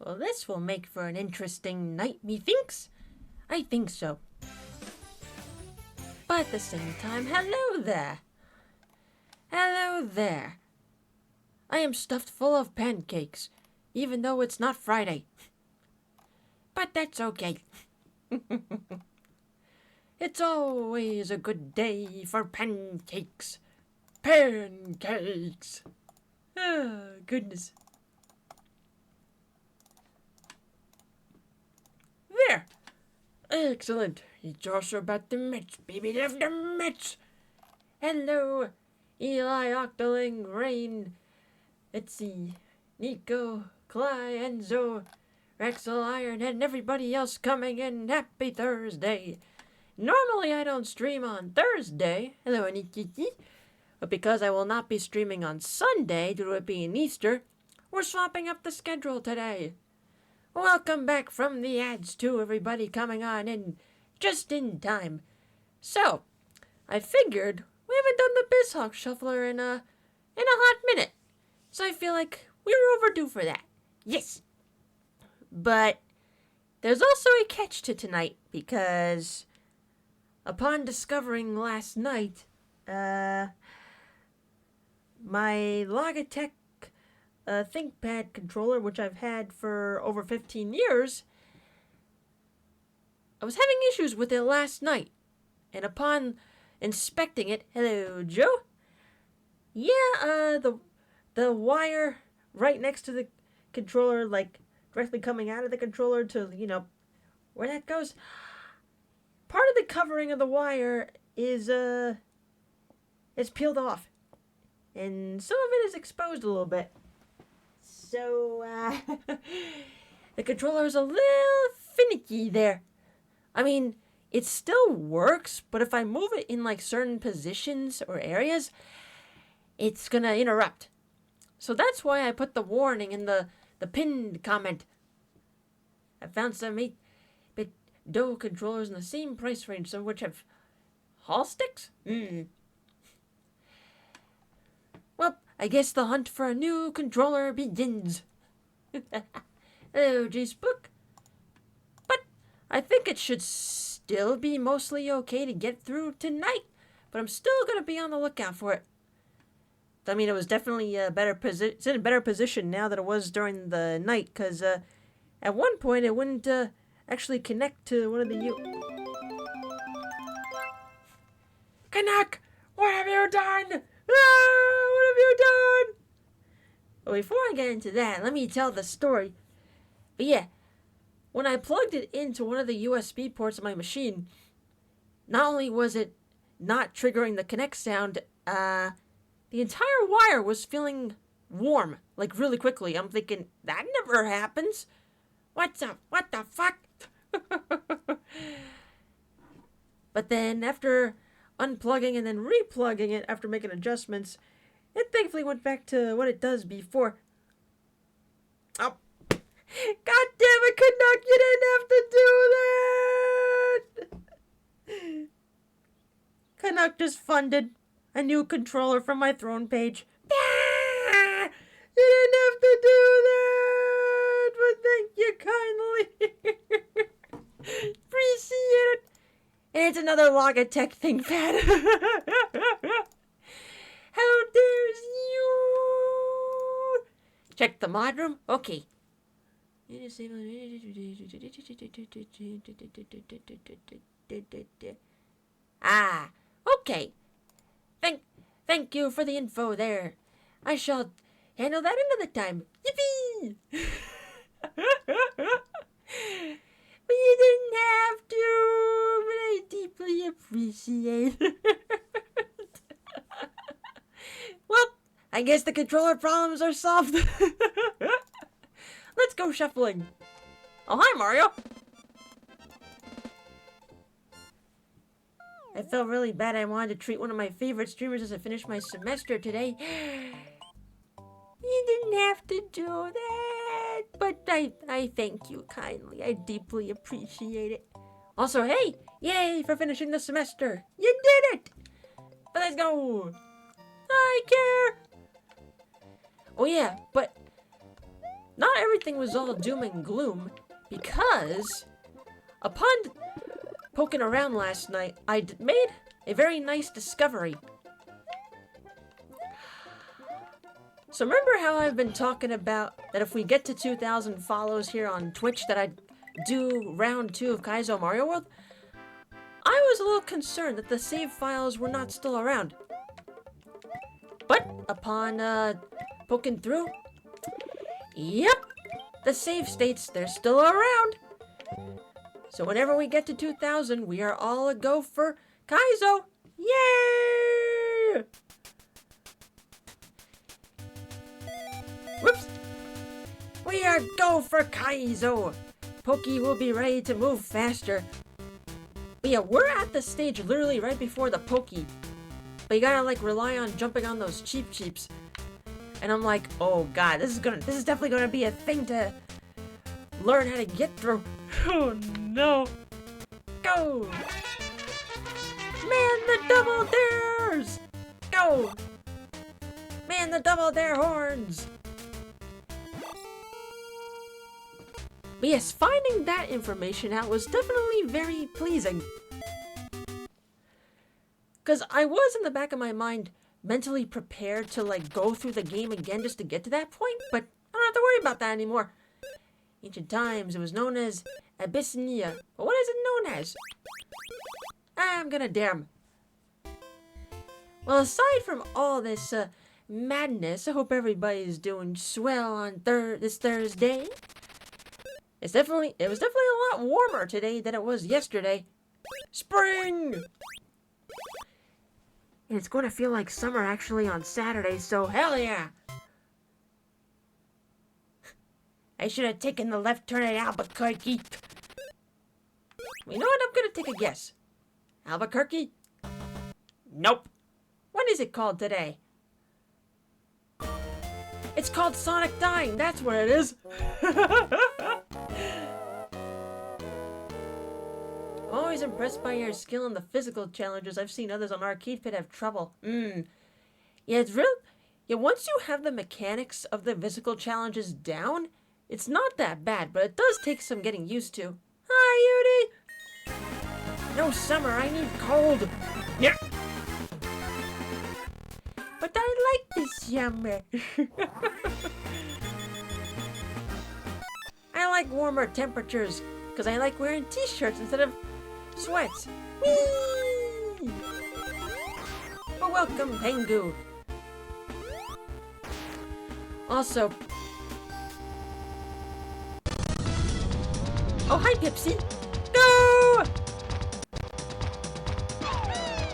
Well, this will make for an interesting night, methinks. I think so. But at the same time, hello there. Hello there. I am stuffed full of pancakes, even though it's not Friday. But that's okay. It's always a good day for pancakes. Pancakes. Oh, goodness. There. Excellent. It's also about the Mets. Baby love the Mets. Hello, Eli, Octoling, Rain. Let's see. Nico, Cly, Enzo, Rexel, Iron, and everybody else coming in. Happy Thursday. Normally I don't stream on Thursday. Hello, Nikiki. But because I will not be streaming on Sunday due to it being Easter, we're swapping up the schedule today. Welcome back from the ads to everybody coming on in just in time. So, I figured we haven't done the Bizhawk shuffler in a hot minute. So I feel like we were overdue for that. Yes. But there's also a catch to tonight because upon discovering last night, my Logitech ThinkPad controller, which I've had for over 15 years, I was having issues with it last night. And upon inspecting it, hello, Joe? Yeah, the wire right next to the controller, like directly coming out of the controller to, where that goes. Part of the covering of the wire is peeled off. And some of it is exposed a little bit. So, the controller is a little finicky there. I mean, it still works, but if I move it in like certain positions or areas, it's gonna interrupt. So that's why I put the warning in the pinned comment. I found some 8-bit Doe controllers in the same price range, some of which have Hall sticks? Well, I guess the hunt for a new controller begins. Hello, G-Spook. But I think it should still be mostly okay to get through tonight. But I'm still going to be on the lookout for it. I mean, it was definitely it's in a better position now than it was during the night. Because at one point, it wouldn't actually connect to one of the... Canuck! What have you done? Ah, what have you done? Well, before I get into that, let me tell the story. But yeah, when I plugged it into one of the USB ports of my machine, not only was it not triggering the connect sound, the entire wire was feeling warm, like really quickly. I'm thinking, that never happens. What the fuck? But then after unplugging and then replugging it after making adjustments, it thankfully went back to what it does before. Oh, God damn it, Canuck, you didn't have to do that! Canuck just funded a new controller from my throne page. Ah, you didn't have to do that, but thank you kindly. Appreciate it. And it's another Logitech ThinkPad. How dares you? Check the mod room? Okay. Ah, okay. Thank you for the info there. I shall handle that another time. Yippee! But you didn't have to, but I deeply appreciate it. Well, I guess the controller problems are solved. Let's go shuffling. Oh, hi, Mario. I felt really bad. I wanted to treat one of my favorite streamers as I finished my semester today. You didn't have to do that. But I thank you kindly. I deeply appreciate it. Also, hey, yay for finishing the semester. You did it. But let's go. I care. Oh yeah, but not every everything was all doom and gloom because upon poking around last night, I made a very nice discovery. So remember how I've been talking about that if we get to 2,000 follows here on Twitch that I'd do round 2 of Kaizo Mario World? I was a little concerned that the save files were not still around. But upon poking through, yep, the save states they're still around. So whenever we get to 2,000, we are all a go for Kaizo. Yay! Whoops! We are go for Kaizo. Pokey will be ready to move faster. But yeah, we're at the stage literally right before the Pokey. But you gotta like rely on jumping on those cheeps. And I'm like, oh god, this is definitely gonna be a thing to learn how to get through. Oh no. Go! Man the double dares! Go! Man the double dare horns! But yes, finding that information out was definitely very pleasing. Because I was in the back of my mind mentally prepared to like go through the game again just to get to that point, but I don't have to worry about that anymore. Ancient times, it was known as Abyssinia. But what is it known as? I'm gonna dare him. Well, aside from all this madness, I hope everybody's doing swell on this Thursday. It was definitely a lot warmer today than it was yesterday. Spring! And it's going to feel like summer actually on Saturday, so hell yeah! I should have taken the left turn at Albuquerque. You know what? I'm going to take a guess. Albuquerque? Nope. What is it called today? It's called Sonic Dying. That's where it is. I'm always impressed by your skill in the physical challenges. I've seen others on Arcade Pit have trouble. Yeah, it's real. Yeah, once you have the mechanics of the physical challenges down, it's not that bad, but it does take some getting used to. Hi, Yudi! No summer, I need cold. Yeah. But I like this summer. I like warmer temperatures, because I like wearing t-shirts instead of sweats. Whee! But welcome, Pengu. Also... Oh, hi, Pipsy! No!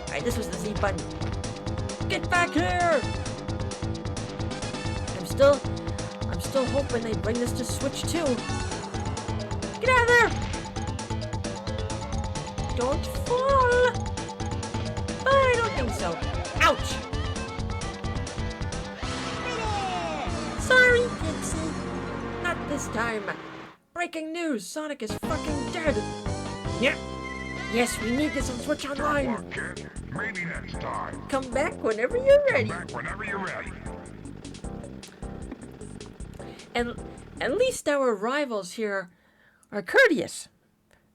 Alright, this was the Z button. Get back here! I'm still hoping they bring this to Switch 2. Get out of there! Don't fall! But I don't think so. Ouch! Sorry, Pipsy. Not this time. Breaking news! Sonic is fucking dead! Yeah. Yes, we need this on Switch Online! Maybe next time. Come back whenever you're ready! Back whenever you're ready. And at least our rivals here are courteous.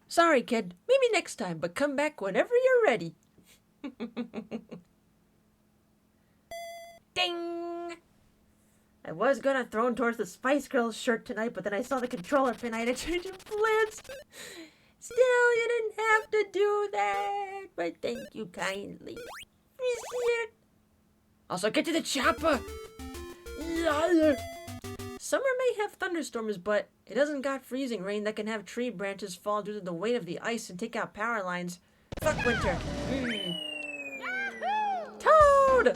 Sorry, kid. Maybe next time, but come back whenever you're ready. Ding! I was gonna throw him towards the Spice Girls shirt tonight, but then I saw the controller pin. I had to change of plans. Still, you didn't have to do that, but thank you kindly. Appreciate it. Also, get to the chopper. Summer may have thunderstorms, but it doesn't got freezing rain that can have tree branches fall due to the weight of the ice and take out power lines. Fuck winter. Toad!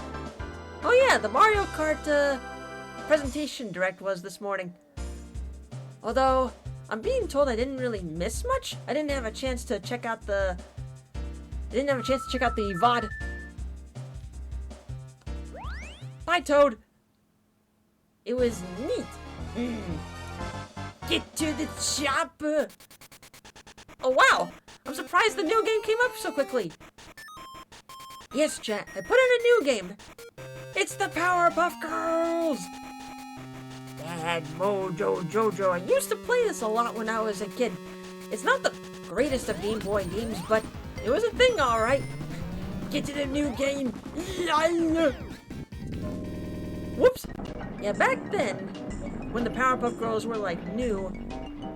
Oh yeah, the Mario Kart presentation direct was this morning. Although, I'm being told I didn't really miss much. I didn't have a chance to check out the VOD. Bye, Toad. It was neat. Get to the chopper. Oh wow! I'm surprised the new game came up so quickly. Yes, chat. I put in a new game. It's the Powerpuff Girls. had Mojo Jojo. I used to play this a lot when I was a kid. It's not the greatest of Game Boy games, but it was a thing, alright. Get to the new game. Whoops. Yeah, back then, when the Powerpuff Girls were like new,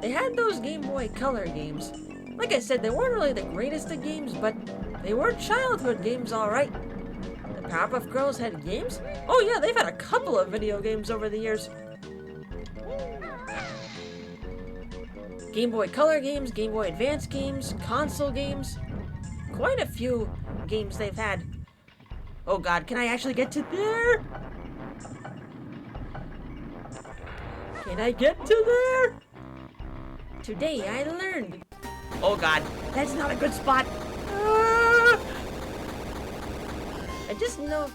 they had those Game Boy Color games. Like I said, they weren't really the greatest of games, but they were childhood games, alright. The Powerpuff Girls had games? Oh yeah, they've had a couple of video games over the years. Game Boy Color games, Game Boy Advance games, console games. Quite a few games they've had. Oh god, can I actually get to there? Can I get to there? Today I learned. Oh god, that's not a good spot. Ah! I just know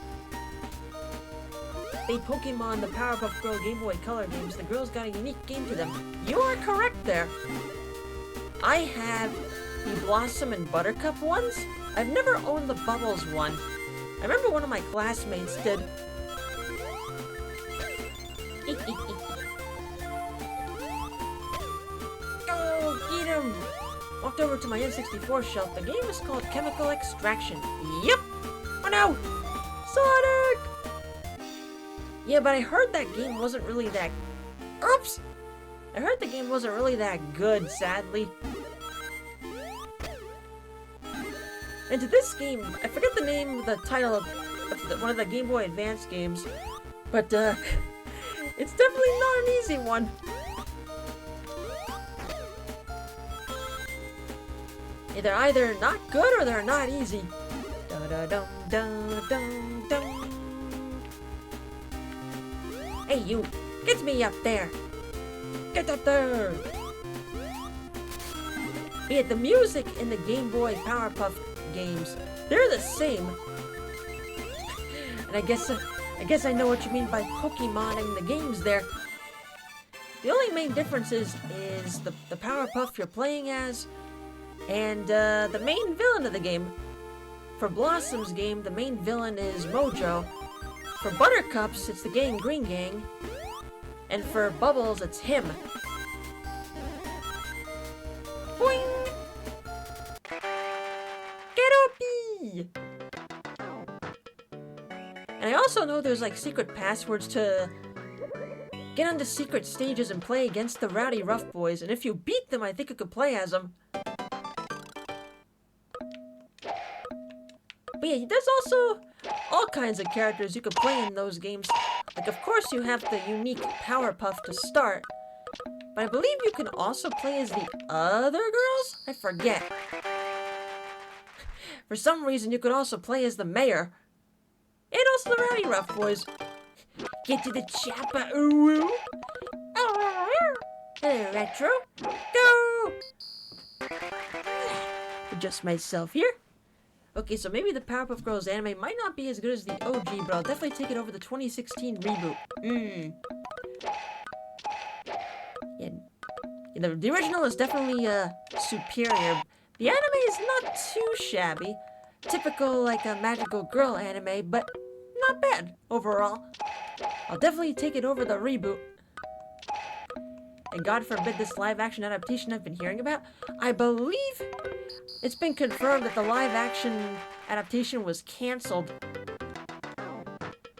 they Pokemon the Powerpuff Girl Game Boy Color games. The girls got a unique game to them. You are correct there. I have the Blossom and Buttercup ones. I've never owned the Bubbles one. I remember one of my classmates did. Go get him! Walked over to my N64 shelf. The game is called Chemical Extraction. Yep! Oh no! Sonic! Yeah, but I heard that game wasn't really that... Oops! I heard the game wasn't really that good, sadly. And to this game, I forget the name of the title of one of the Game Boy Advance games, but it's definitely not an easy one. They're either not good or they're not easy. Da da dum dum dum dum. Hey you, get me up there! Get up there! Yeah, the music in the Game Boy Powerpuff games, they're the same. And I guess I know what you mean by Pokemoning the games there. The only main difference is the Powerpuff you're playing as, and the main villain of the game. For Blossom's game, the main villain is Mojo. For Buttercups, it's the Green Gang. And for Bubbles, it's him. Boing! Get uppy! And I also know there's like secret passwords to get onto secret stages and play against the Rowdy Rough Boys. And if you beat them, I think you could play as them. But yeah, there's also all kinds of characters you could play in those games. Like, of course, you have the unique Powerpuff to start. But I believe you can also play as the other girls? I forget. For some reason, you could also play as the mayor. And also the Rowdy Rough Boys. Get to the chopper, ooh. Hello, Retro. Go! Adjust myself here. Okay, so maybe the Powerpuff Girls anime might not be as good as the OG, but I'll definitely take it over the 2016 reboot. Yeah, the original is definitely superior. The anime is not too shabby. Typical, like a magical girl anime, but not bad overall. I'll definitely take it over the reboot. And God forbid this live-action adaptation I've been hearing about. I believe it's been confirmed that the live-action adaptation was cancelled.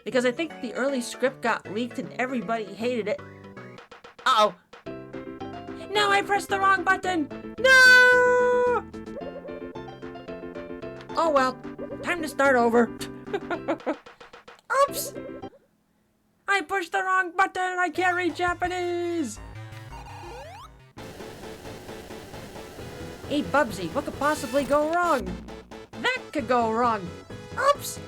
Because I think the early script got leaked and everybody hated it. Uh-oh. No, I pressed the wrong button! No! Oh well, time to start over. Oops! I pushed the wrong button and I can't read Japanese! Hey Bubsy, what could possibly go wrong? That could go wrong! Oops!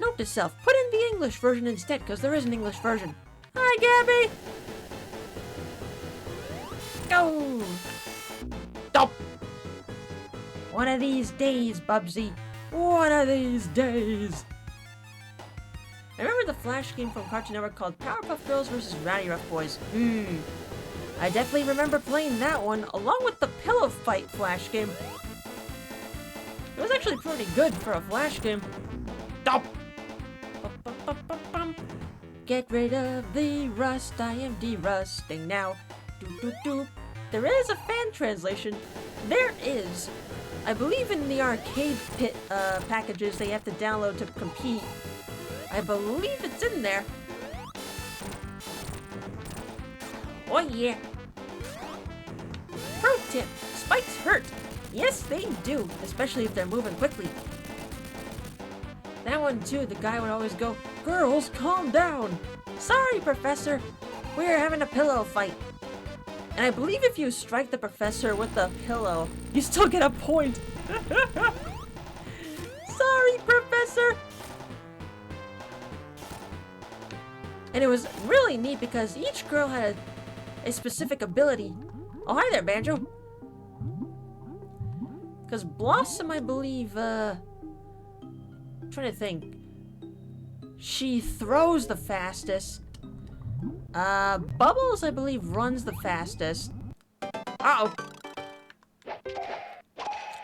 Note to self, put in the English version instead, because there is an English version. Hi, Gabby! Go! Stop! One of these days, Bubsy. One of these days. I remember the Flash game from Cartoon Network called Powerpuff Girls vs. Rowdy Rough Boys. I definitely remember playing that one, along with the Pillow Fight Flash game. It was actually pretty good for a Flash game. Stop! Get rid of the rust, I am de-rusting now. Doop doop doop. There is a fan translation. There is. I believe in the arcade pit packages they have to download to compete. I believe it's in there. Oh yeah. Pro tip, spikes hurt. Yes, they do, especially if they're moving quickly. That one too, the guy would always go, "Girls, calm down. Sorry, Professor. We're having a pillow fight." And I believe if you strike the professor with a pillow, you still get a point. Sorry, Professor. And it was really neat because each girl had a specific ability. Oh, hi there, Banjo. Because Blossom, I believe, I'm trying to think. She throws the fastest. Bubbles, I believe, runs the fastest. Uh-oh.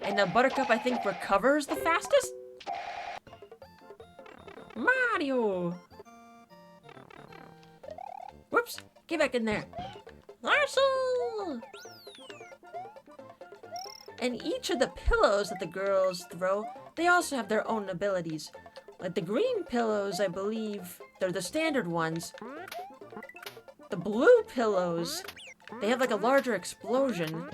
And Buttercup, I think, recovers the fastest. Mario! Whoops! Get back in there. Marshall! And each of the pillows that the girls throw, they also have their own abilities. Like the green pillows, I believe, they're the standard ones. The blue pillows, they have like a larger explosion.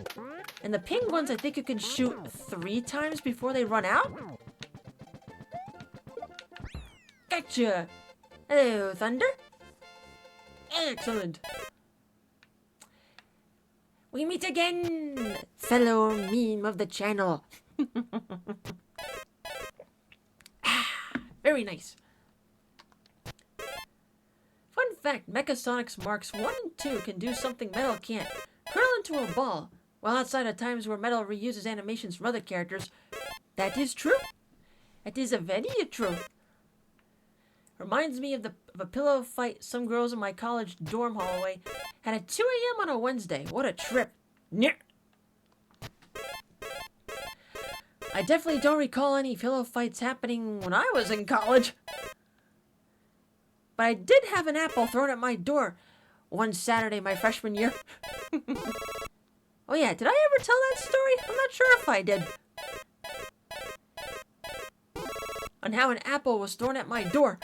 And the pink ones, I think you can shoot 3 times before they run out. Gotcha! Hello, Thunder. Excellent. We meet again, fellow meme of the channel. Very nice. Fun fact, Mechasonic's Marks 1 and 2 can do something Metal can't. Curl into a ball, while outside of times where Metal reuses animations from other characters. That is true. That is a very true. Reminds me of a pillow fight some girls in my college dorm hallway had at 2 a.m. on a Wednesday. What a trip. Nyeh. I definitely don't recall any pillow fights happening when I was in college. But I did have an apple thrown at my door one Saturday my freshman year. Oh yeah, did I ever tell that story? I'm not sure if I did. On how an apple was thrown at my door.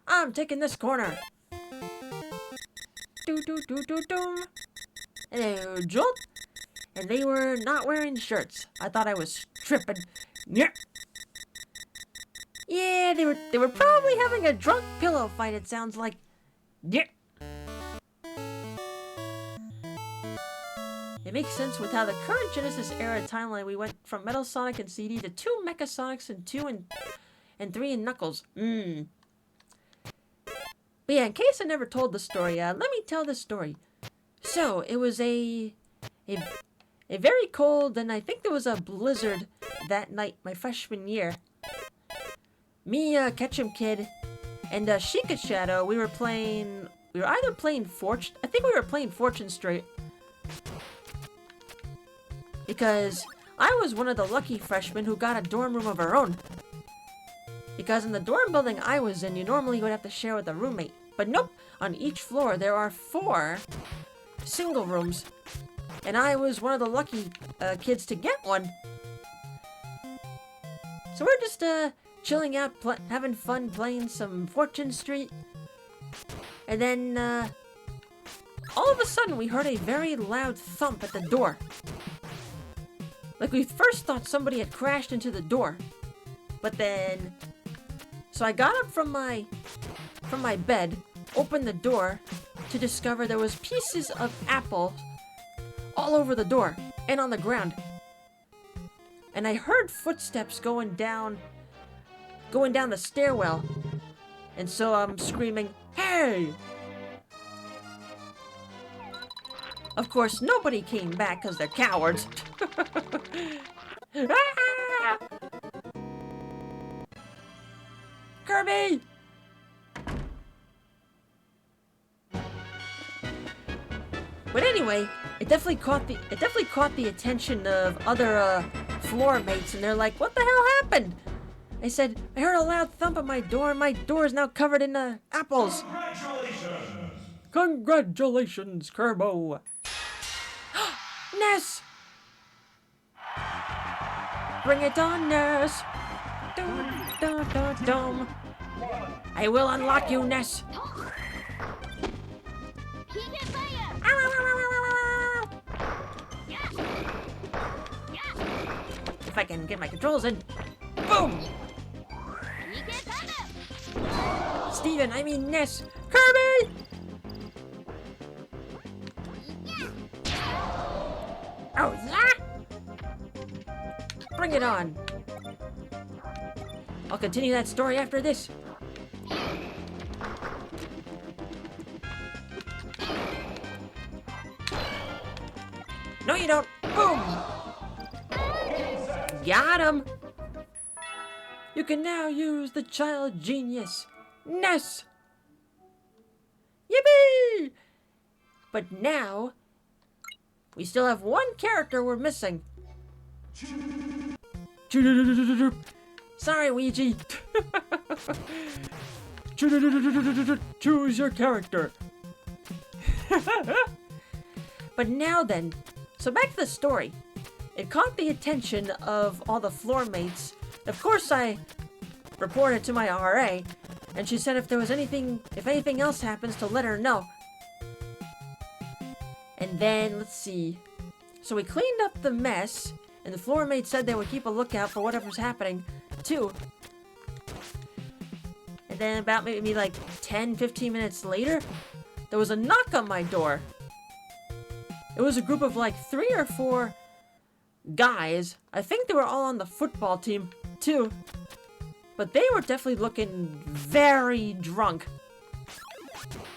I'm taking this corner. Do do do do do. Hello, Jolt. And they were not wearing shirts. I thought I was tripping. Yeah. Yeah, they were probably having a drunk pillow fight, it sounds like. Yeah. It makes sense with how the current Genesis era timeline we went from Metal Sonic and CD to 2 Mecha Sonics and 2 and 3 and Knuckles. But yeah, in case I never told the story, let me tell this story. So, it was a very cold, and I think there was a blizzard that night, my freshman year. Me, Ketchum Kid, and Sheikah Shadow, we were either playing Fortune Street. Because I was one of the lucky freshmen who got a dorm room of her own. Because in the dorm building I was in, you normally would have to share with a roommate. But nope, on each floor there are 4 single rooms. And I was one of the lucky kids to get one. So we're just chilling out, having fun, playing some Fortune Street. And then all of a sudden we heard a very loud thump at the door. Like we first thought somebody had crashed into the door. But then... So I got up from my bed, opened the door, to discover there was pieces of apple all over the door and on the ground. And I heard footsteps going down the stairwell. And so I'm screaming, "Hey!" Of course, nobody came back because they're cowards. Ah! Kirby! But anyway, it definitely caught the attention of other floor mates, and they're like, "What the hell happened? I said, I heard a loud thump at my door, and my door is now covered in apples. Congratulations! Congratulations, Kerbo. Ness! Bring it on, Ness. Dum, dum, dum, dum. I will unlock you, Ness. If I can get my controls in. Boom! Steven, I mean Ness. Kirby! Oh, yeah? Bring it on. I'll continue that story after this. No, you don't. Boom! Got him! You can now use the child genius, Ness! Yippee! But now, we still have one character we're missing. Sorry, Ouija. Choose your character. But now then, so back to the story. It caught the attention of all the floor mates. Of course, I reported to my RA, and she said if anything else happens, to let her know. And then, let's see. So we cleaned up the mess, and the floor mates said they would keep a lookout for whatever's happening, too. And then about maybe like 10-15 minutes later, there was a knock on my door. It was a group of like 3 or 4 guys. I think they were all on the football team, too. But they were definitely looking very drunk.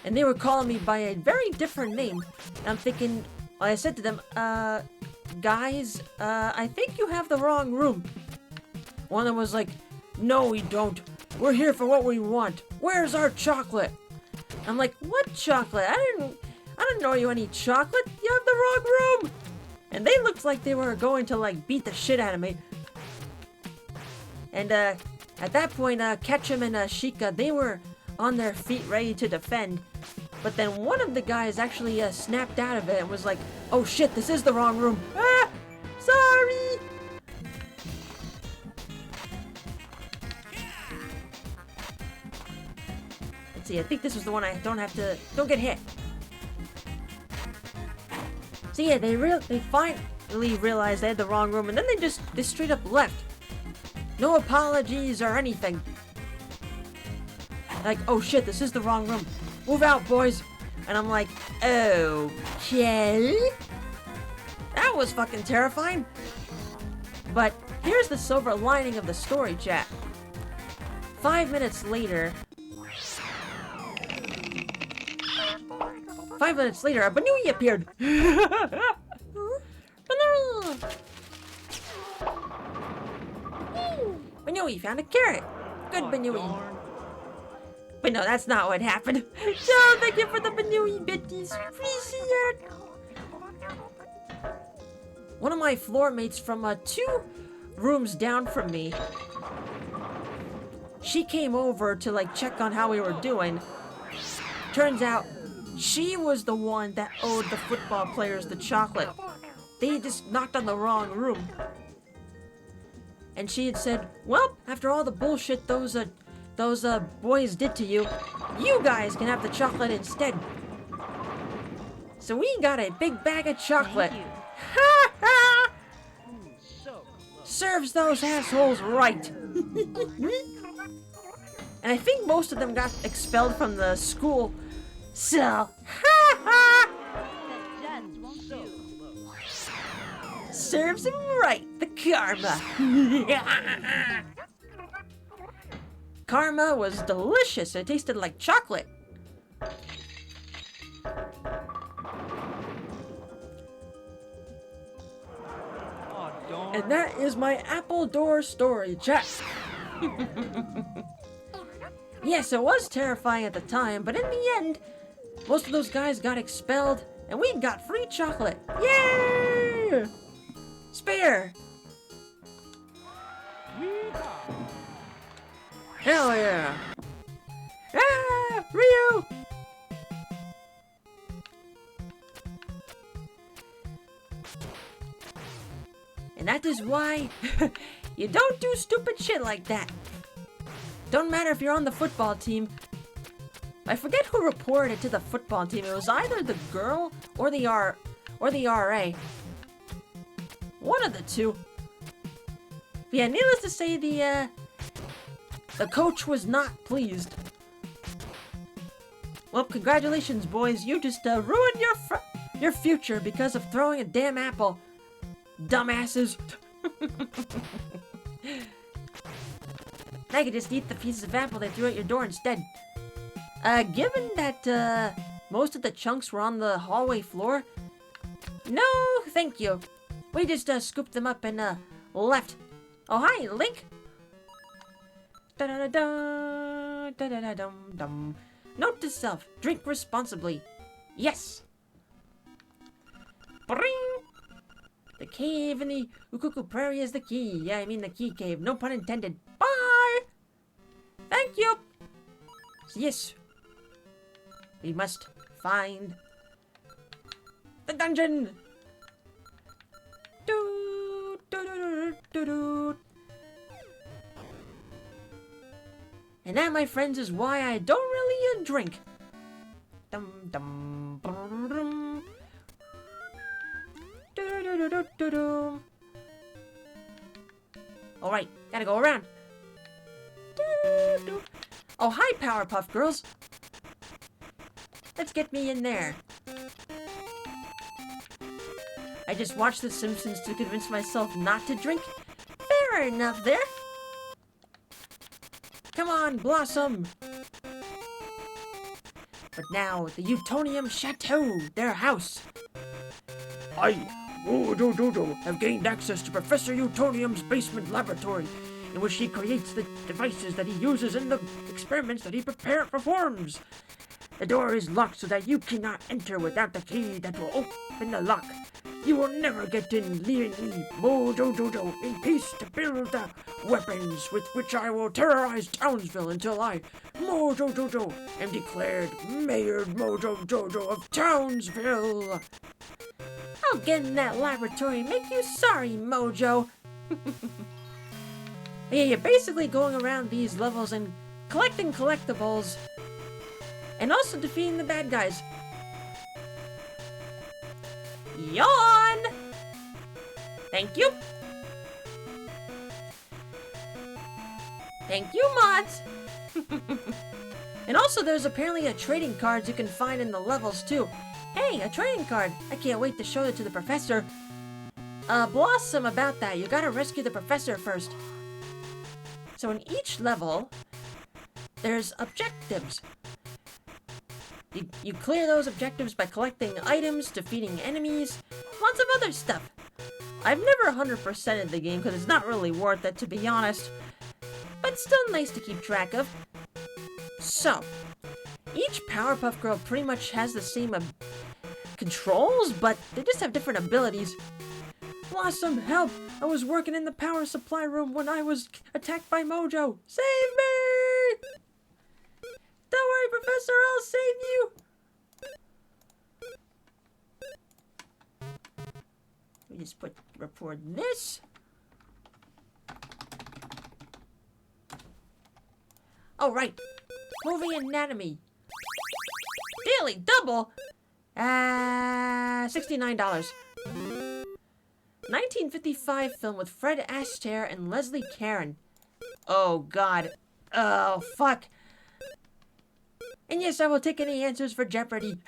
And they were calling me by a very different name. And I'm thinking, well, I said to them, guys, I think you have the wrong room. One of them was like, no, we don't. We're here for what we want. Where's our chocolate? I'm like, what chocolate? I didn't know you any chocolate. You have the wrong room. And they looked like they were going to like beat the shit out of me. And at that point, Ketchum and Sheikah, they were on their feet ready to defend. But then one of the guys actually snapped out of it and was like, oh shit, this is the wrong room. Ah! Sorry! Let's see, I think this was the one I don't get hit. So yeah, they finally realized they had the wrong room, and then they straight up left. No apologies or anything. Like, oh shit, this is the wrong room. Move out, boys. And I'm like, okay. That was fucking terrifying. But here's the silver lining of the story, chat. 5 minutes later, a Banui appeared. Banui found a carrot. Good, Banui. But no, that's not what happened. So, thank you for the Banui bitties. Appreciate it. One of my floor mates from 2 rooms down from me, she came over to like check on how we were doing. Turns out, she was the one that owed the football players the chocolate. They just knocked on the wrong room. And she had said, well, after all the bullshit those boys did to you, you guys can have the chocolate instead. So we got a big bag of chocolate. Ha ha! Serves those assholes right. And I think most of them got expelled from the school. So, ha ha! Serves him right, the karma. Karma was delicious. It tasted like chocolate. And that is my apple door story, chat. Yes, it was terrifying at the time, but in the end, most of those guys got expelled, and we got free chocolate. Yay! Spare! Hell yeah! Ah, Ryu! And that is why you don't do stupid shit like that. Don't matter if you're on the football team. I forget who reported to the football team. It was either the girl or the RA. One of the two. But yeah, needless to say, the coach was not pleased. Well, congratulations, boys. You just ruined your future because of throwing a damn apple. Dumbasses. I could just eat the pieces of apple they threw at your door instead. Given that, most of the chunks were on the hallway floor, no, thank you. We just, scooped them up and, left. Oh, hi, Link! Da-da-da-da, da-da-da-dum-dum. Note to self, drink responsibly. Yes! Bring! The cave in the Ukuku Prairie is the key. Yeah, I mean the key cave. No pun intended. Bye! Thank you! Yes. We must find the dungeon! Do, do, do, do, do. And that, my friends, is why I don't really drink. Dum dum dum dum. Do, do, do, do, do, do. All right, gotta go around. Do, do. Oh, hi, Powerpuff Girls. Let's get me in there. I just watched The Simpsons to convince myself not to drink. Fair enough there. Come on, Blossom. But now, the Utonium Chateau, their house. I, Mojo have gained access to Professor Utonium's basement laboratory, in which he creates the devices that he uses in the experiments that he performs. The door is locked so that you cannot enter without the key that will open the lock. You will never get in, leaving me, Mojo, in peace to build the weapons with which I will terrorize Townsville until I, Mojo, am declared Mayor Mojo of Townsville. I'll get in that laboratory and make you sorry, Mojo. Yeah, you're basically going around these levels and collecting collectibles and also defeating the bad guys. Yawn! Thank you. Thank you, mods. And also there's apparently a trading cards you can find in the levels too. Hey, a trading card. I can't wait to show it to the professor. Blossom about that. You gotta rescue the professor first. So in each level, there's objectives. You clear those objectives by collecting items, defeating enemies, lots of other stuff. I've never 100%ed the game because it's not really worth it, to be honest. But still nice to keep track of. So, each Powerpuff Girl pretty much has the same controls, but they just have different abilities. Blossom, help! I was working in the power supply room when I was attacked by Mojo. Save me! Don't worry, Professor, I'll save you! We just report this. Oh, right. Movie anatomy. Daily double? $69. 1955 film with Fred Astaire and Leslie Caron. Oh, God. Oh, fuck. And yes, I will take any answers for Jeopardy.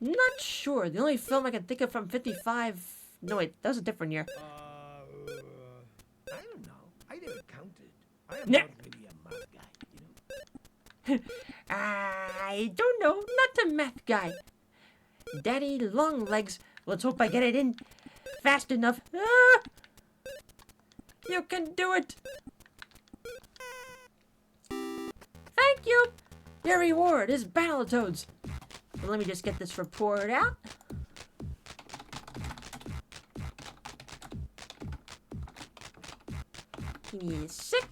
Not sure. The only film I can think of from 55... No, wait, that was a different year. I don't know. I never counted. I am Nah. not really a math guy, you know? I don't know. Not a math guy. Daddy long legs. Let's hope I get it in fast enough. Ah! You can do it. Thank you. Your reward is Battletoads. Well, let me just get this report out. He is sick.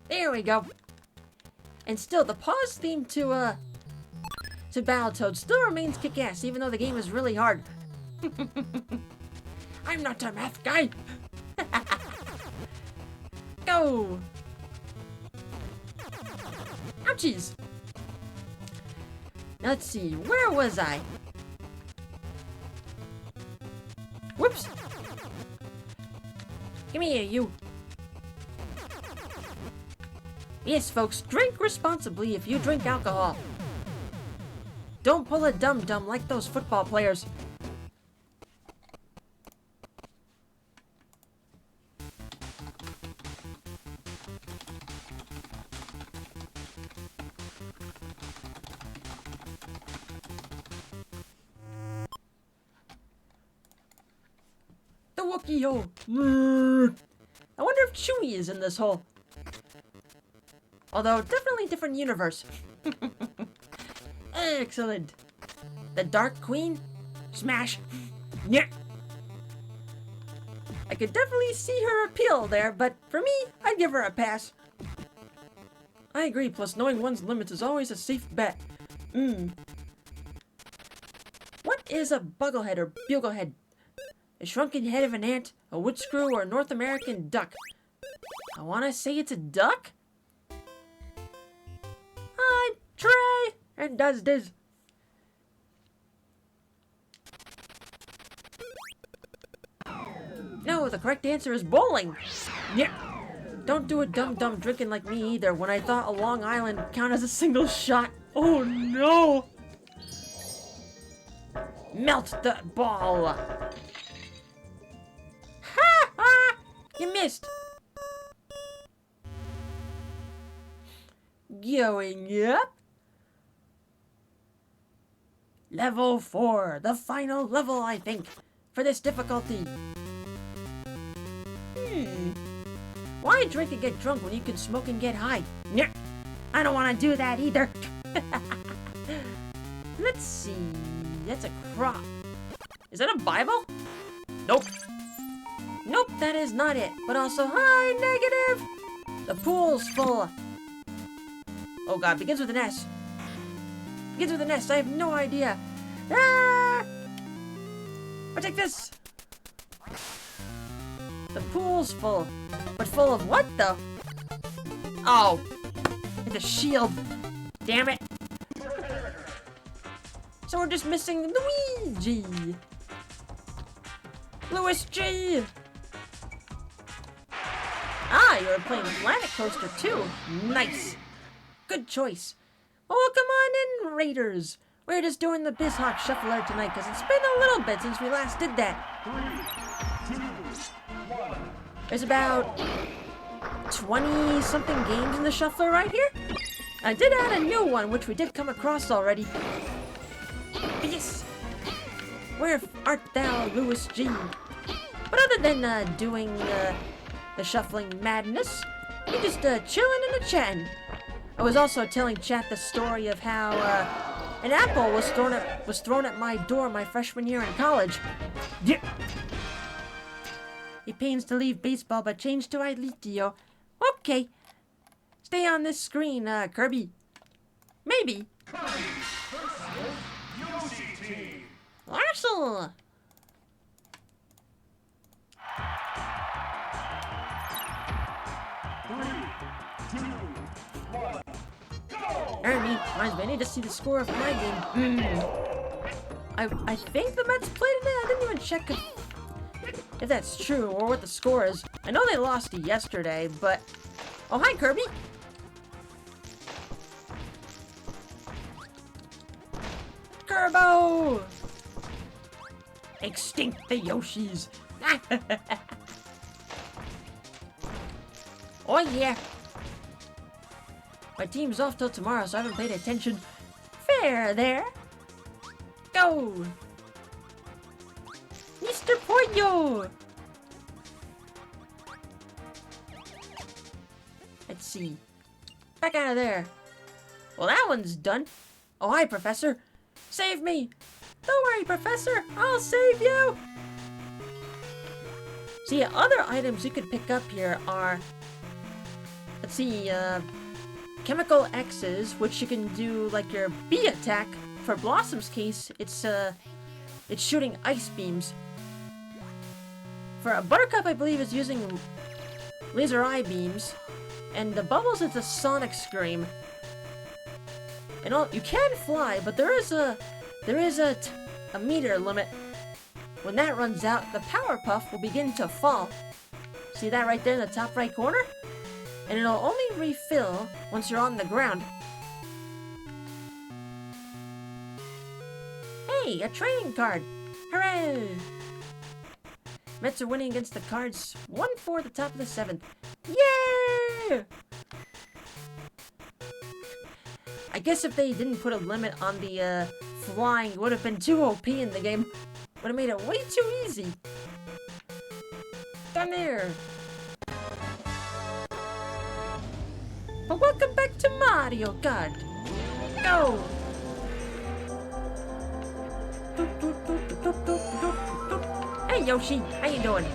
There we go. And still, the pause theme to Battletoads still remains kick-ass, even though the game is really hard. I'm not a math guy. Go. Ouchies. Now let's see, where was I? Whoops. Give me here, you. Yes, folks, drink responsibly if you drink alcohol. Don't pull a dum-dum like those football players. The Wookiee hole. I wonder if Chewie is in this hole. Although, definitely different universe. Excellent. The Dark Queen? Smash. Yeah. I could definitely see her appeal there, but for me, I'd give her a pass. I agree, plus knowing one's limits is always a safe bet. What is a buglehead or buglehead? A shrunken head of an ant, a wood screw, or a North American duck? I want to say it's a duck? Hi, Trey! And does this. No, the correct answer is bowling. Yeah. Don't do a dumb drinking like me either when I thought a Long Island count as a single shot. Oh no! Melt the ball. Ha ha! You missed. Going up. Level 4, the final level, I think, for this difficulty. Why drink and get drunk when you can smoke and get high? Nyeh, I don't want to do that either. Let's see, that's a crop. Is that a Bible? Nope. Nope, that is not it. But also, hi, negative. The pool's full. Oh god, begins with an S. Begins with an S. I have no idea. Ah! I'll take this. The pool's full. But full of what, though? Oh. It's a shield. Damn it. So we're just missing Luigi. Louis G. Ah, you were playing Planet Coaster, too. Nice. Good choice. Oh, come on in, Raiders. We're just doing the Bizhawk Shuffler tonight because it's been a little bit since we last did that. 3, 2, 1. There's about 20-something games in the Shuffler right here. I did add a new one, which we did come across already. Yes. Where art thou, Louis G? But other than doing the shuffling madness, we just chilling and chatting. I was also telling chat the story of how an apple was thrown at my door my freshman year in college. Yeah. He pains to leave baseball, but changed to Ilitio. Okay. Stay on this screen, Kirby. Maybe. Larcel! Ernie, reminds me, I need to see the score of my game. I think the Mets played today. I didn't even check if that's true or what the score is. I know they lost yesterday, but... Oh, hi, Kirby! Kerbo! Extinct the Yoshis! Oh, yeah! My team's off till tomorrow, so I haven't paid attention. Fair there! Go! Mr. Pollo! Let's see. Back out of there. Well, that one's done. Oh, hi, Professor. Save me! Don't worry, Professor. I'll save you! See, other items you could pick up here are, let's see, chemical X's, which you can do like your B attack. For Blossom's case, it's shooting ice beams. For a Buttercup, I believe, is using laser eye beams, and the Bubbles, it's a sonic scream. And you can fly, but there is a meter limit. When that runs out, the Power Puff will begin to fall. See that right there in the top right corner? And it'll only refill once you're on the ground. Hey, a training card! Hooray! Mets are winning against the Cards 1-4 at the top of the 7th. Yay! I guess if they didn't put a limit on the flying, it would have been too OP in the game. Would have made it way too easy. Down there. But welcome back to Mario Kart. Go! Hey Yoshi, how you doing?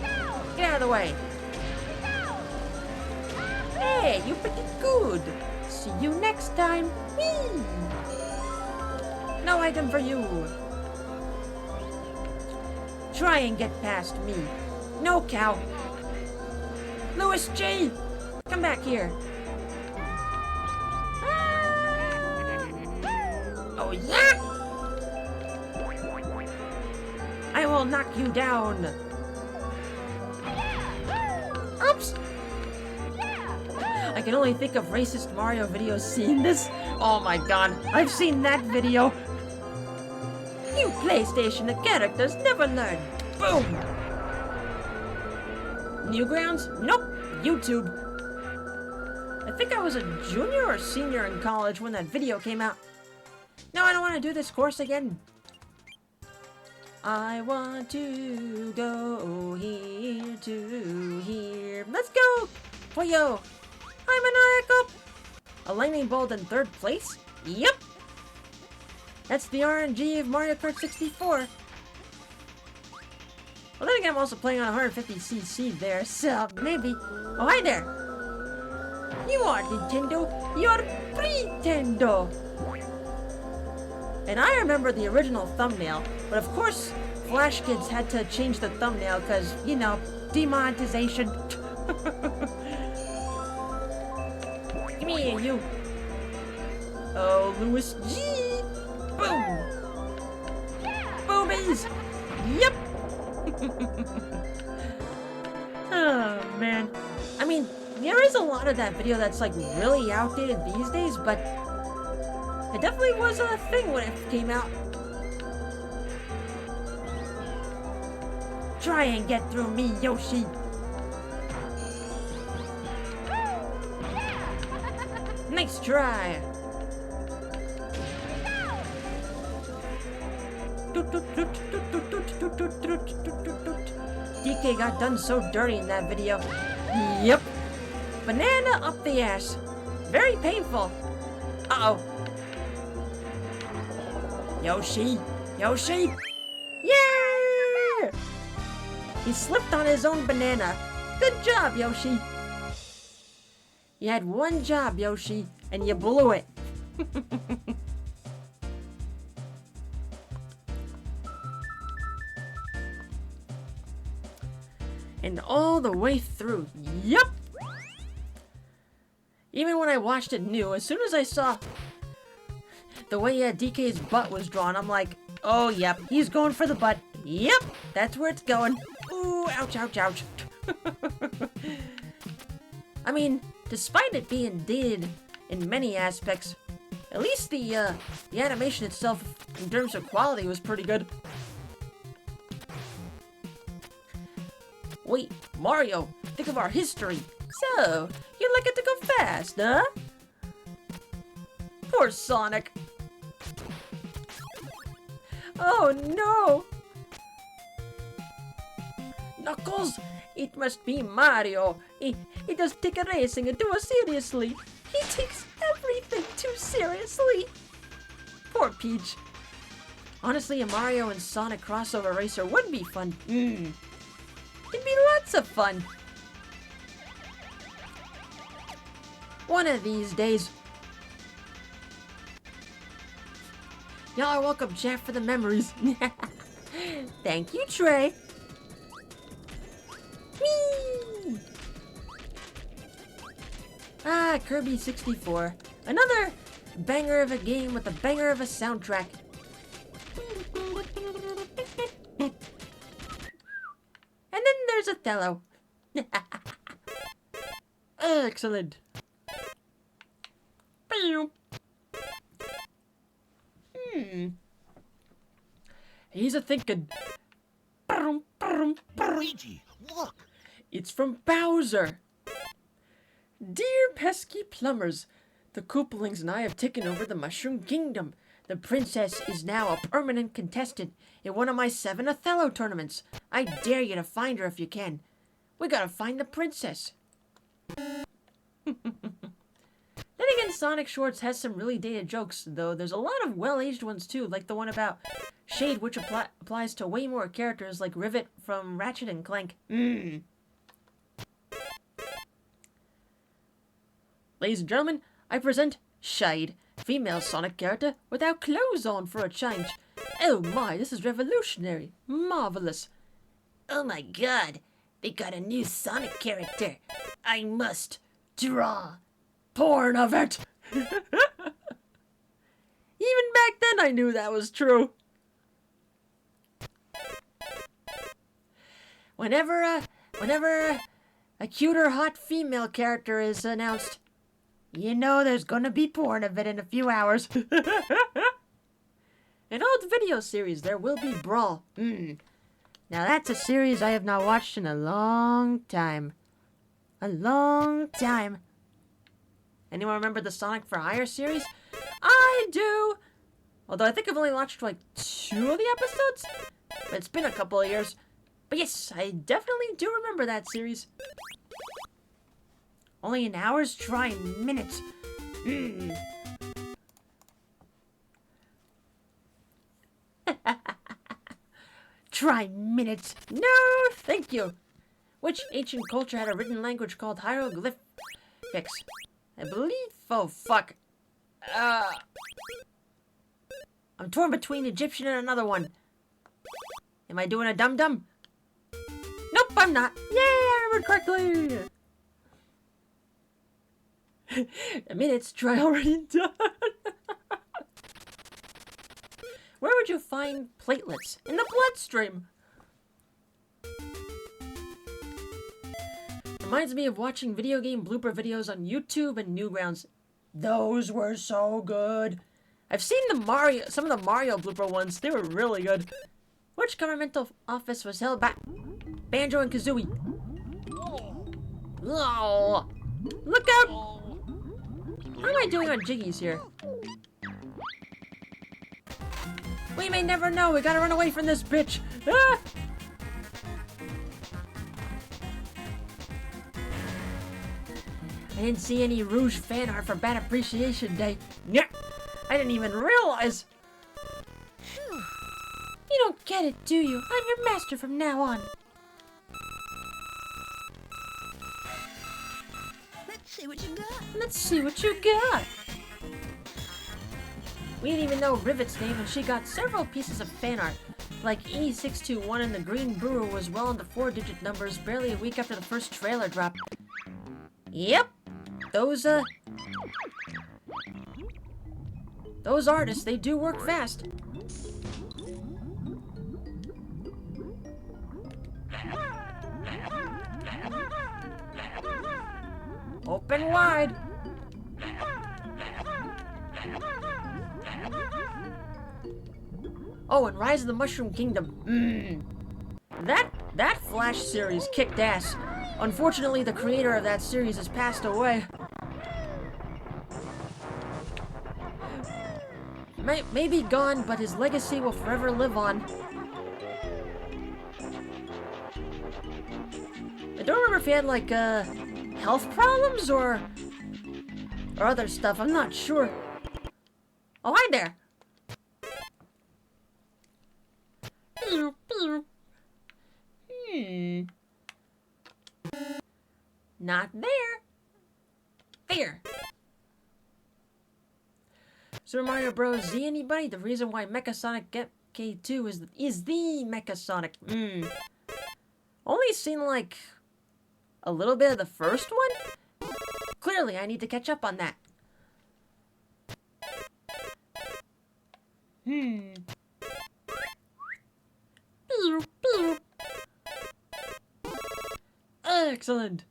Get out of the way. Hey, you're pretty good. See you next time. Whee! No item for you. Try and get past me. No, cow. Louis G! Come back here. Oh, yeah? I will knock you down. Oops! I can only think of racist Mario videos seeing this. Oh my god, I've seen that video. You PlayStation, the characters never learn. Boom! Newgrounds? Nope. YouTube. I think I was a junior or senior in college when that video came out. No, I don't want to do this course again. I want to go here to here. Let's go! Poyo! I'm maniacal! A lightning bolt in 3rd place? Yep! That's the RNG of Mario Kart 64. Well, then again, I'm also playing on 150cc there, so maybe... Oh, hi there! You are Nintendo! You're Pretendo! And I remember the original thumbnail, but of course, Flash Kids had to change the thumbnail because, you know, demonetization. Come here, you. Oh, Louis G! Boom! Boobies! Yep! Oh, man. I mean, there is a lot of that video that's, like, really outdated these days, but it definitely was a thing when it came out. Try and get through me, Yoshi! Nice try! DK got done so dirty in that video. Yep. Banana up the ass. Very painful. Uh-oh. Yoshi. Yoshi. Yeah! He slipped on his own banana. Good job, Yoshi. You had one job, Yoshi, and you blew it. And all the way through. Yup! Even when I watched it new, as soon as I saw the way DK's butt was drawn, I'm like, oh, yep, he's going for the butt. Yep, that's where it's going. Ooh, ouch, ouch, ouch. I mean, despite it being dated in many aspects, at least the animation itself, in terms of quality, was pretty good. Wait, Mario, think of our history. So, you like it to go fast, huh? Poor Sonic. Oh no! Knuckles, it must be Mario. He does take a racing too seriously. He takes everything too seriously. Poor Peach. Honestly, a Mario and Sonic crossover racer would be fun. It'd be lots of fun. One of these days. Y'all are welcome, chat, for the memories. Thank you, Trey. Whee! Ah, Kirby 64. Another banger of a game with a banger of a soundtrack. And then there's Othello. Excellent. He's a thinking. Luigi, look! It's from Bowser. Dear pesky plumbers, the Koopalings and I have taken over the Mushroom Kingdom. The princess is now a permanent contestant in one of my 7 Othello tournaments. I dare you to find her if you can. We gotta find the princess. Then again, Sonic Shorts has some really dated jokes, though there's a lot of well-aged ones too, like the one about Shade, which applies to way more characters like Rivet from Ratchet and Clank. Ladies and gentlemen, I present Shade, female Sonic character without clothes on for a change. Oh my, this is revolutionary. Marvelous. Oh my god, they got a new Sonic character. I must draw. Porn of it! Even back then I knew that was true. Whenever a cute or hot female character is announced, you know there's gonna be porn of it in a few hours. In old video series, there will be Brawl. Now that's a series I have not watched in a long time. A long time. Anyone remember the Sonic for Hire series? I do! Although I think I've only watched like 2 of the episodes. But it's been a couple of years. But yes, I definitely do remember that series. Only in hours, try minutes. Try minutes. No, thank you. Which ancient culture had a written language called hieroglyphics? I believe... Oh, fuck. I'm torn between Egyptian and another one. Am I doing a dum-dum? Nope, I'm not. Yay, I remembered correctly. A minute's try already done. Where would you find platelets? In the bloodstream. Reminds me of watching video game blooper videos on YouTube and Newgrounds. Those were so good. I've seen some of the Mario blooper ones. They were really good. Which governmental office was held by Banjo and Kazooie? Oh, look out! How am I doing on Jiggies here? We may never know. We gotta run away from this bitch. Ah! I didn't see any Rouge fan art for Bad Appreciation Day. Yeah, I didn't even realize. You don't get it, do you? I'm your master from now on. Let's see what you got. Let's see what you got. We didn't even know Rivet's name, and she got several pieces of fan art. Like E621 and the Green Brewer was well into 4-digit numbers barely a week after the first trailer dropped. Yep. Those artists, they do work fast. Open wide. Oh, and Rise of the Mushroom Kingdom. That Flash series kicked ass. Unfortunately, the creator of that series has passed away. May be gone, but his legacy will forever live on. I don't remember if he had, like, health problems or other stuff. I'm not sure. Oh, hi there. Not there. There. Super Mario Bros. Z, anybody? The reason why Mecha Sonic K2 is the Mecha Sonic. Only seen like a little bit of the first one. Clearly, I need to catch up on that. Pew, pew. Excellent.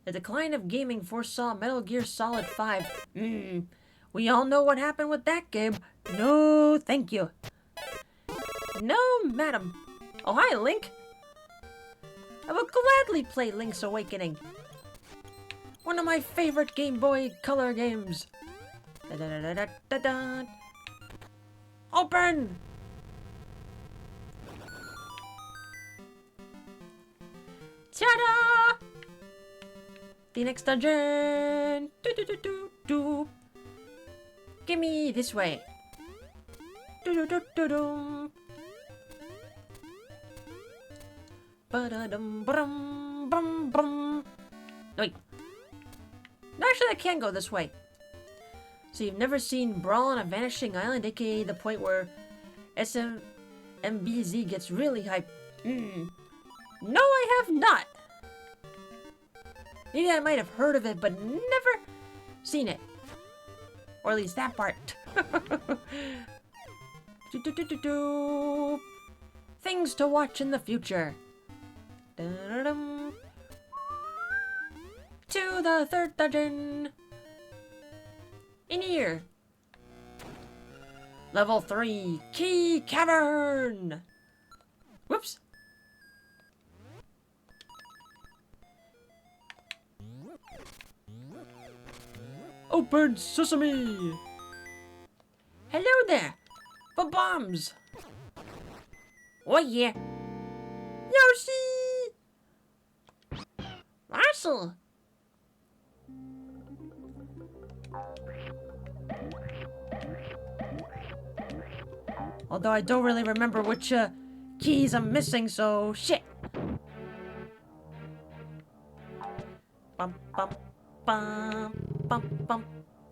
The decline of gaming foresaw Metal Gear Solid 5. We all know what happened with that game. No, thank you. No, madam. Oh, hi, Link. I will gladly play Link's Awakening. One of my favorite Game Boy Color games. Da-da-da-da-da-da. Open! Ta-da! The next dungeon. Do-do-do-do-do. Give me this way. Do-do-do-do-do. Ba-da-dum-ba-dum-bum-bum. Wait. No, actually, I can go this way. So you've never seen Brawl on a Vanishing Island, aka the point where SMBZ gets really hyped. No, I have not. Maybe I might have heard of it, but never seen it. Or at least that part. Things to watch in the future. Da-da-dum. To the third dungeon. In here. Level 3, Key Cavern. Whoops. Open sesame. Hello there. For bombs. Oh yeah. Yoshi. Marcel. Although I don't really remember which keys I'm missing, so shit. Bum bum bum bum bum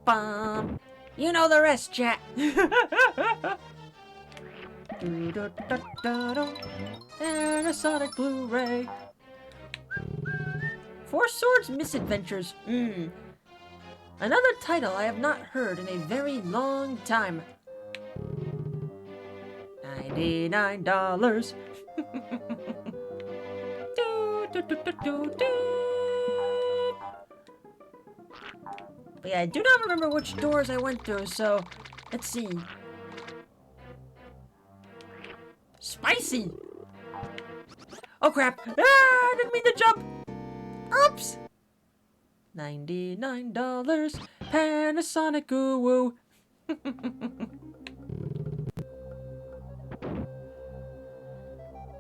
bum. You know the rest, chat. And a Sonic Blu-ray. Four Swords Misadventures. Another title I have not heard in a very long time. $99. But yeah, I do not remember which doors I went through, so let's see. Spicy! Oh crap! Ah, I didn't mean to jump! Oops! $99. Panasonic Woo.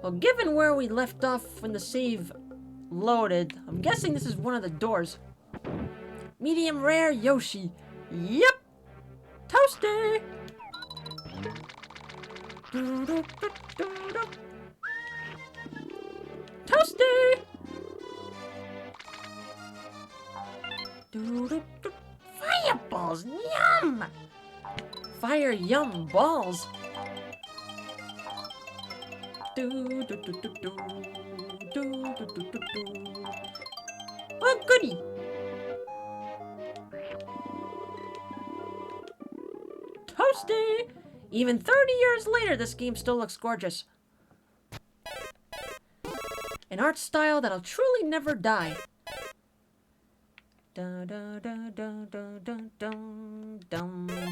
Well, given where we left off when the save loaded, I'm guessing this is one of the doors. Medium rare Yoshi. Yep! Toasty! Toasty! Fireballs! Yum! Fire yum balls! Oh, goody! Toasty! Even 30 years later, this game still looks gorgeous. An art style that'll truly never die. Don't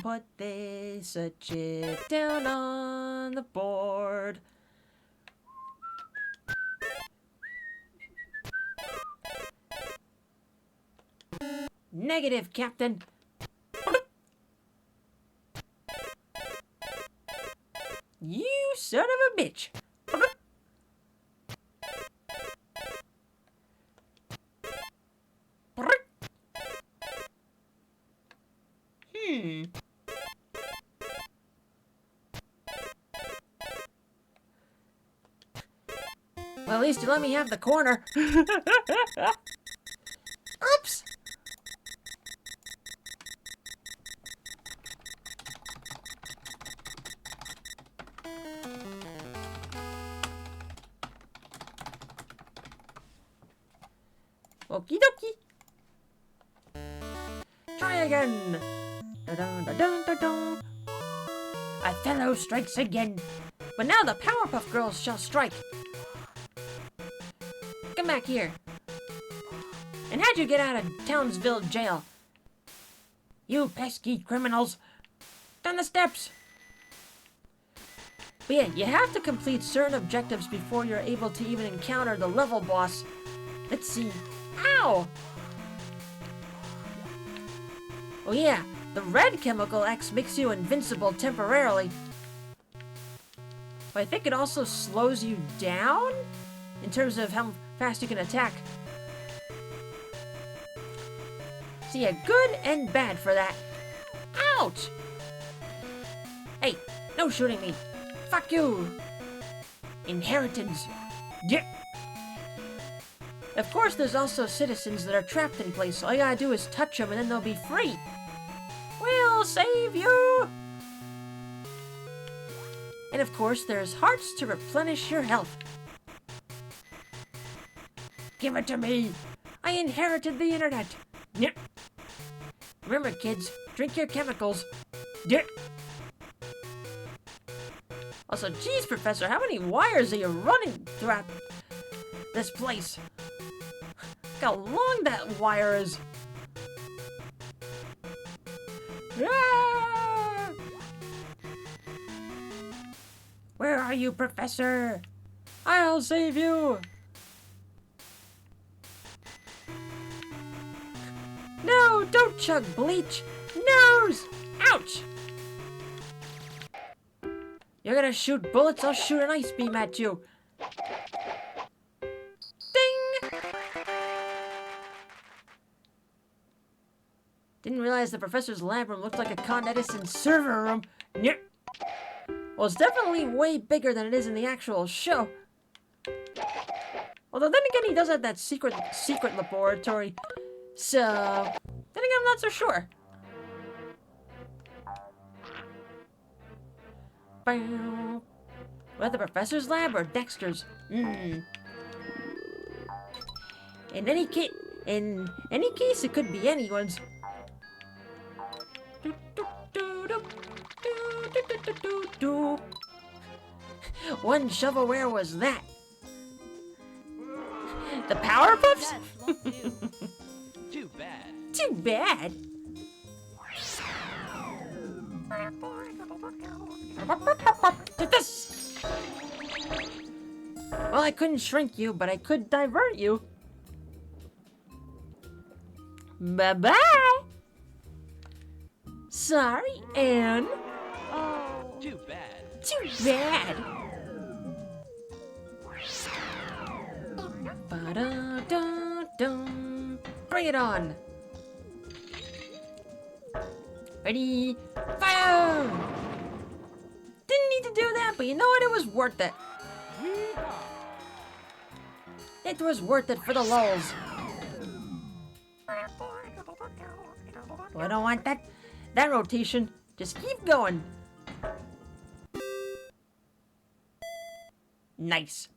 put this a chip down on the board. Negative, Captain. You son of a bitch. least you let me have the corner. Oops! Okie dokie. Try again. Da-dun, da-dun, da-dun. Othello strikes again. But now the Powerpuff Girls shall strike. Come back here. And how'd you get out of Townsville jail? You pesky criminals. Down the steps. But yeah, you have to complete certain objectives before you're able to even encounter the level boss. Let's see. Ow! Oh yeah, the red chemical X makes you invincible temporarily. But I think it also slows you down in terms of how fast you can attack. So yeah, good and bad for that. Ouch! Hey, no shooting me. Fuck you! Inheritance. Yeah. Of course, there's also citizens that are trapped in place. All you gotta do is touch them and then they'll be free. We'll save you! And of course, there's hearts to replenish your health. Give it to me! I inherited the internet! Yep. Remember, kids, drink your chemicals. Yep. Also, geez, Professor, how many wires are you running throughout this place? Look how long that wire is. Ah! Where are you, Professor? I'll save you! No, don't chug bleach! Nose! Ouch! You're gonna shoot bullets, I'll shoot an ice beam at you. Ding! Didn't realize the professor's lab room looked like a Con Edison server room. Yep. Well, it's definitely way bigger than it is in the actual show. Although then again, he does have that secret laboratory. So, then again, I'm not so sure. Bow. What, the professor's lab or Dexter's? In any case, it could be anyone's. One shovelware was that? The Powerpuffs? Too bad. Too bad. Take this! Well, I couldn't shrink you, but I could divert you. Bye-bye! Sorry, Anne. Oh, too bad. Too bad. Ba-da-da-dum. Bring it on. Ready? Fire! Didn't need to do that, but you know what? It was worth it. It was worth it for the lulz. Oh, I don't want that rotation. Just keep going. Nice.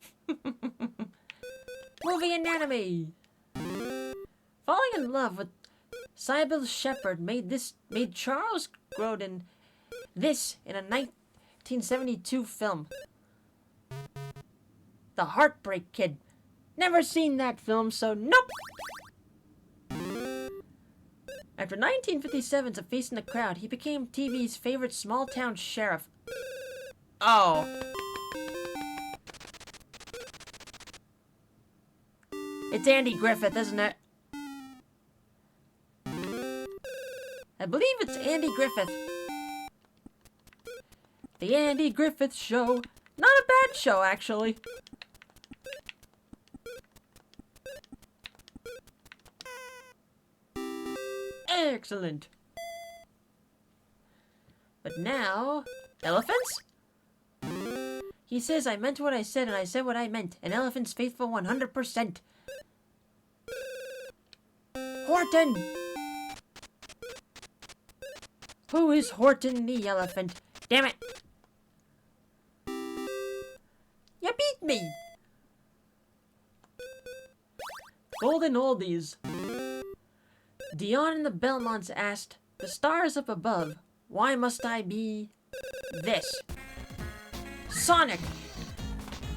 Movie anatomy. Falling in love with Sybil Shepherd made Charles Grodin this in a 1972 film. The Heartbreak Kid. Never seen that film, so nope. After 1957's A Face in the Crowd, he became TV's favorite small-town sheriff. Oh. It's Andy Griffith, isn't it? I believe it's Andy Griffith. The Andy Griffith Show. Not a bad show, actually. Excellent. But now, elephants? He says I meant what I said and I said what I meant. An elephant's faithful 100%. Horton! Who is Horton the elephant? Damn it! You beat me! Golden Oldies. Dion and the Belmonts asked, the stars up above, why must I be this? Sonic!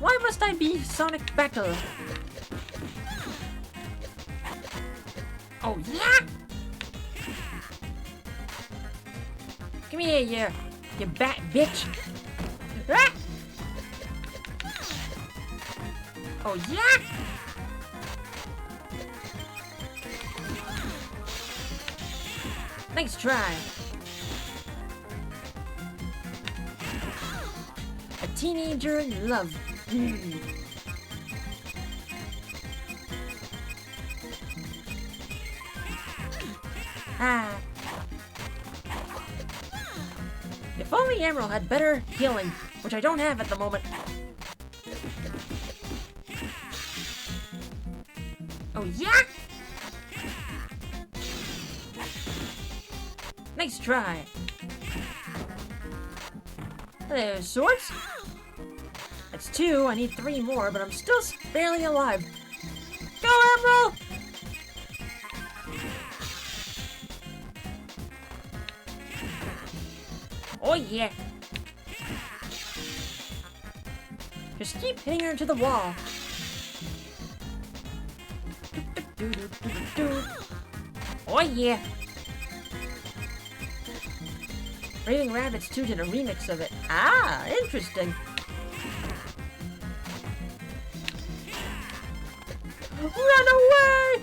Why must I be Sonic Battle? Oh yeah! Come here, you bat bitch! Ah! Oh yeah! Nice try. A teenager in love. Ah. If only Emerald had better healing, which I don't have at the moment. Oh yeah! Nice try. Hello, swords. That's 2. I need 3 more, but I'm still barely alive. Go, Emerald! Oh yeah. Just keep hitting her into the wall. Oh yeah. Raving Rabbits 2 did a remix of it. Ah, interesting. Run away!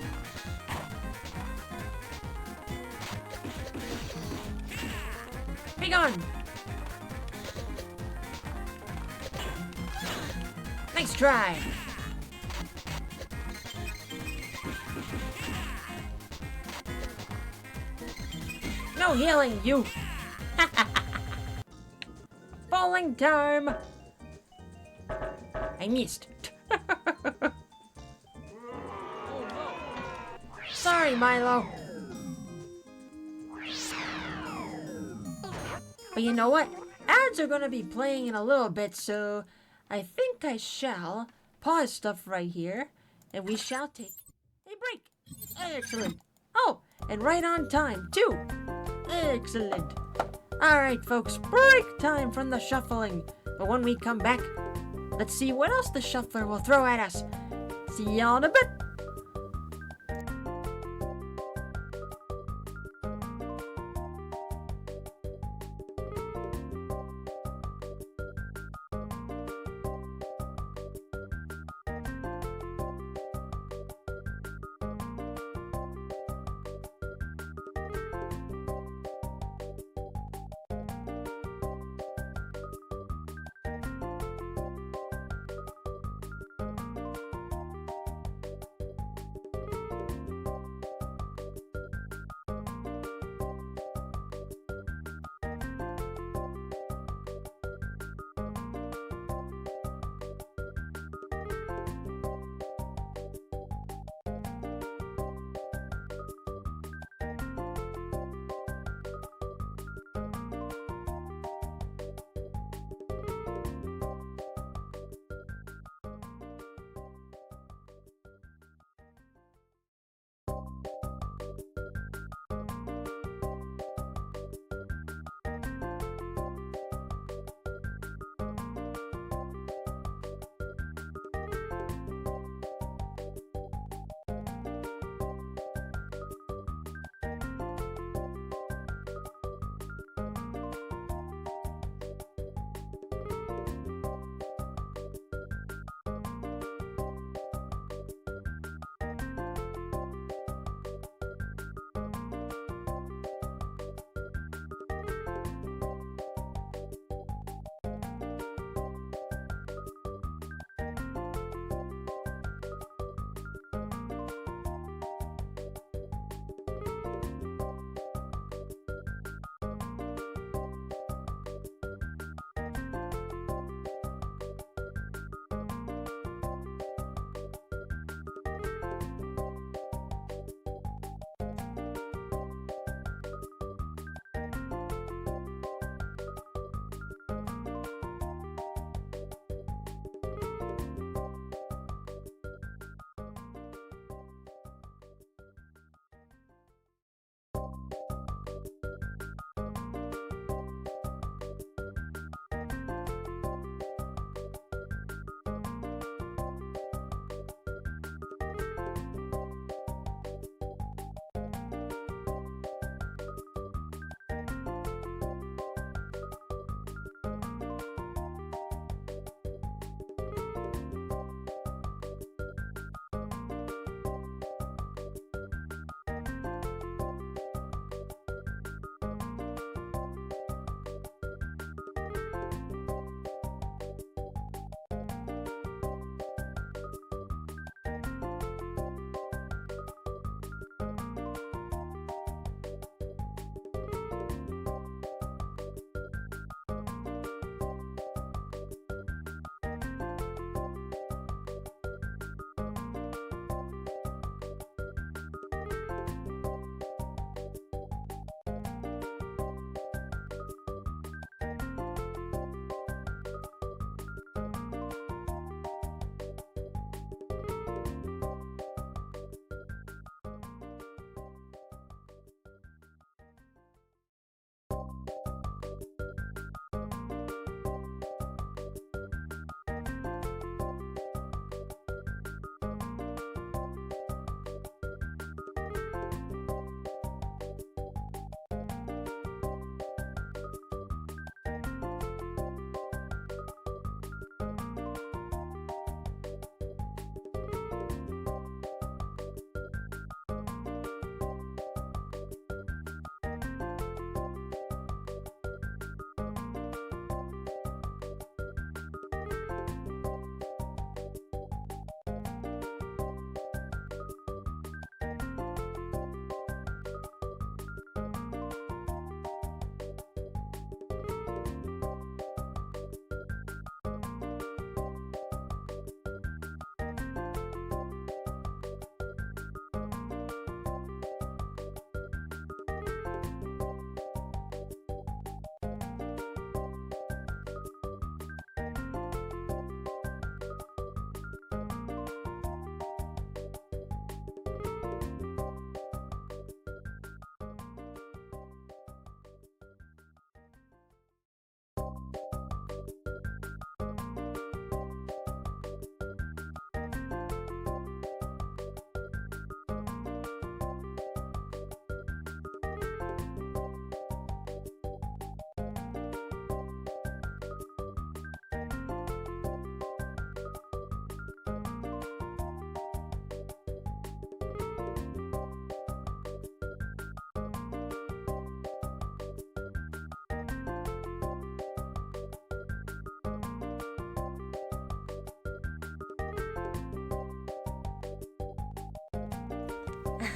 Be gone! Nice try! No healing, you! Falling time! I missed. Sorry, Milo. But you know what? Ads are gonna be playing in a little bit, so I think I shall pause stuff right here, and we shall take a break. Excellent. Oh, and right on time, too. Excellent. Alright, folks, break time from the shuffling. But when we come back, let's see what else the shuffler will throw at us. See y'all in a bit.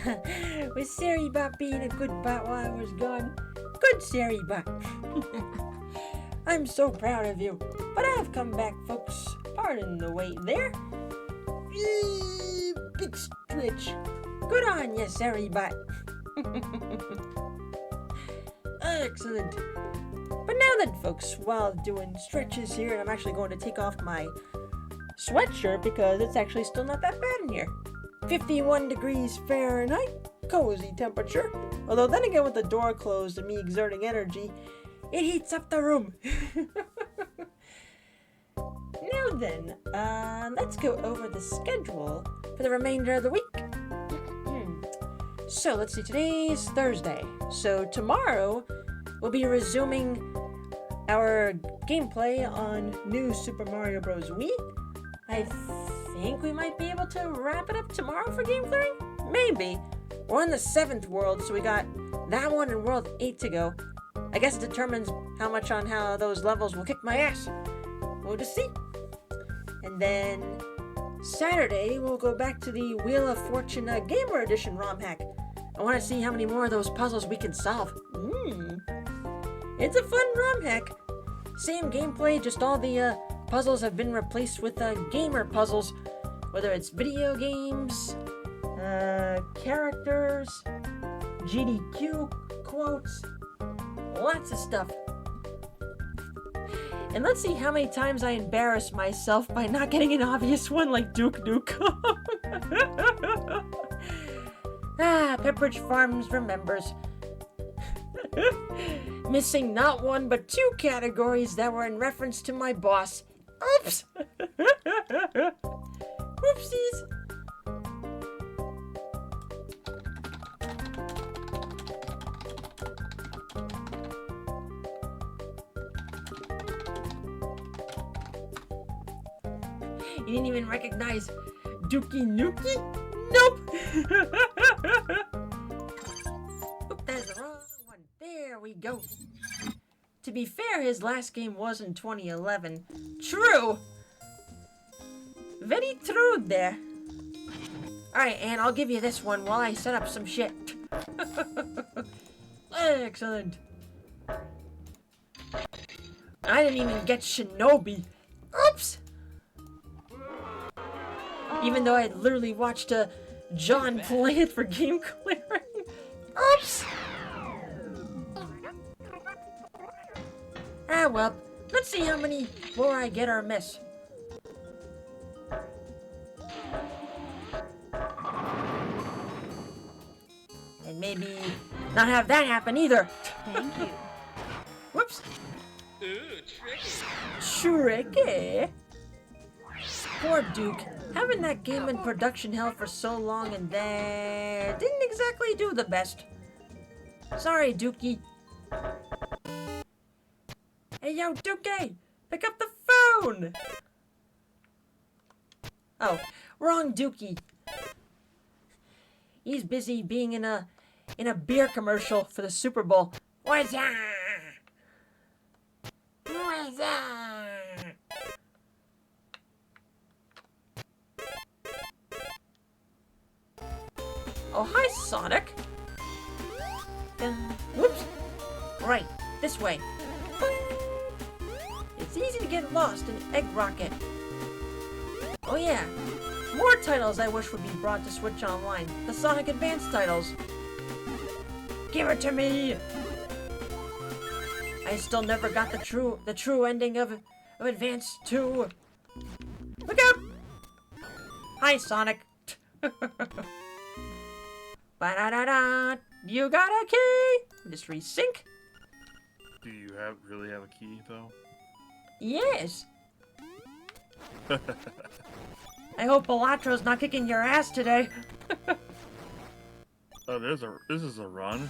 With Sarybot being a good bot while I was gone. Good Sarybot. I'm so proud of you. But I've come back, folks. Pardon the wait there. Big stretch. Good on you, Sarybot. Excellent. But now then, folks, while doing stretches here, I'm actually going to take off my sweatshirt because it's actually still not that bad in here. 51 degrees Fahrenheit, cozy temperature. Although then again, with the door closed and me exerting energy, it heats up the room. Now then, let's go over the schedule for the remainder of the week. So let's see, today's Thursday. So tomorrow we'll be resuming our gameplay on New Super Mario Bros. Wii. I think we might be able to wrap it up tomorrow for game clearing? Maybe. We're in the 7th world, so we got that one and World 8 to go. I guess it determines how much on how those levels will kick my ass. We'll just see. And then Saturday, we'll go back to the Wheel of Fortune Gamer Edition ROM hack. I want to see how many more of those puzzles we can solve. It's a fun ROM hack. Same gameplay, just all the puzzles have been replaced with gamer puzzles. Whether it's video games, characters, GDQ quotes, lots of stuff. And let's see how many times I embarrass myself by not getting an obvious one like Duke Nukem. Pepperidge Farms remembers. Missing not one but 2 categories that were in reference to my boss. Oops! Whoopsies! You didn't even recognize Dookie Nukie? Nope! Oop, that's the wrong one. There we go. To be fair, his last game was in 2011. True! Very true there. Alright, and I'll give you this one while I set up some shit. Excellent. I didn't even get Shinobi. Oops! Even though I literally watched John play it for game clearing. Oops! Ah, well, let's see how many more I get or miss. And maybe not have that happen either. Thank you. Whoops. Ooh, tricky. Tricky. Poor Duke. Having that game in production hell for so long and then didn't exactly do the best. Sorry, Dookie. Hey, yo, Dookie! Pick up the phone! Oh, wrong Dookie. He's busy being in a beer commercial for the Super Bowl. What's that? What's that? Oh, hi, Sonic. Whoops. Right, this way. It's easy to get lost in Egg Rocket. Oh yeah, more titles I wish would be brought to Switch Online. The Sonic Advance titles. Give it to me! I still never got the true ending of Advance 2. Look out! Hi, Sonic. Ba-da-da-da! You got a key! Just resync. Do you really have a key though? Yes. I hope Elatro's not kicking your ass today. Oh, this is a run.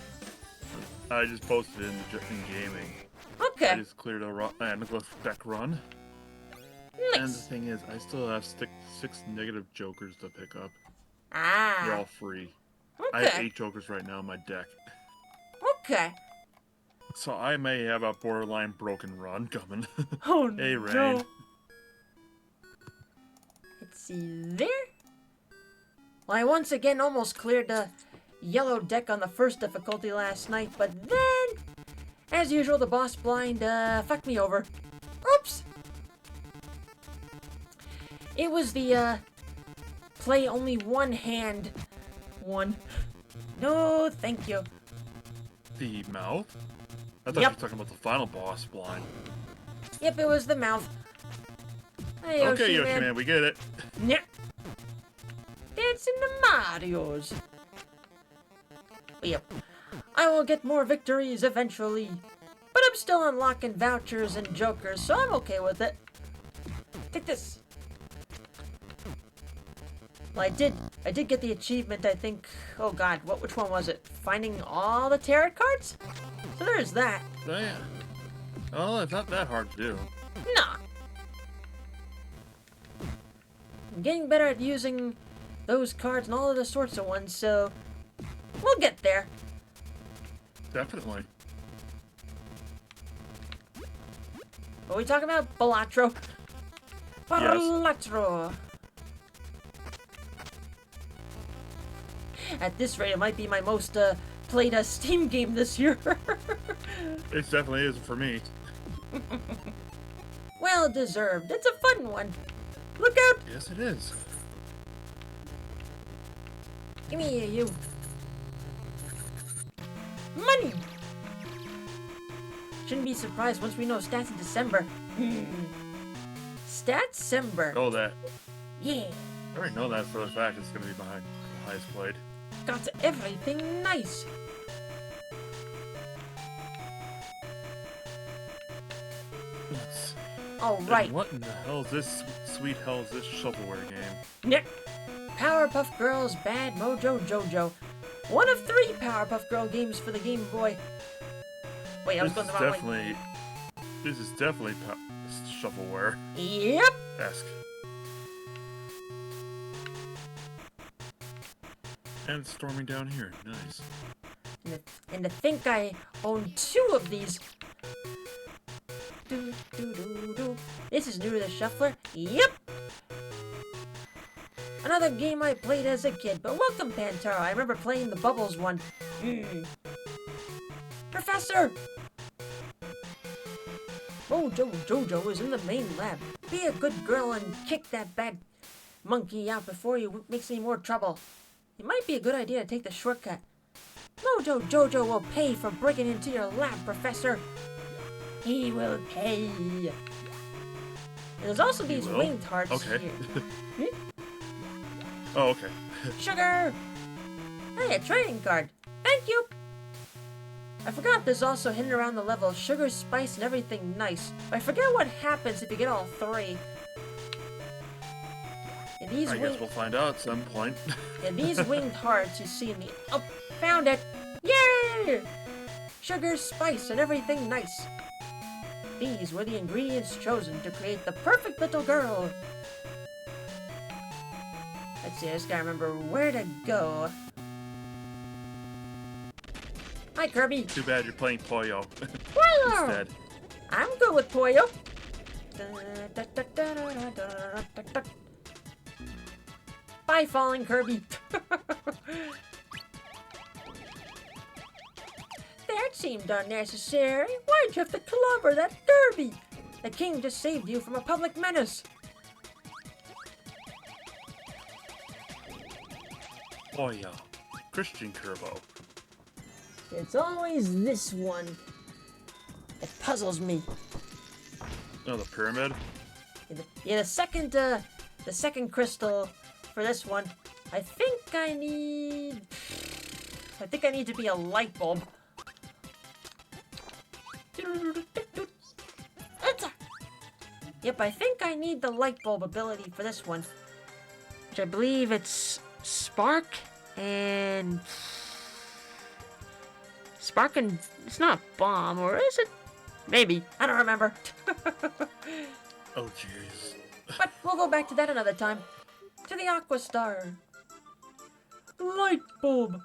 I just posted it in gaming. Okay. I just cleared a run and a deck run. And the Nice. thing is, I still have 6 negative jokers to pick up. They're Ah. all free. I have Okay. 8 jokers right now in my deck. Okay. So I may have a borderline broken run coming. Oh Hey, no. Rain. Let's see there. Well, I once again almost cleared yellow deck on the first difficulty last night, but then, as usual, the boss blind fucked me over. Oops! It was the play only one hand one. No, thank you. The mouth? I thought Yep. you were talking about the final boss blind. Yep, it was the mouth. Hey, Okay, Yoshi man, we get it. Nyeh. Dancing the Marios. Yep. I will get more victories eventually. But I'm still unlocking vouchers and jokers, so I'm okay with it. Take this. Well, I did get the achievement, I think. Oh god, which one was it? Finding all the tarot cards? So there's that. Oh, yeah. Well, it's not that hard to do. Nah. I'm getting better at using those cards and all of the sorts of ones, so we'll get there. Definitely. What are we talking about? Balatro. Balatro. At this rate, it might be my most played Steam game this year. It definitely is for me. Well deserved. It's a fun one. Look out! Yes, it is. Give me you. Money! Shouldn't be surprised once we know stats in December. Stats-sember. Oh, that. Yeah. I already know that for the fact it's going to be behind the highest played. Got everything nice. Let's- Alright. And what in the hell is this sweet hell is this shovelware game? Nick. Powerpuff Girls Bad Mojo Jojo. One of 3 Powerpuff Girl games for the Game Boy. Wait, I was going the wrong way. This is definitely shovelware. Yep. Esque. And it's storming down here. Nice. And to think I own 2 of these. Do, do, do, do. This is new to the shuffler. Yep. Another game I played as a kid, but welcome, Pantera. I remember playing the Bubbles one. Professor! Mojo Jojo is in the main lab. Be a good girl and kick that bad monkey out before he makes any more trouble. It might be a good idea to take the shortcut. Mojo Jojo will pay for breaking into your lab, Professor. He will pay. There's also these will? winged hearts Okay. here. Oh, okay. Sugar! Hey, a trading card. Thank you! I forgot there's also hidden around the level sugar, spice, and everything nice. But I forget what happens if you get all 3. And these I guess we'll find out at some point. and these winged hearts you see in the... Oh, found it! Yay! Sugar, spice, and everything nice. These were the ingredients chosen to create the perfect little girl. Let's see, I just gotta remember where to go. Hi, Kirby. Too bad you're playing Poyo Poyo! instead. I'm good with Poyo. Bye, falling Kirby. That seemed unnecessary. Why'd you have to clobber that Kirby? The king just saved you from a public menace. Poyo. Christian Turbo. It's always this one. It puzzles me. Oh, the pyramid? Yeah, the second crystal for this one. I think I need to be a light bulb. Yep, I think I need the light bulb ability for this one. Which I believe it's Spark and... Spark and... It's not Bomb, or is it? Maybe. I don't remember. Oh, jeez. But we'll go back to that another time. To the Aqua Star. Light bulb.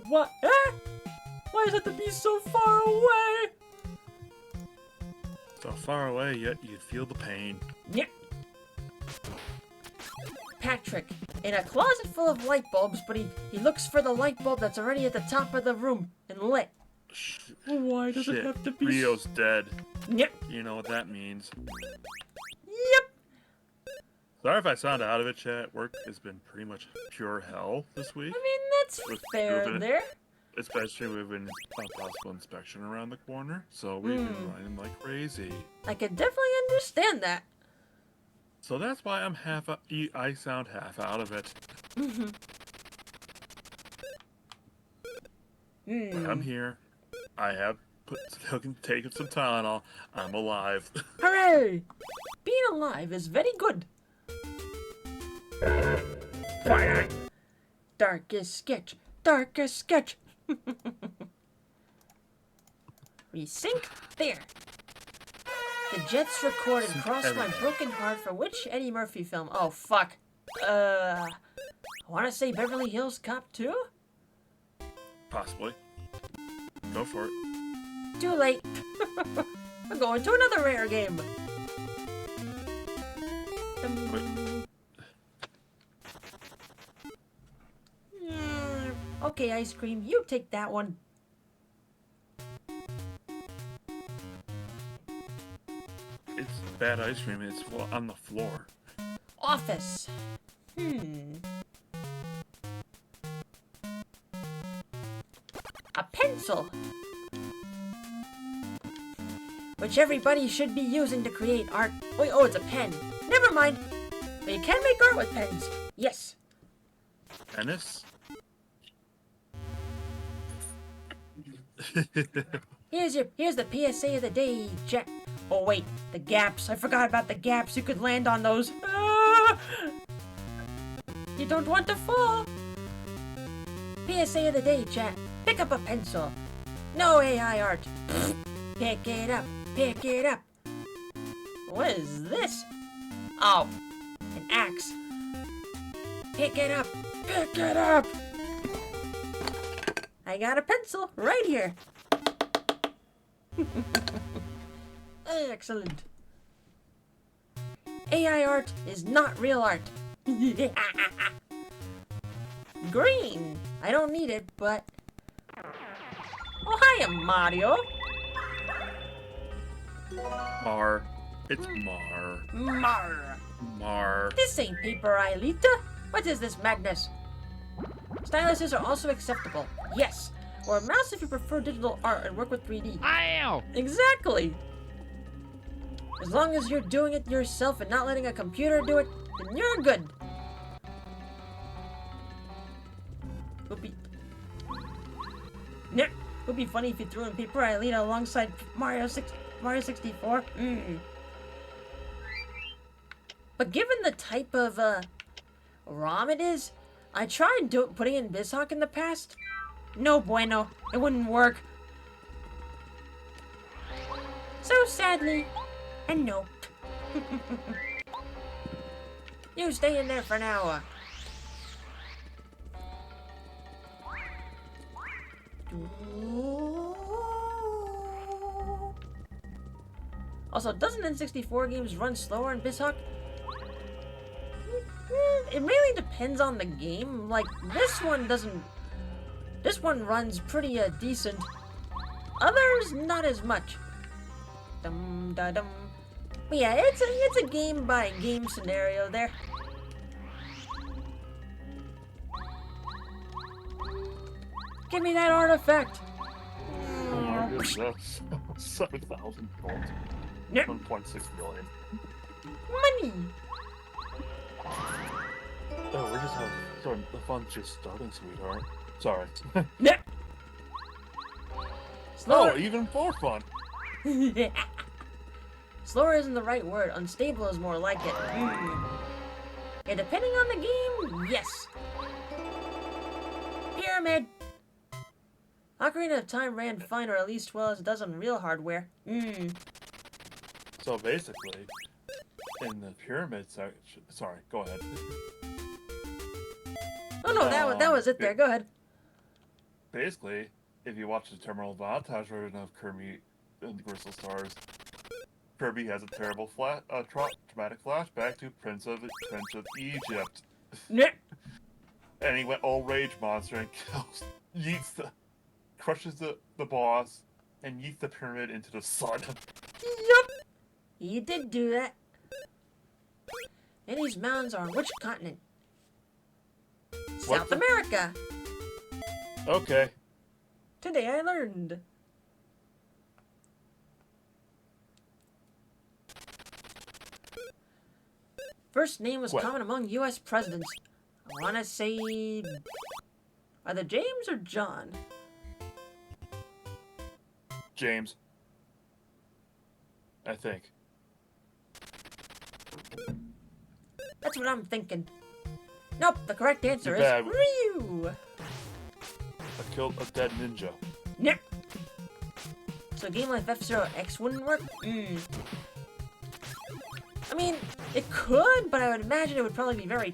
What? Eh? Why does it have to be so far away? So far away, yet you feel the pain. Yep. Patrick in a closet full of light bulbs, but he looks for the light bulb that's already at the top of the room and lit. Why does it Shit. have to be? Rio's dead. Yep. You know what that means. Yep. Sorry if I sound out of it, chat. Work has been pretty much pure hell this week. I mean, that's With fair moving it. there. Especially with a possible inspection around the corner. So we've been running like crazy. I can definitely understand that. So that's why I'm I sound half out of it. But I'm here. I have taken some Tylenol. I'm alive. Hooray! Being alive is very good. Quiet. Darkest sketch. Darkest sketch. We sync there. The Jets recorded Cross My Broken Heart for which Eddie Murphy film? Oh, fuck. I want to say Beverly Hills Cop 2? Possibly. Go for it. Too late. We're going to another rare game. Wait. Okay, ice cream, you take that one. It's bad ice cream. It's on the floor. Office. A pencil. Which everybody should be using to create art. Wait, oh, it's a pen. Never mind. But you can make art with pens. Yes. Tennis? Here's the PSA of the day, Jack. Oh wait, the gaps. I forgot about the gaps. You could land on those. Ah! You don't want to fall. PSA of the day, chat. Pick up a pencil. No AI art. Pick it up. Pick it up. What is this? Oh, an axe. Pick it up. Pick it up. I got a pencil right here. Excellent. AI art is not real art. Green. I don't need it, but... Oh, hiya, Mario. Mar. It's Mar. Mar. Mar. This ain't paper, Aelita. What is this madness? Styluses are also acceptable. Yes. Or a mouse if you prefer digital art and work with 3D. Ow! Exactly. As long as you're doing it yourself and not letting a computer do it, then you're good. Would be funny if you threw in Paper Aelita alongside Mario 64. But given the type of ROM it is, I tried putting in Bizhawk in the past. No bueno, it wouldn't work. So sadly, and no. You stay in there for now. Also, doesn't N64 games run slower in Bizhawk? It really depends on the game. Like, this one doesn't... This one runs pretty decent. Others, not as much. Dum da dum. But yeah, it's a game by game scenario there. Give me that artifact. That's 7,000 gold. Yep. 1.6 million. Money. Oh, we're just having... Sorry, the fun's just starting, sweetheart. Sorry. Yeah. Slower. Oh, even more fun. Slower isn't the right word. Unstable is more like it. Yeah, depending on the game, yes. Pyramid. Ocarina of Time ran fine, or at least well as it does on real hardware. So basically, in the pyramid section... Sorry, go ahead. Oh no, that was it there. Go ahead. Basically, if you watch the Terminal Montage version of Kirby and the Crystal Stars, Kirby has a terrible traumatic flashback to Prince of Egypt. Yeah. And he went all rage monster and crushes the boss, and yeets the pyramid into the sun. Yup. He did do that. And these mountains are on which continent? South America. Okay. Today I learned. First name was What? common among U.S. presidents. I want to say... Either James or John. James. I think. That's what I'm thinking. Nope, the correct answer is bad. Ryu. I killed a dead ninja. Nah. So a game like F-Zero X wouldn't work? I mean, it could, but I would imagine it would probably be very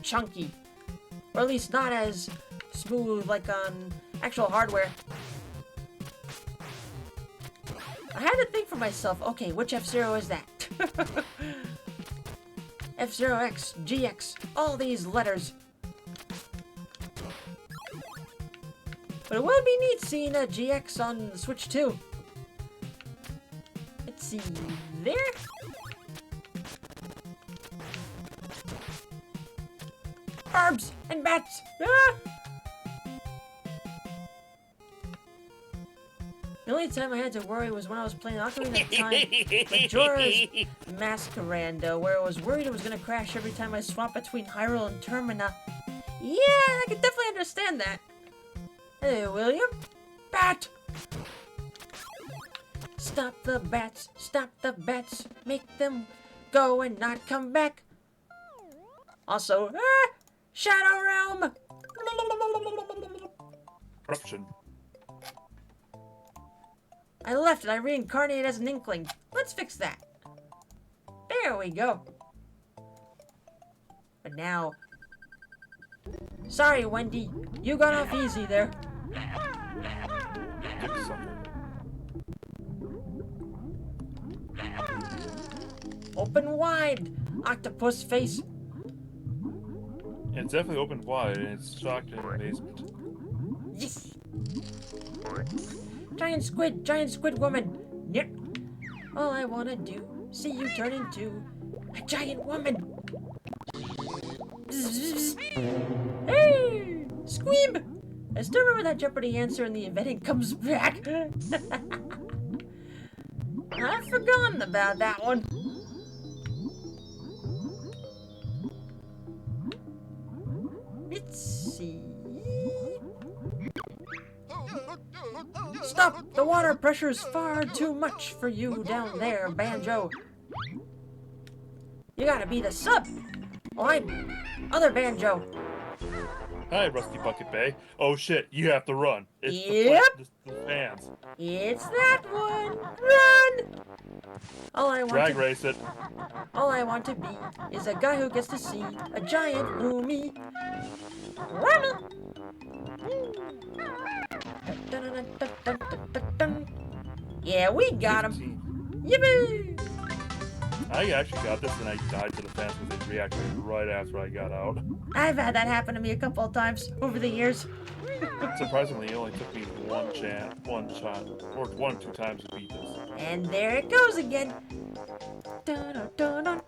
chunky. Or at least not as smooth like on actual hardware. I had to think for myself, okay, which F-Zero is that? F-Zero X, GX, all these letters. But it would be neat seeing a GX on the Switch too. Let's see, there? Barbs and bats! Ah! The only time I had to worry was when I was playing Ocarina of Time, Majora's Masquerade, where I was worried it was gonna crash every time I swapped between Hyrule and Termina. Yeah, I can definitely understand that. Hey, William? Bat! Stop the bats, make them go and not come back. Also, Shadow Realm! Corruption. I left and I reincarnated as an Inkling. Let's fix that. There we go. But now... Sorry, Wendy. You got off easy there. Dick sucker. Open wide, octopus face. It's definitely opened wide, and it's shocked and amazement. Yes. Giant squid woman. Yep. All I wanna do, see you turn into a giant woman. Bzz, bzz. Hey, Squeeb. I still remember that Jeopardy answer in the event it comes back. I've forgotten about that one. Let's see. Stop! The water pressure is far too much for you down there, Banjo. You gotta be the sub. Oh, I'm other Banjo. Hi, Rusty Bucket Bay. Oh shit, you have to run. It's Yep. the fans. It's that one. Run! All I want to be is a guy who gets to see a giant Lumi. Run! Yeah, we got him. Yippee! I actually got this and I died to the fans because they reacted right after I got out. I've had that happen to me a couple of times over the years. Surprisingly, it only took me one shot, or 1 or 2 times to beat this. And there it goes again. Dun, dun, dun, dun.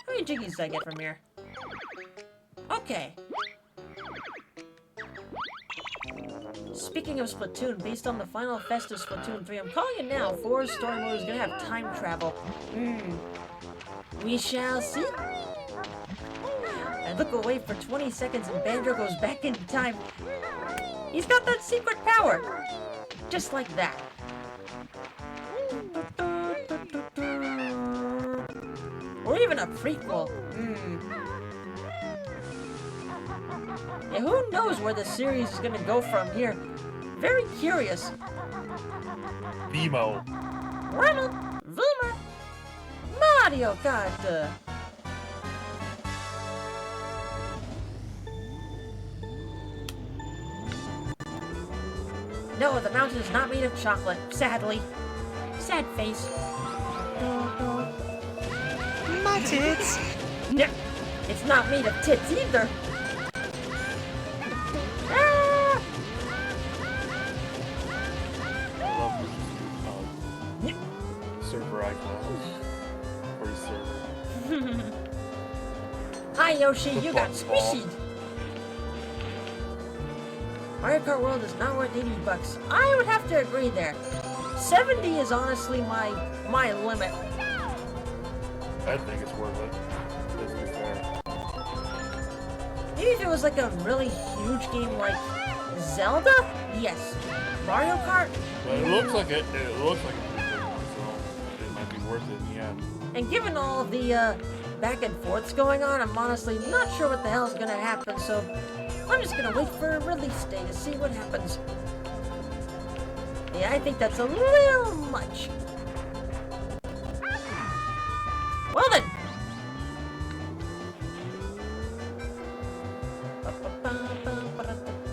How many jiggies did I get from here? Okay. Speaking of Splatoon, based on the final fest of Splatoon 3, I'm calling it now. 4's story mode is gonna have time travel. We shall see. I look away for 20 seconds and Banjo goes back in time. He's got that secret power. Just like that. Or even a prequel. Yeah, who knows where the series is gonna go from here? Very curious. Vimo. Ronald, Vilma, Mario Kart. No, the mountain is not made of chocolate, sadly. Sad face. My tits! Yeah, it's not made of tits either. Ah! I love server icons. Or server. Hi Yoshi, The you got button ball. squishied. Mario Kart World is not worth $80. I would have to agree there. 70 is honestly my limit. I think it's worth it. Let's be fair. Maybe if it was like a really huge game like Zelda? Yes. Mario Kart? But it looks like it looks like a pretty big one, so it might be worth it in the end. And given all the back and forths going on, I'm honestly not sure what the hell is gonna happen, so I'm just gonna wait for a release day to see what happens. Yeah, I think that's a little much. Well then.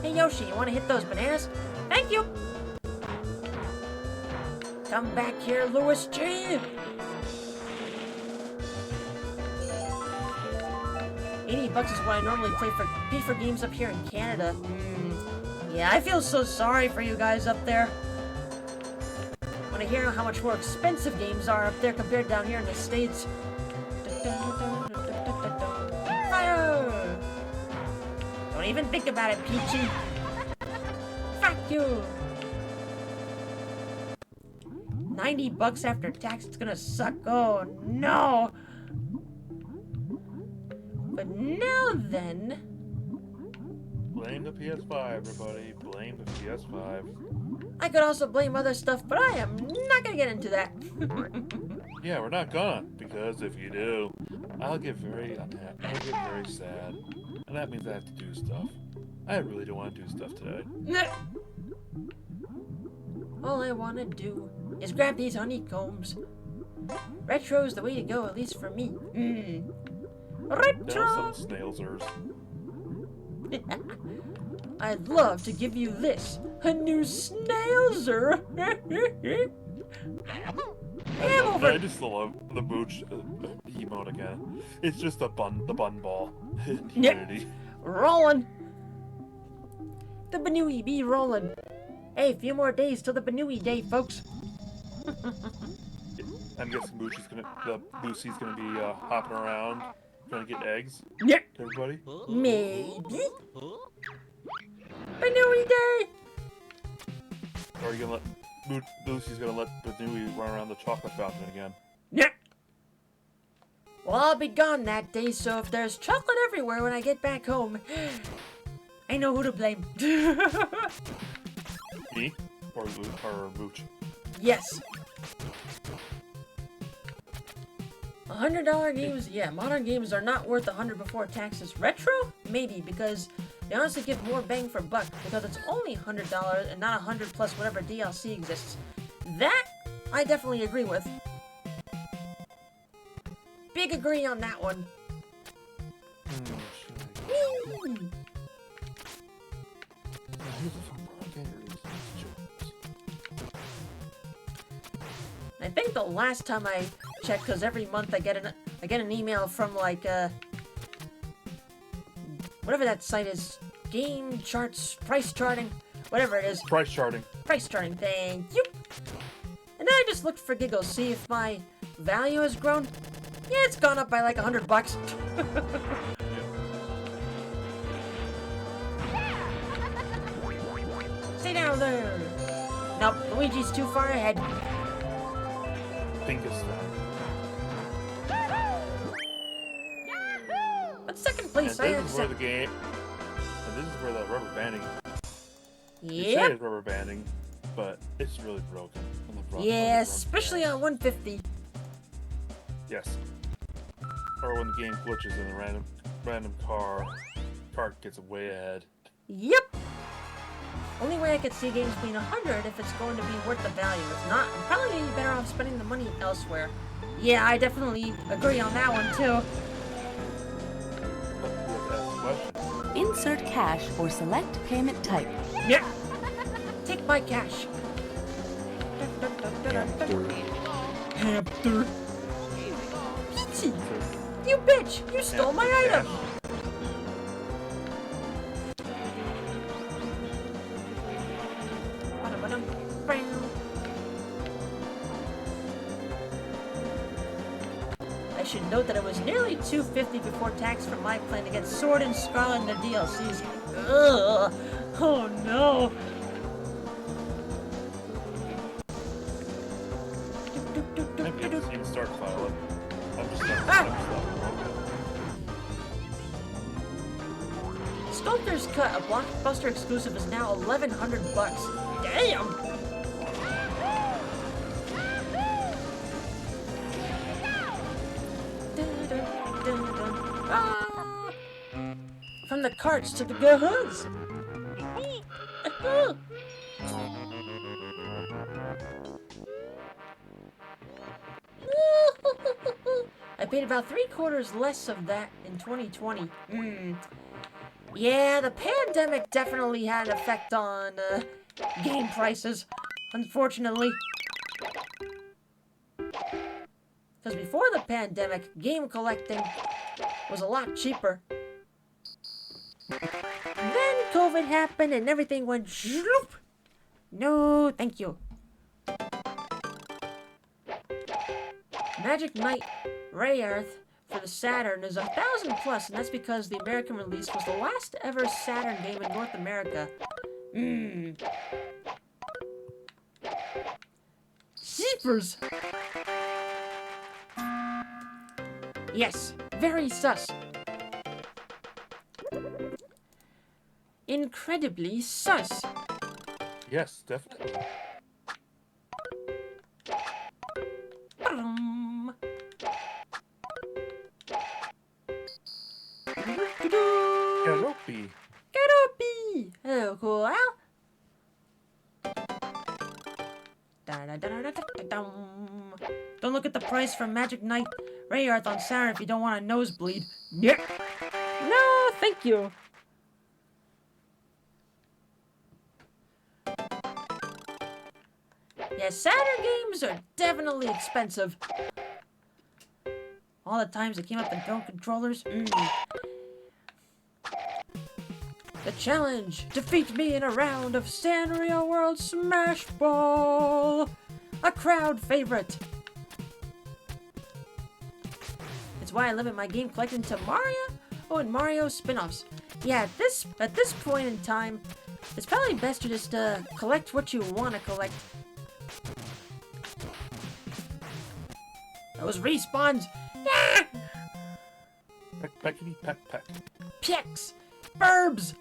Hey Yoshi, you wanna hit those bananas? Thank you! Come back here, Louis G! $80 is what I normally pay for games up here in Canada. Yeah, I feel so sorry for you guys up there. When I hear how much more expensive games are up there compared down here in the States. Fire! Don't even think about it, Peachy. Fuck you! $90 after tax, it's gonna suck. Oh no! But now then... Blame the PS5, everybody. Blame the PS5. I could also blame other stuff, but I am not gonna get into that. Yeah, we're not gonna, because if you do, I'll get very unhappy. I'll get very sad. And that means I have to do stuff. I really don't want to do stuff today. All I want to do is grab these honeycombs. Retro's the way to go, at least for me. Retro! Now some snailsers. I'd love to give you this, a new snailser. I just love the mooch emote again. It's just the bun ball. Humidity. Rolling. The Banui be rolling. Hey, a few more days till the Banui day, folks. I'm guessing Boosie's gonna be hopping around trying to get eggs. Yep. Everybody. Maybe. Banui day. Or are you gonna let Boosie's gonna let Banui run around the chocolate fountain again? Yep. Well, I'll be gone that day, so if there's chocolate everywhere when I get back home, I know who to blame. Me? Or Mooch? Yes. $100 games, yeah, modern games are not worth $100 before taxes. Retro? Maybe, because they honestly give more bang for buck, because it's only $100 and not $100 plus whatever DLC exists. That, I definitely agree with. Big agree on that one. I think the last time I checked, because every month I get an email from like whatever that site is, game charts, price charting, whatever it is. Price charting. Price charting, thank you. And then I just looked for giggles, see if my value has grown. Yeah, it's gone up by like $100. Stay down there. Nope, Luigi's too far ahead. Pinkest But second place, and I this is where accept. the game. And this is where the rubber banding. You say Yep. it's rubber banding, but it's really broken. On the front, Yeah, on the front especially bands. on 150. Yes. Or when the game glitches and the random cart gets way ahead. Yep. Only way I could see games being 100 if it's going to be worth the value. If not, I'm probably going to be better off spending the money elsewhere. Yeah, I definitely agree on that one too. But you have to ask the question. Insert cash or select payment type. Yeah. Take my cash. Hamster. Peachy. You bitch! You stole my item! I should note that it was nearly $250 before tax for my plan to get Sword and Scarlet in their DLCs. Ugh! Oh no! Maybe I just even start filing. I'm just not Ah! Sculptor's Cut, a Blockbuster exclusive, is now $1,100. Damn! Ah! From the carts to the goods. I paid about 3/4 less of that in 2020. Yeah, the pandemic definitely had an effect on game prices, unfortunately. Because before the pandemic, game collecting was a lot cheaper. Then COVID happened and everything went shloop. No, thank you. Magic Knight Ray Earth for the Saturn is 1,000+, and that's because the American release was the last ever Saturn game in North America. Jeepers! Yes, very sus. Incredibly sus. Yes, definitely. Garoppy. Garoppy! Hello, cool Al. Don't look at the price for Magic Knight Ray Earth on Saturn if you don't want a nosebleed. Yep. No, thank you. Yeah, Saturn games are definitely expensive. All the times it came up in drone controllers. The challenge! Defeat me in a round of Sanrio World Smash Ball! A crowd favorite! It's why I limit my game collecting to Mario and Mario spin-offs. Yeah, at this point in time, it's probably best to just collect what you want to collect. Those respawns! Ah! Peckety peck peck. Picks! Burbs!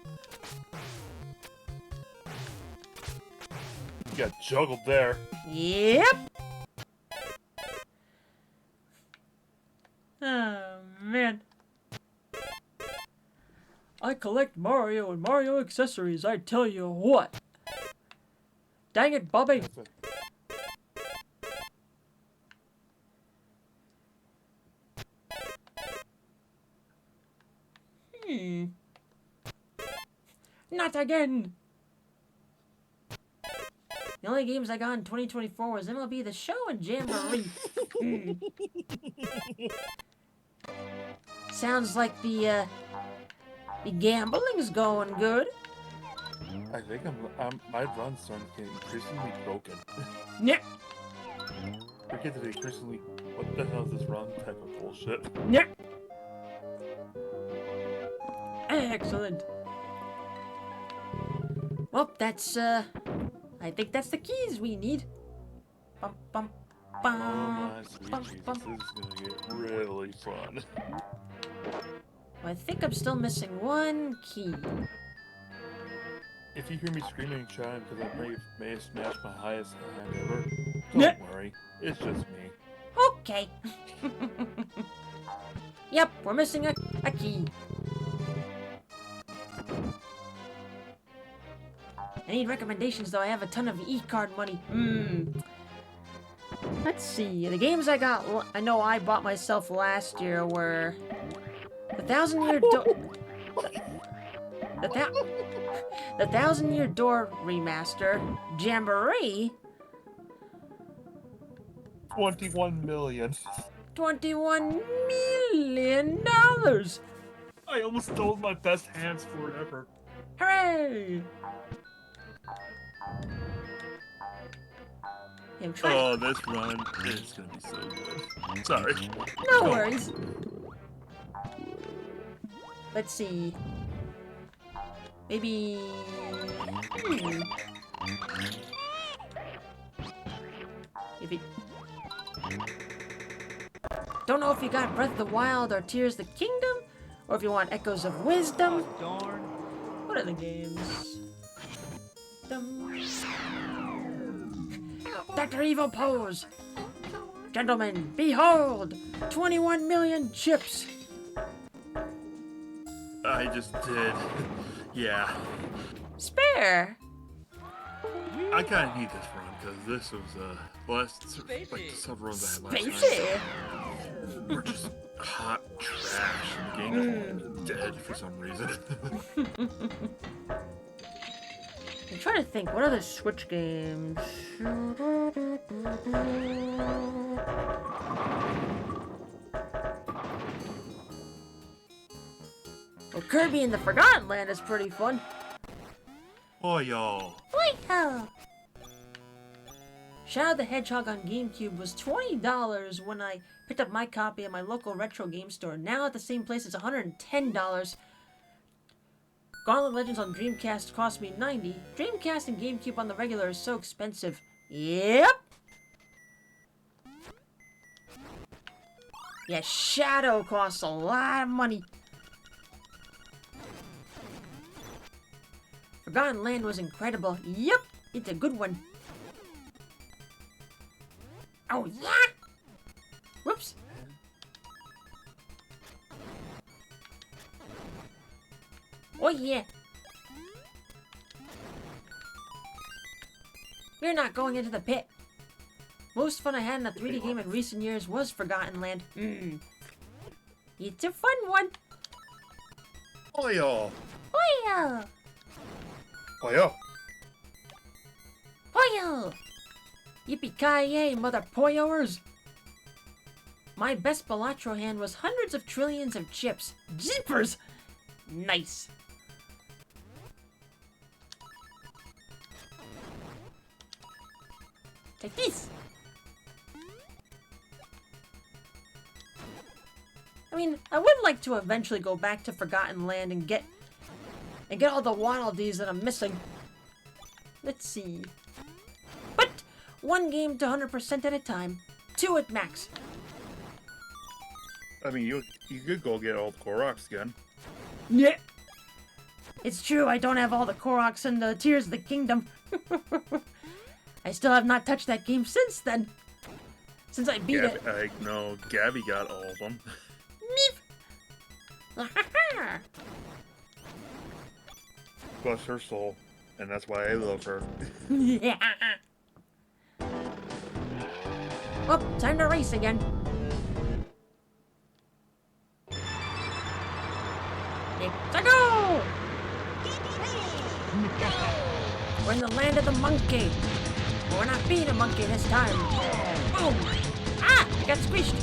You got juggled there. Yep! Oh, man. I collect Mario and Mario accessories, I tell you what. Dang it, Bobby. Not again! The only games I got in 2024 was MLB The Show and Jamboree. Sounds like the gambling's going good. I think my run's starting to get increasingly broken. Yep. Forget that increasingly, what the hell is this run type of bullshit? Yep. Excellent. Well, that's, I think that's the keys we need. Bum, bum, bum, Oh my sweet bum, Jesus, bum. this is gonna get really fun. I think I'm still missing one key. If you hear me screaming and shouting because I may have smashed my highest hand ever, Yeah. don't worry, it's just me. Okay. Yep, we're missing a key. I need recommendations, though. I have a ton of e-card money. Let's see. The games I know I bought myself last year were the 1,000-Year Door. The 1,000-Year Door remaster, Jamboree, 21 million. $21 million! I almost stole my best hands forever. Hooray! Yeah, I'm trying. Oh, this run is gonna be so good. Sorry. No Go. worries. Let's see. Maybe. If it. Don't know if you got Breath of the Wild or Tears of the Kingdom, or if you want Echoes of Wisdom. Darn. What are the games? Dr. Evil Pose! Gentlemen, behold! 21 million chips! I just did. Yeah. Spare! I kind of need this run because this was last like the sub runs I had last Spacey! night were just hot trash. The game is dead for some reason. I'm trying to think, what other Switch games? Well, Kirby in the Forgotten Land is pretty fun. Oh y'all. Wee-ho! Shadow the Hedgehog on GameCube was $20 when I picked up my copy at my local retro game store. Now at the same place it's $110. Gauntlet Legends on Dreamcast cost me $90. Dreamcast and GameCube on the regular is so expensive. Yep! Yeah, Shadow costs a lot of money. Forgotten Land was incredible. Yep! It's a good one. Oh, yeah! Whoops. Oh, yeah. We're not going into the pit. Most fun I had in a 3D game in recent years was Forgotten Land. It's a fun one. Oh y'all. Wee-ho! Oh y'all. Wee-ho! Yippee-ki-yay, mother poyoers! My best Balatro hand was hundreds of trillions of chips. Jeepers! Nice. Take this! I mean, I would like to eventually go back to Forgotten Land and get all the Waddle Dees that I'm missing. Let's see. But one game to 100% at a time. 2 at max. I mean, you could go get all the Koroks again. Yeah. It's true, I don't have all the Koroks and the Tears of the Kingdom. I still have not touched that game since then. Since I beat it. No, Gabby got all of them. Meep. Bless her soul, and that's why I love her. Yeah. Well, time to race again. Let's go! We're in the land of the monkey. But we're not being a monkey this time. Boom! Ah! I got squished.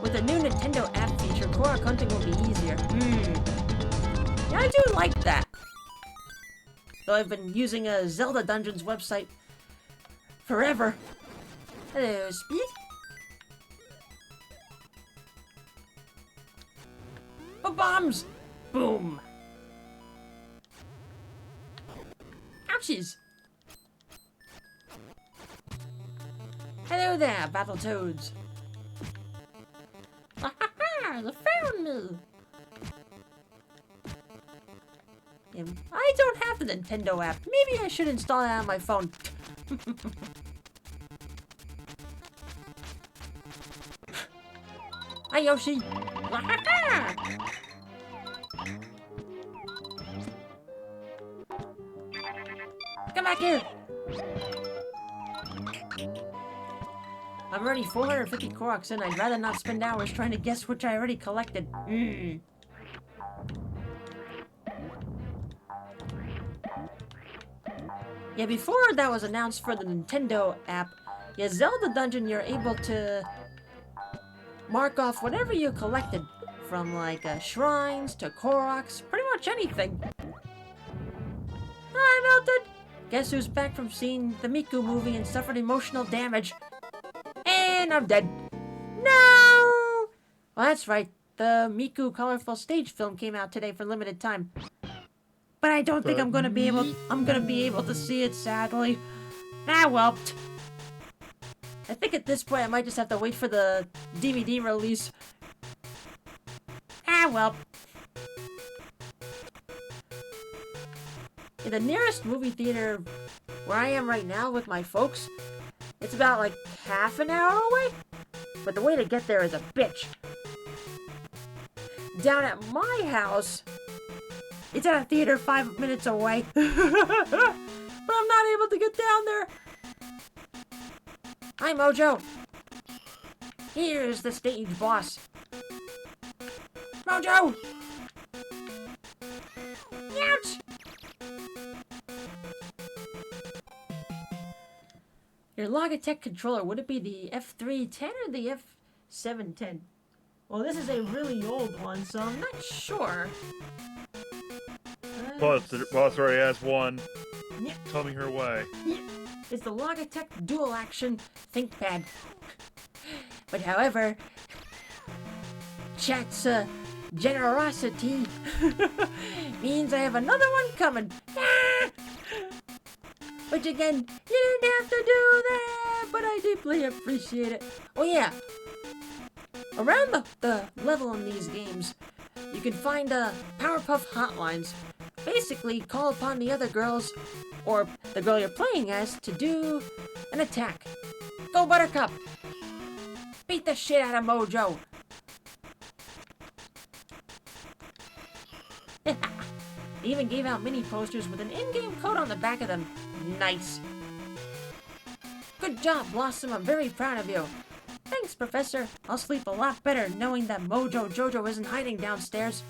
With the new Nintendo app feature, Korok hunting will be easier. Yeah, I do like that. Though I've been using a Zelda Dungeons website forever. Hello, Speed. Oh, bombs! Boom! Ouchies! Hello there, Battletoads! Ah ha ha! You found me! I don't have the Nintendo app. Maybe I should install it on my phone. Hi, Yoshi! Ah ha ha! Come back here! I'm already 450 Koroks in. I'd rather not spend hours trying to guess which I already collected. Yeah, before that was announced for the Nintendo app, Your Zelda dungeon, you're able to mark off whatever you collected, from like shrines to Koroks, pretty much anything. Hi, Melted! Guess who's back from seeing the Miku movie and suffered emotional damage? And I'm dead. No! Well, that's right. The Miku colorful stage film came out today for limited time. But I don't think I'm gonna be able to see it, sadly. Ah, well. I think at this point I might just have to wait for the DVD release. Ah, well. In the nearest movie theater where I am right now with my folks, it's about like half an hour away. But the way to get there is a bitch. Down at my house, it's at a theater 5 minutes away. But I'm not able to get down there. Hi, Mojo. Here's the stage boss. Mojo! Ouch! Your Logitech controller, would it be the F310 or the F710? Well, this is a really old one, so I'm not sure. Boss already has one. Yeah. Coming her way. Yeah. It's the Logitech Dual Action ThinkPad. But however, chat's generosity means I have another one coming. Ah! Which again, you didn't have to do that, but I deeply appreciate it. Oh yeah, around the level in these games, you can find Powerpuff hotlines. Basically, call upon the other girls, or the girl you're playing as, to do an attack. Go Buttercup! Beat the shit out of Mojo! They even gave out mini posters with an in-game code on the back of them. Nice. Good job, Blossom. I'm very proud of you. Thanks, Professor. I'll sleep a lot better knowing that Mojo Jojo isn't hiding downstairs.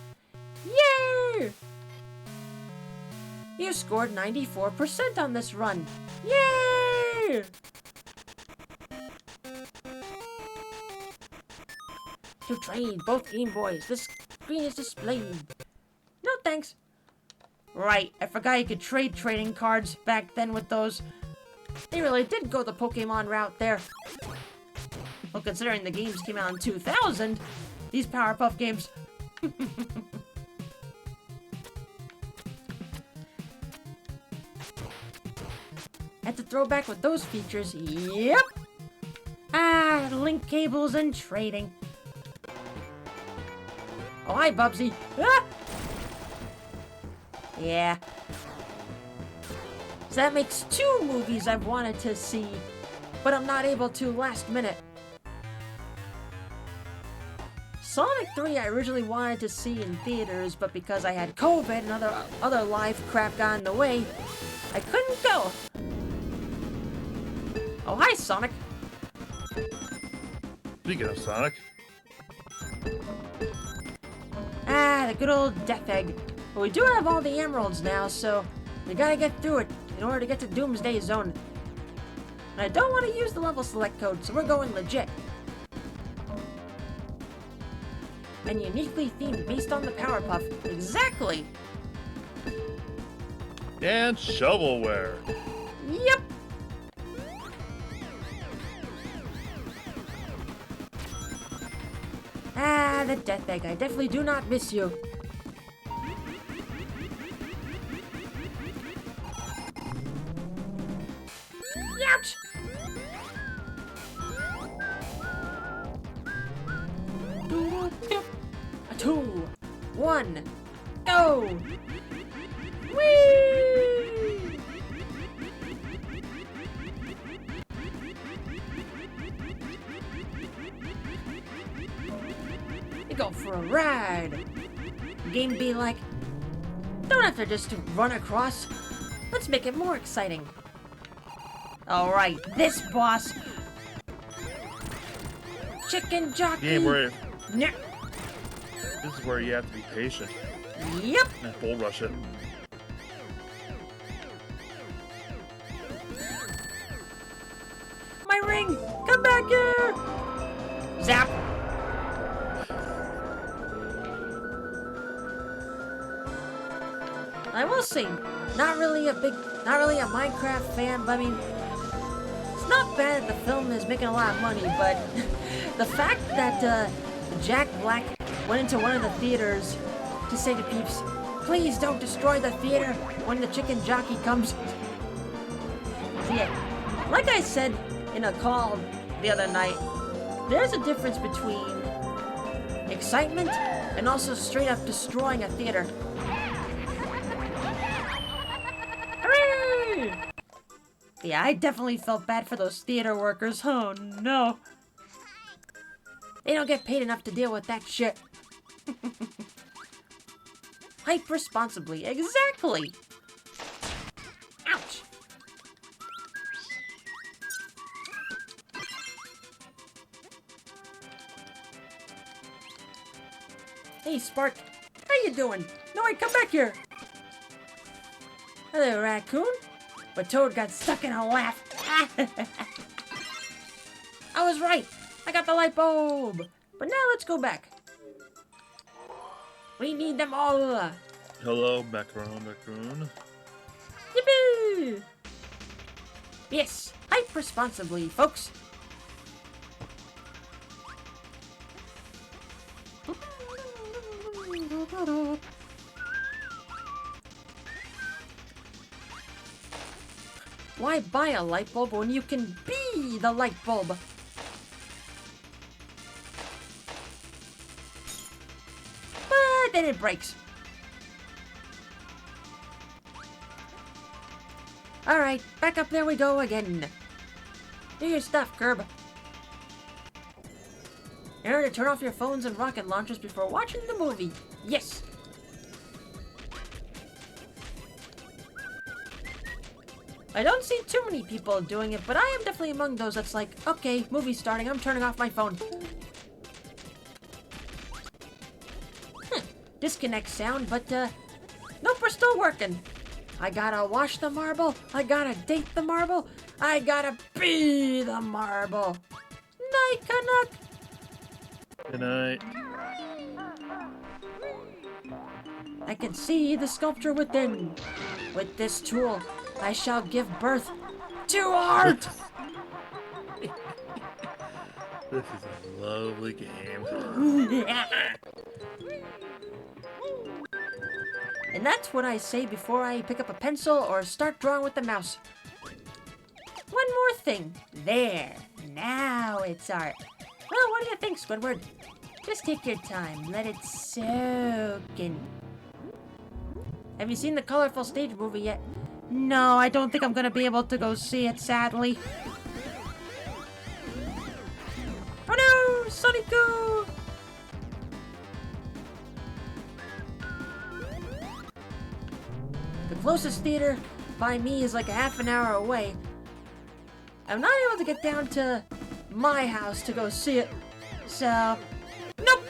Yay! You scored 94% on this run. Yay! To trade both Game Boys. This screen is displayed. No thanks. Right, I forgot you could trade trading cards back then with those. They really did go the Pokemon route there. Well, considering the games came out in 2000, these Powerpuff games... Had to throw back with those features, yep! Ah, link cables and trading. Oh, hi, Bubsy. Ah! Yeah. So that makes 2 movies I've wanted to see, but I'm not able to last minute. Sonic 3 I originally wanted to see in theaters, but because I had COVID and other life crap got in the way, I couldn't go. Oh, hi, Sonic. Speaking of Sonic. Ah, the good old Death Egg. But we do have all the emeralds now, so we gotta get through it in order to get to Doomsday Zone. And I don't want to use the level select code, so we're going legit. And uniquely themed based on the Powerpuff. Exactly! And shovelware. Yep! Ah, the Death Egg. I definitely do not miss you. Ouch! A 2, 1, go! Whee! You go for a ride. Game be like, don't have to just run across. Let's make it more exciting. Alright, this boss. Chicken jockey. Game where Nah. this is where you have to be patient Yep. and bull rush it. My my ring! Come back here! Zap! I will say, not really a Minecraft fan, but I mean, it's not bad that the film is making a lot of money, but the fact that Jack Black went into one of the theaters to say to peeps, please don't destroy the theater when the chicken jockey comes. So yeah, like I said in a call the other night, there's a difference between excitement and also straight up destroying a theater. Hooray! Yeah, I definitely felt bad for those theater workers. Oh no. They don't get paid enough to deal with that shit. Hype responsibly. Exactly. Ouch. Hey, Spark. How you doing? No, wait, come back here. Hello, Raccoon. But Toad got stuck in a laugh. I was right. I got the light bulb. But now let's go back. We need them all. Hello, Macaron. Yippee! Yes, hype responsibly, folks. Why buy a light bulb when you can be the light bulb? But then it breaks. Alright, back up there we go again. Do your stuff, Curb. Remember to turn off your phones and rocket launchers before watching the movie. Yes! I don't see too many people doing it, but I am definitely among those that's like, okay, movie's starting, I'm turning off my phone. Disconnect sound, but nope, we're still working. I gotta wash the marble, I gotta date the marble, I gotta be the marble. Night, Canuck! Good night. I can see the sculpture within. With this tool, I shall give birth to art! This is a lovely game. And that's what I say before I pick up a pencil or start drawing with the mouse. One more thing. There. Now it's art. Well, what do you think, Squidward? Just take your time. Let it soak in. Have you seen the colorful stage movie yet? No, I don't think I'm gonna be able to go see it, sadly. Oh no! Sonico! The closest theater by me is like a half an hour away. I'm not able to get down to my house to go see it. So, nope!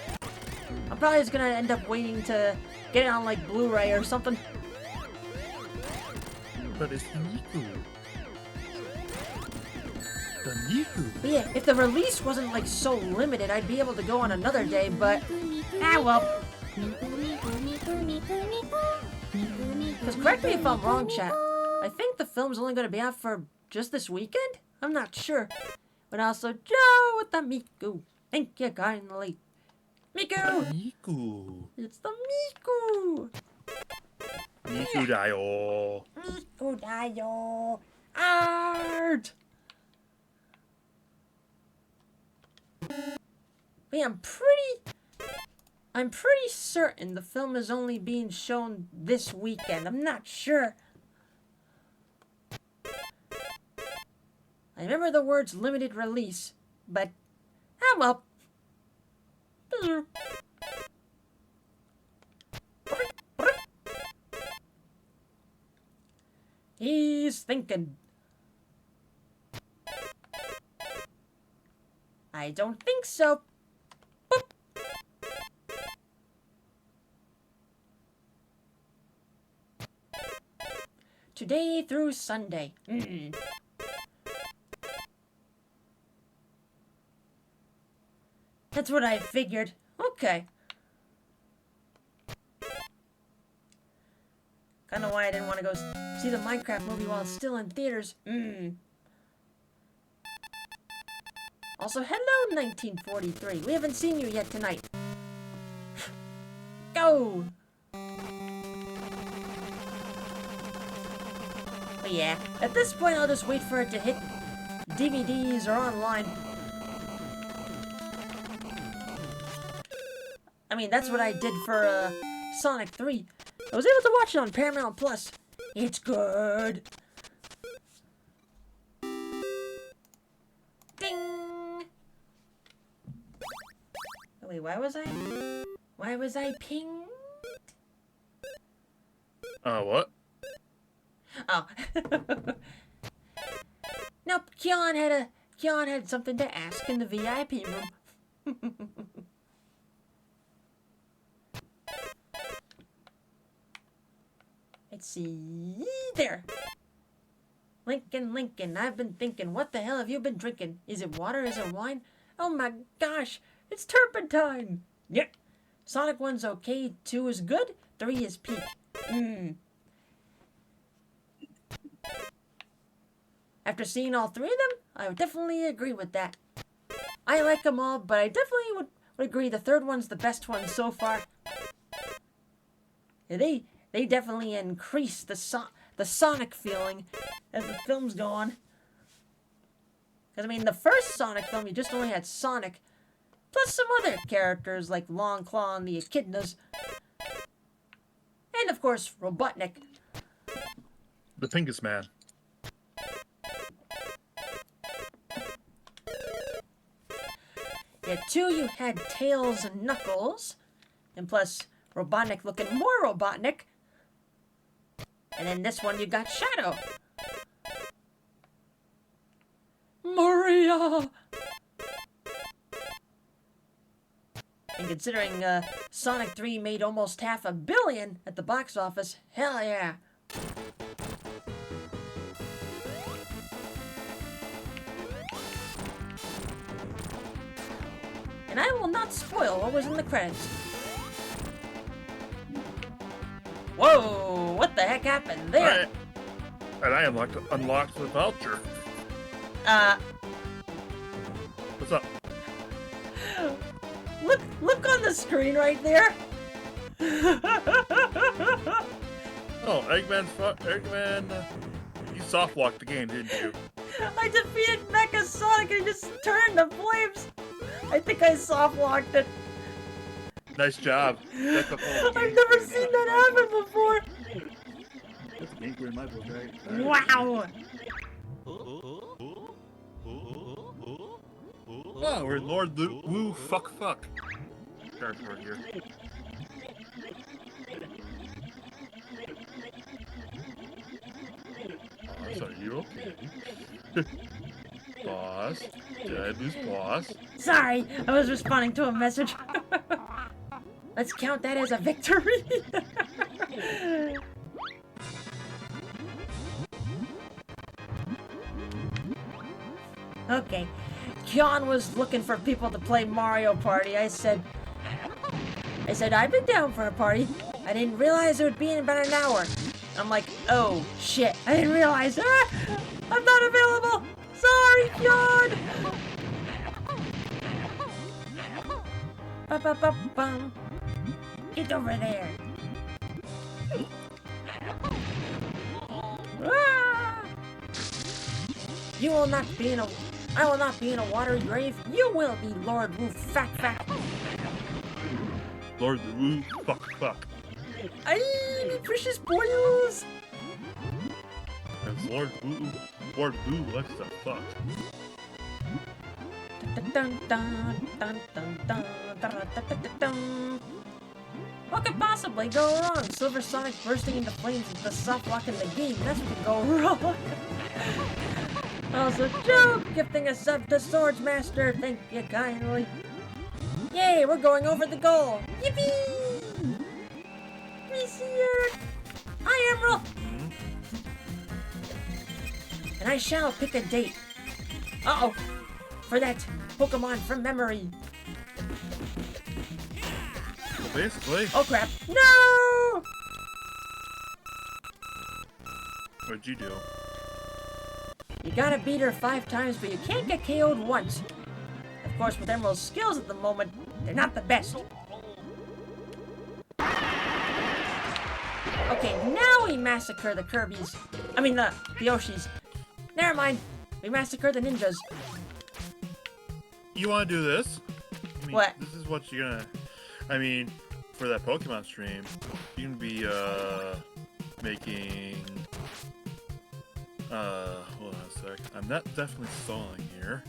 I'm probably just gonna end up waiting to get it on like Blu-ray or something. But it's Niku. The Niku. But yeah, if the release wasn't like so limited, I'd be able to go on another day, but well. Because correct me if I'm wrong, chat. I think the film's only gonna be out for just this weekend? I'm not sure. But also, Joe with the Miku. Thank you kindly. Miku! Niku. It's the Miku! Niku dayo. Miku dayo! Art! But yeah, I'm pretty certain the film is only being shown this weekend. I'm not sure. I remember the words limited release, but well. He's thinking. I don't think so. Boop. Today through Sunday. That's what I figured. Okay. Kinda why I didn't want to go see the Minecraft movie while it's still in theaters. Also, hello 1943. We haven't seen you yet tonight. Go! But yeah, at this point I'll just wait for it to hit DVDs or online. I mean, that's what I did for Sonic 3. I was able to watch it on Paramount Plus. It's good. Ding! Oh, wait, why was I pinged? What? Oh. Nope, Keon had something to ask in the VIP room. Let's see. There. Lincoln, I've been thinking, what the hell have you been drinking? Is it water? Is it wine? Oh my gosh, it's turpentine. Yep. Sonic 1's okay, 2 is good, 3 is peak. After seeing all 3 of them, I would definitely agree with that. I like them all, but I definitely would agree the 3rd one's the best one so far. Yeah, they definitely increase the Sonic feeling as the films go on. Because, I mean, the first Sonic film, you just only had Sonic, plus some other characters like Longclaw and the Echidnas. And, of course, Robotnik. The Pinkest Man. Yeah, 2, you had Tails and Knuckles. And plus, Robotnik looking more Robotnik. And then this one, you got Shadow. Maria! And considering Sonic 3 made almost $500 million at the box office, hell yeah. And I will not spoil what was in the credits. Whoa! What the heck happened there? And I unlocked the voucher. What's up? Look on the screen right there. Oh, Eggman, you soft-locked the game, didn't you? I defeated Mecha Sonic and he just turned into flames. I think I soft-locked it. Nice job. I've never seen that happen before. That's a game in my book, right? Wow. Oh, we're Lord Woo Fuck. Territory here. Boss, are you okay? Boss? Did I lose boss? Sorry, I was responding to a message. Let's count that as a victory. Okay, Keon was looking for people to play Mario Party. I said, I've been down for a party. I didn't realize it would be in about an hour. I'm like, oh shit, I didn't realize. I'm not available. Sorry, Keon. Ba-ba-ba-bum. Get over there. Ah! You will not be in a... I will not be in a watery grave. You will be Lord Woo Fack. Lord Woo Fuck. Ay, me precious boils. And Lord Woo likes to fuck. Dun, dun, dun, dun, dun, dun, dun, dun, dun, dun. What could possibly go wrong? Silver Sonic bursting into flames with the soft lock in the game. That's what could go wrong. Also, Joe gifting a sub to Swords Master. Thank you kindly. Yay, we're going over the goal. Yippee! Here. Hi, Emerald. And I shall pick a date. Uh-oh. For that Pokemon from memory. basically. Oh crap! No! What'd you do? You gotta beat her 5 times, but you can't get KO'd once. Of course, with Emerald's skills at the moment, they're not the best. Okay, now we massacre the Kirby's. I mean, the Yoshis. Never mind. We massacre the ninjas. You want to do this? I mean, What? This is what you're gonna. I mean, for that Pokemon stream, you can be making. Hold on a sec. I'm not definitely stalling here.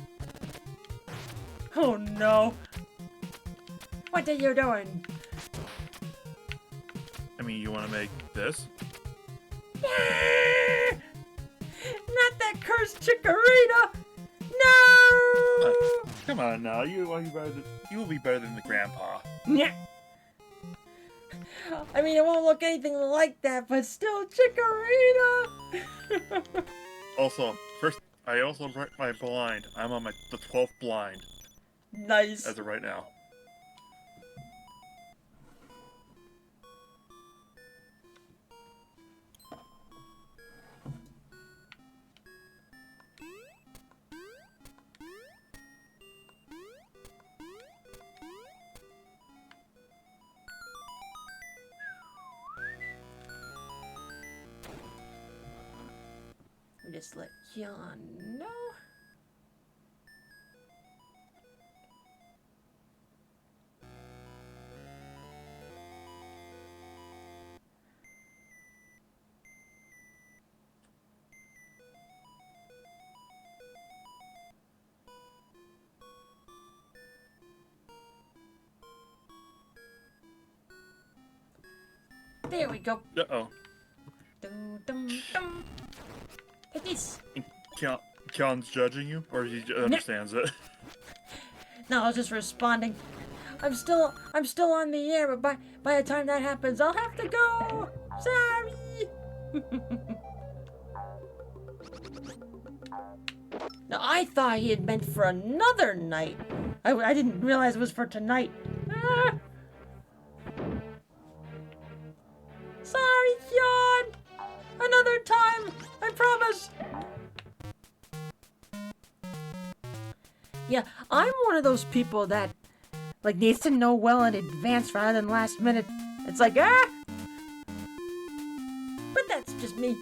Oh no. What are you doing? I mean, you want to make this? Not that cursed Chikorita! No! Come on now, you will be better than the grandpa. Yeah. I mean, it won't look anything like that, but still Chikorita! Also, first, I also write my blind. I'm on the 12th blind Nice. as of right now. Just let Kion know. There we go. Uh-oh. Dum, dum, dum. Take this. Kion's judging you? Or he understands it? No, I was just responding. I'm still on the air, but by the time that happens, I'll have to go. Sorry. Now I thought he had meant for another night. I didn't realize it was for tonight. Ah. Sorry, Kion. Another time, I promise. Yeah, I'm one of those people that like needs to know well in advance rather than last minute. It's like, ah! But that's just me.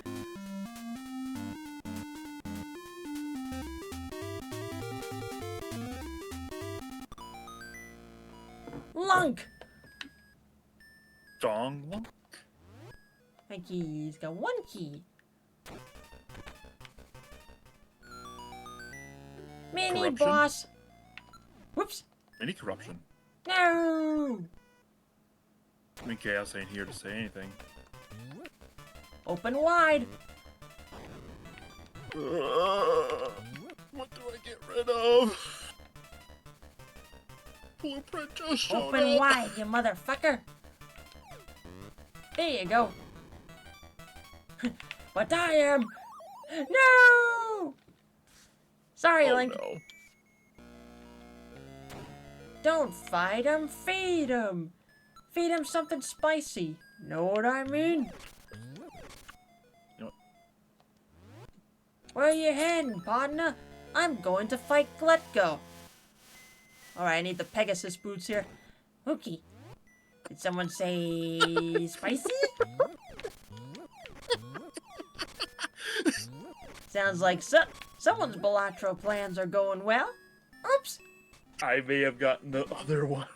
Lunk! Dong Lunk? My key's got 1 key. Mini Corruption? boss! Whoops! Any corruption? No! I mean, Chaos ain't here to say anything. Open wide! What do I get rid of? Blueprint just showed Open up. wide, you motherfucker! There you go. But I am... No! Sorry, Oh Link. no. Don't fight him, feed him. Feed him something spicy. Know what I mean? Yep. Where you heading, partner? I'm going to fight Gletko. Alright, I need the Pegasus boots here. Okay. Did someone say spicy? Sounds like someone's Balatro plans are going well. Oops. I may have gotten the other one.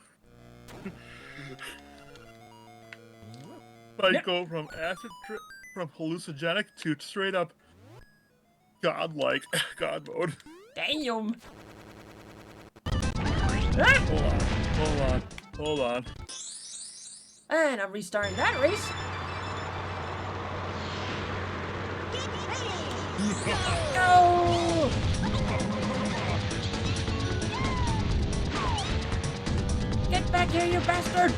Might go from acid trip, from hallucinogenic to straight up godlike god mode. Damn. Ah! Hold on. And I'm restarting that race. Go! Get back here, you bastard!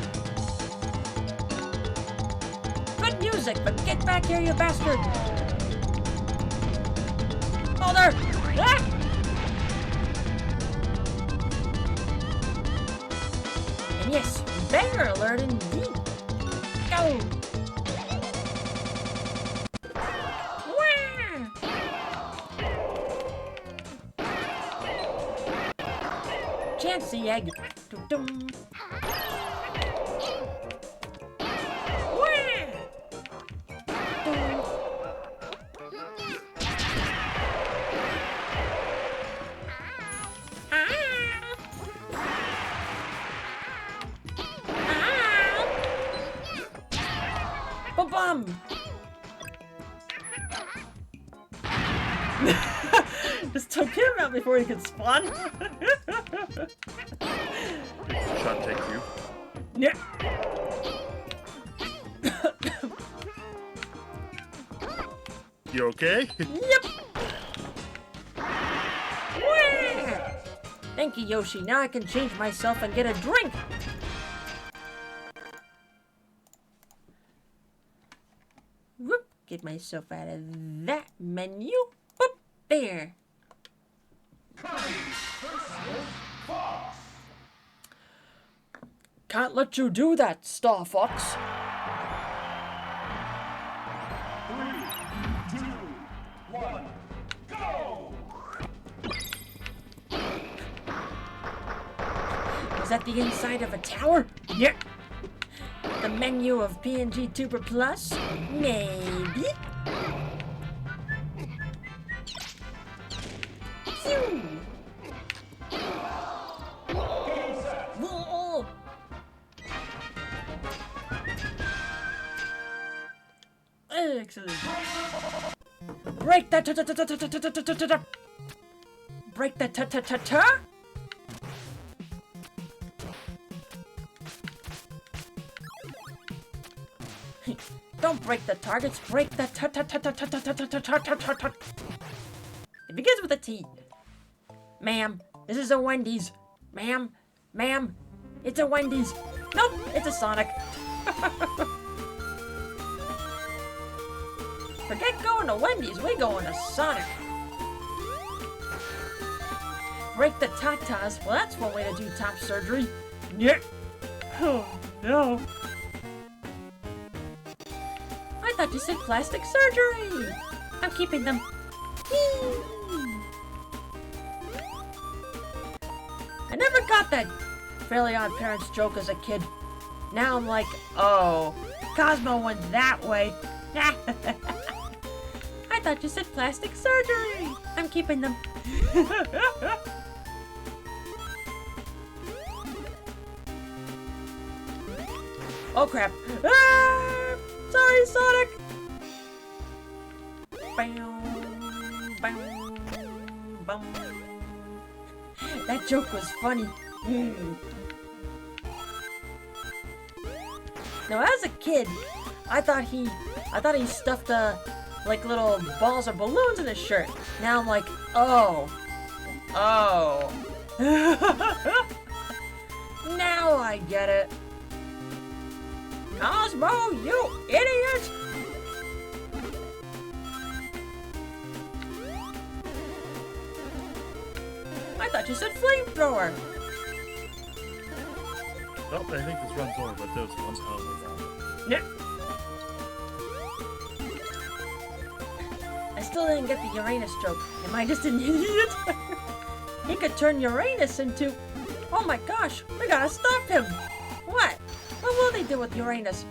Good music, but get back here, you bastard! Oh, there! Ah! And yes, we Banger alert indeed. Go! Wah! Chancy egg. Dum-dum. Wah! Dum. Ba-bum! Just took him out before he could spawn. Shot take you. Yeah. You okay? Yep. Wah! Thank you, Yoshi. Now I can change myself and get a drink. Whoop. Get myself out of that menu. Whoop. There. Can't let you do that, Star Fox. 3, 2, 1, go! Is that the inside of a tower? Yeah. The menu of PNG Tuber Plus? Maybe. Phew. Whoa. Excellent. Break that ta-ta-ta-ta-ta-ta-ta-ta-ta. Break that ta-ta-ta-ta. Don't break the targets, break the ta-ta-ta-ta-ta-ta-ta-ta-ta-ta-ta-ta. It begins with a T. Ma'am, this is a Wendy's. Ma'am, it's a Wendy's. Nope, it's a Sonic. Forget going to Wendy's, we're going to Sonic. Break the tatas. Well, that's one way to do top surgery. Yeah. Oh, no. I thought you said plastic surgery. I'm keeping them. I never got that Fairly Odd Parents joke as a kid. Now I'm like, oh, Cosmo went that way. I thought you said plastic surgery. I'm keeping them. Oh crap. Ah! Sorry, Sonic. Bam, bam, bam. That joke was funny. Now, as a kid, I thought he stuffed like little balls or balloons in his shirt. Now I'm like, oh. Now I get it. Cosmo, you idiot! I thought you said flamethrower. Well, I think this runs over, but those ones are. Yeah. I still didn't get the Uranus joke. Am I just an idiot? He could turn Uranus into... Oh my gosh, we gotta stop him! What? What will they do with Uranus?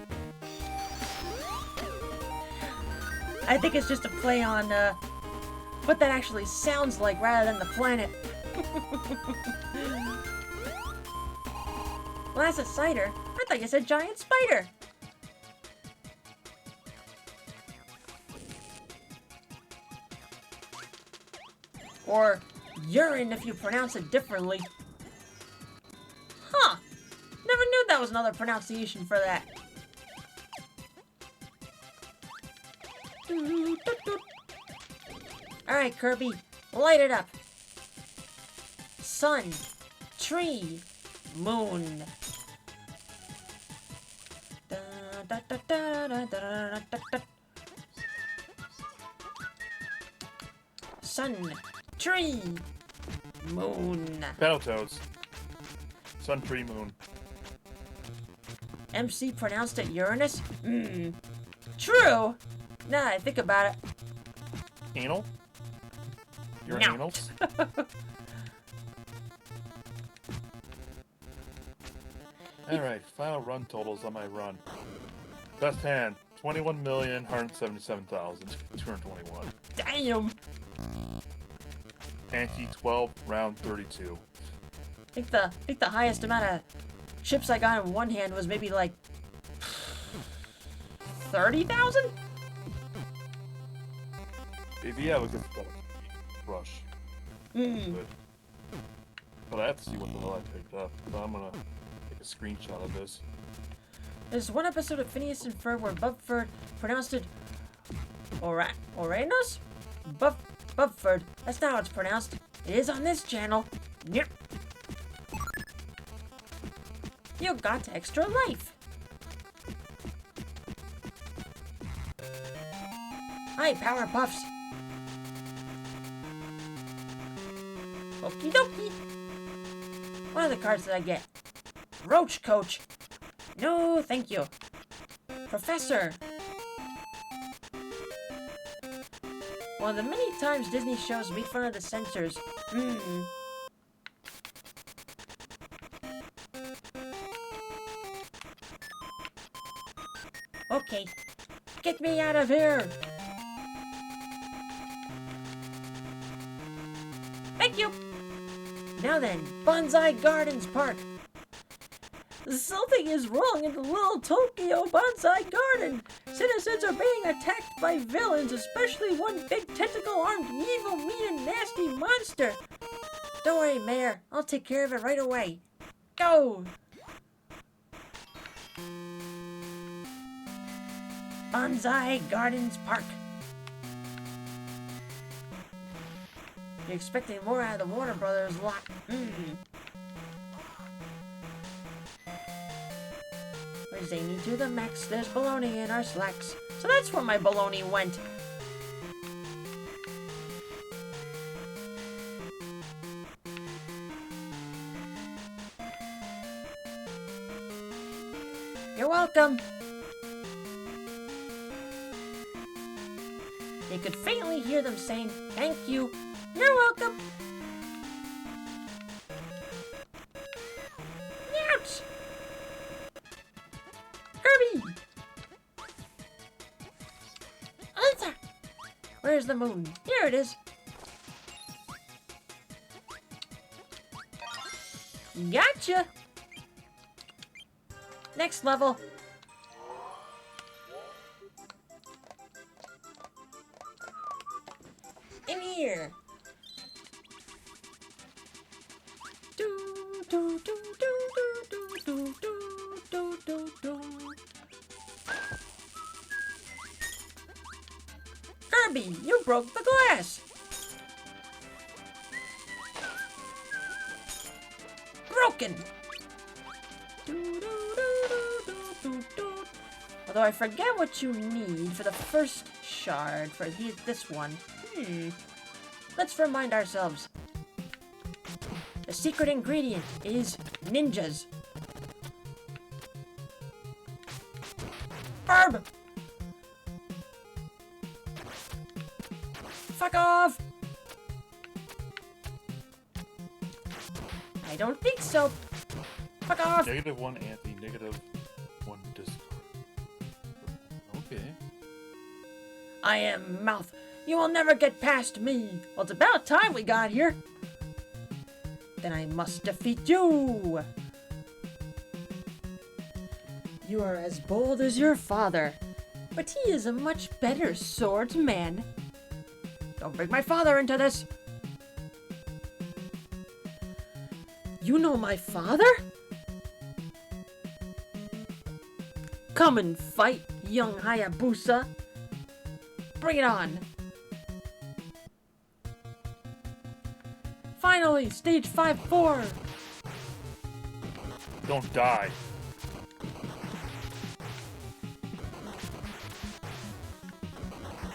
I think it's just a play on what that actually sounds like rather than the planet. Well, as a cider, I thought you said giant spider. Or urine if you pronounce it differently. Huh. Never knew that was another pronunciation for that. Alright, Kirby. Light it up. Sun. Tree. Moon. Sun. Tree. Moon. Battletoads. Sun, tree, moon. MC pronounced it Uranus? True. Now that I think about it. Anal? Your No. anals? Alright, final run totals on my run. Best hand, 21,177,221. Damn. Ante 12, round 32. I think the highest amount of chips I got in one hand was maybe like 30,000? If you have a good rush. Good. But I have to see what the hell I picked up. So I'm gonna take a screenshot of this. There's one episode of Phineas and Ferb where Bubford pronounced it Oranos? Bubford. That's not how it's pronounced. It is on this channel. Yep. You got extra life. Hi, Power Puffs. Okie dokie. What other cards did I get? Roach Coach. No, thank you. Professor. One of the many times Disney shows make fun of the censors. Okay. Get me out of here. Thank you. Now then, Bonsai Gardens Park. Something is wrong in the little Tokyo Bonsai Garden. Citizens are being attacked by villains, especially one big tentacle-armed, evil, mean, and nasty monster. Don't worry, Mayor. I'll take care of it right away. Go! Bonsai Gardens Park. You're expecting more out of the Warner Brothers lot. We're zany to the max. There's baloney in our slacks. So that's where my baloney went. You're welcome. You could faintly hear them saying, "Thank you. You're welcome." Ouch! Kirby! Answer! Where's the moon? Here it is. Gotcha! Next level. In here. Do, do, do, do, do, do, do, do, do, do. Kirby, you broke the glass. Broken. Do, do, do, do, do, do. Although I forget what you need for the first shard for this one. Let's remind ourselves. The secret ingredient is ninjas. Barb! Fuck off! I don't think so. Fuck off! -1 Anthony, -1 Discord. Okay. I am Mouth. You will never get past me. Well, it's about time we got here. Then I must defeat you. You are as bold as your father, but he is a much better swordsman. Don't bring my father into this. You know my father? Come and fight, young Hayabusa. Bring it on. Finally, stage 5-4. Don't die.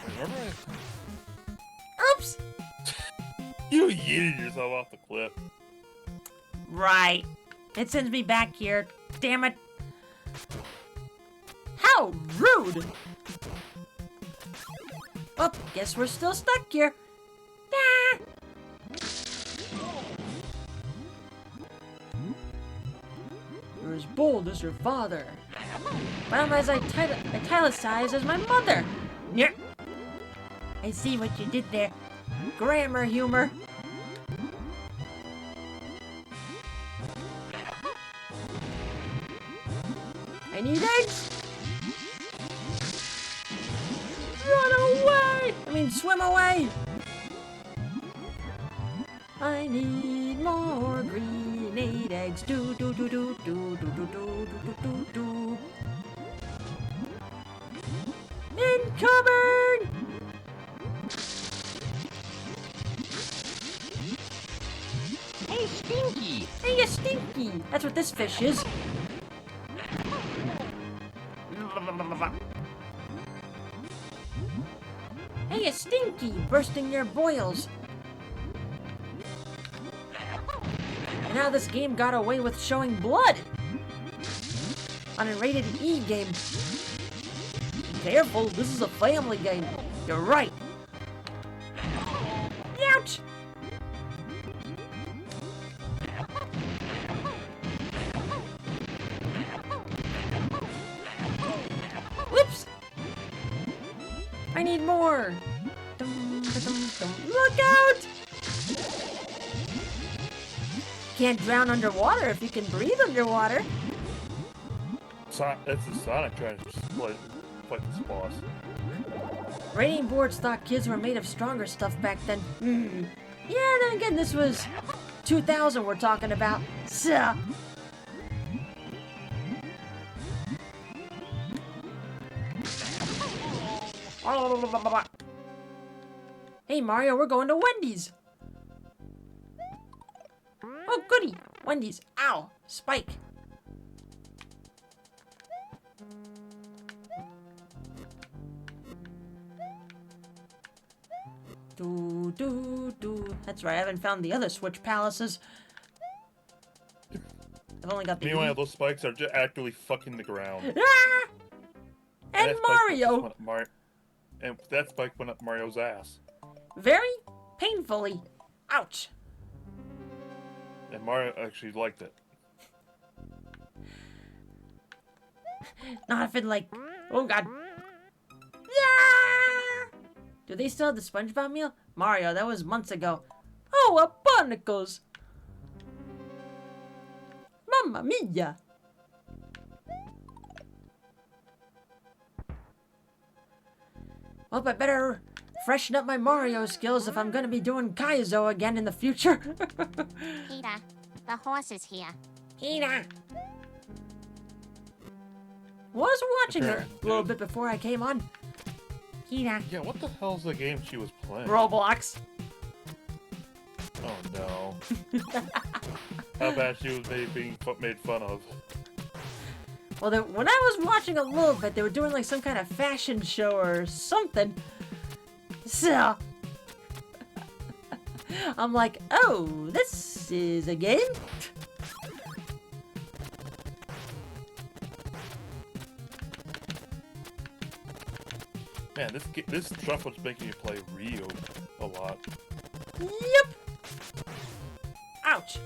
Remember Oops! you yeeted yourself off the cliff. Right. It sends me back here. Damn it. How rude! Well, guess we're still stuck here. Ah! You're as bold as your father, but I'm as italicized as my mother. Yeah. I see what you did there. Grammar humor. I need eggs. Run away! I mean, swim away! I need more grenade eggs. Do do do do do do do do do do do. Incoming! Hey, Stinky! Hey, you stinky! That's what this fish is. Hey, you stinky! Bursting your boils. And how this game got away with showing blood on a rated E game. Careful, this is a family game. You're right. Ouch! Whoops! I need more. Dum, dum, dum. Look out! Can't drown underwater if you can breathe underwater. It's the Sonic trying to fight this boss. Rating boards thought kids were made of stronger stuff back then. Yeah, then again, this was 2000 we're talking about. So. Hey Mario, we're going to Wendy's. Oh goody, Wendy's. Ow, Spike. Do do do. That's right. I haven't found the other Switch Palaces. I've only got the. Meanwhile, those spikes are just actively fucking the ground. Ah! And that spike Mario. went up and that spike went up Mario's ass. Very painfully. Ouch. And Mario actually liked it. Not if it like. Oh god. Yeah! Do they still have the SpongeBob meal? Mario, that was months ago. Oh, a barnacles! Mamma mia! Well, I better freshen up my Mario skills if I'm gonna be doing Kaizo again in the future. Peter, the horse is here. Peter! Was watching her a little bit before I came on. Peter. Yeah, what the hell's the game she was playing? Roblox. Oh no. How bad she was being made fun of. Well, when I was watching a little bit, they were doing like some kind of fashion show or something. So, I'm like, oh, this is a game? Man, this shuffle's making you play Rio a lot. Yep. Ouch.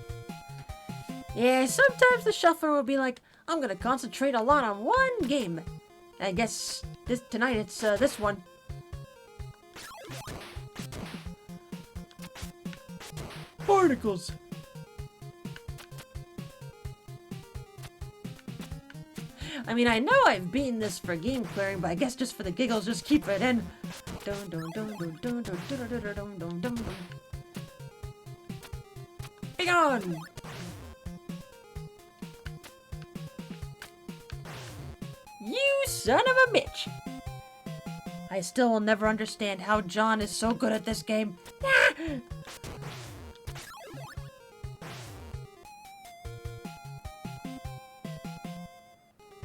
Yeah, sometimes the shuffler will be like, I'm gonna concentrate a lot on one game. I guess tonight it's this one. Particles. I mean, I know I've beaten this for game clearing, but I guess just for the giggles, just keep it in. Dun, dun, dun, dun, dun, dun, dun, dun, dun, dun, dun, dun. Be gone! You son of a bitch! I still will never understand how John is so good at this game. Ah!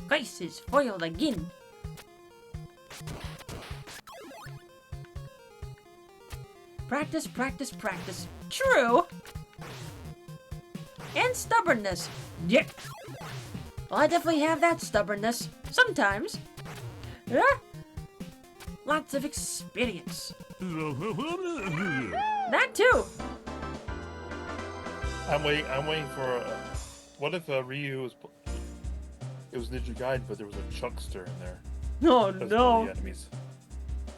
Grace is foiled again. Practice, practice, practice. True. And stubbornness. Yep. Well, I definitely have that stubbornness. Sometimes. Yeah? Lots of experience. That too. I'm waiting for. What if Ryu was? It was Ninja Gaiden, but there was a Chuckster in there. Oh That's one of no. the enemies.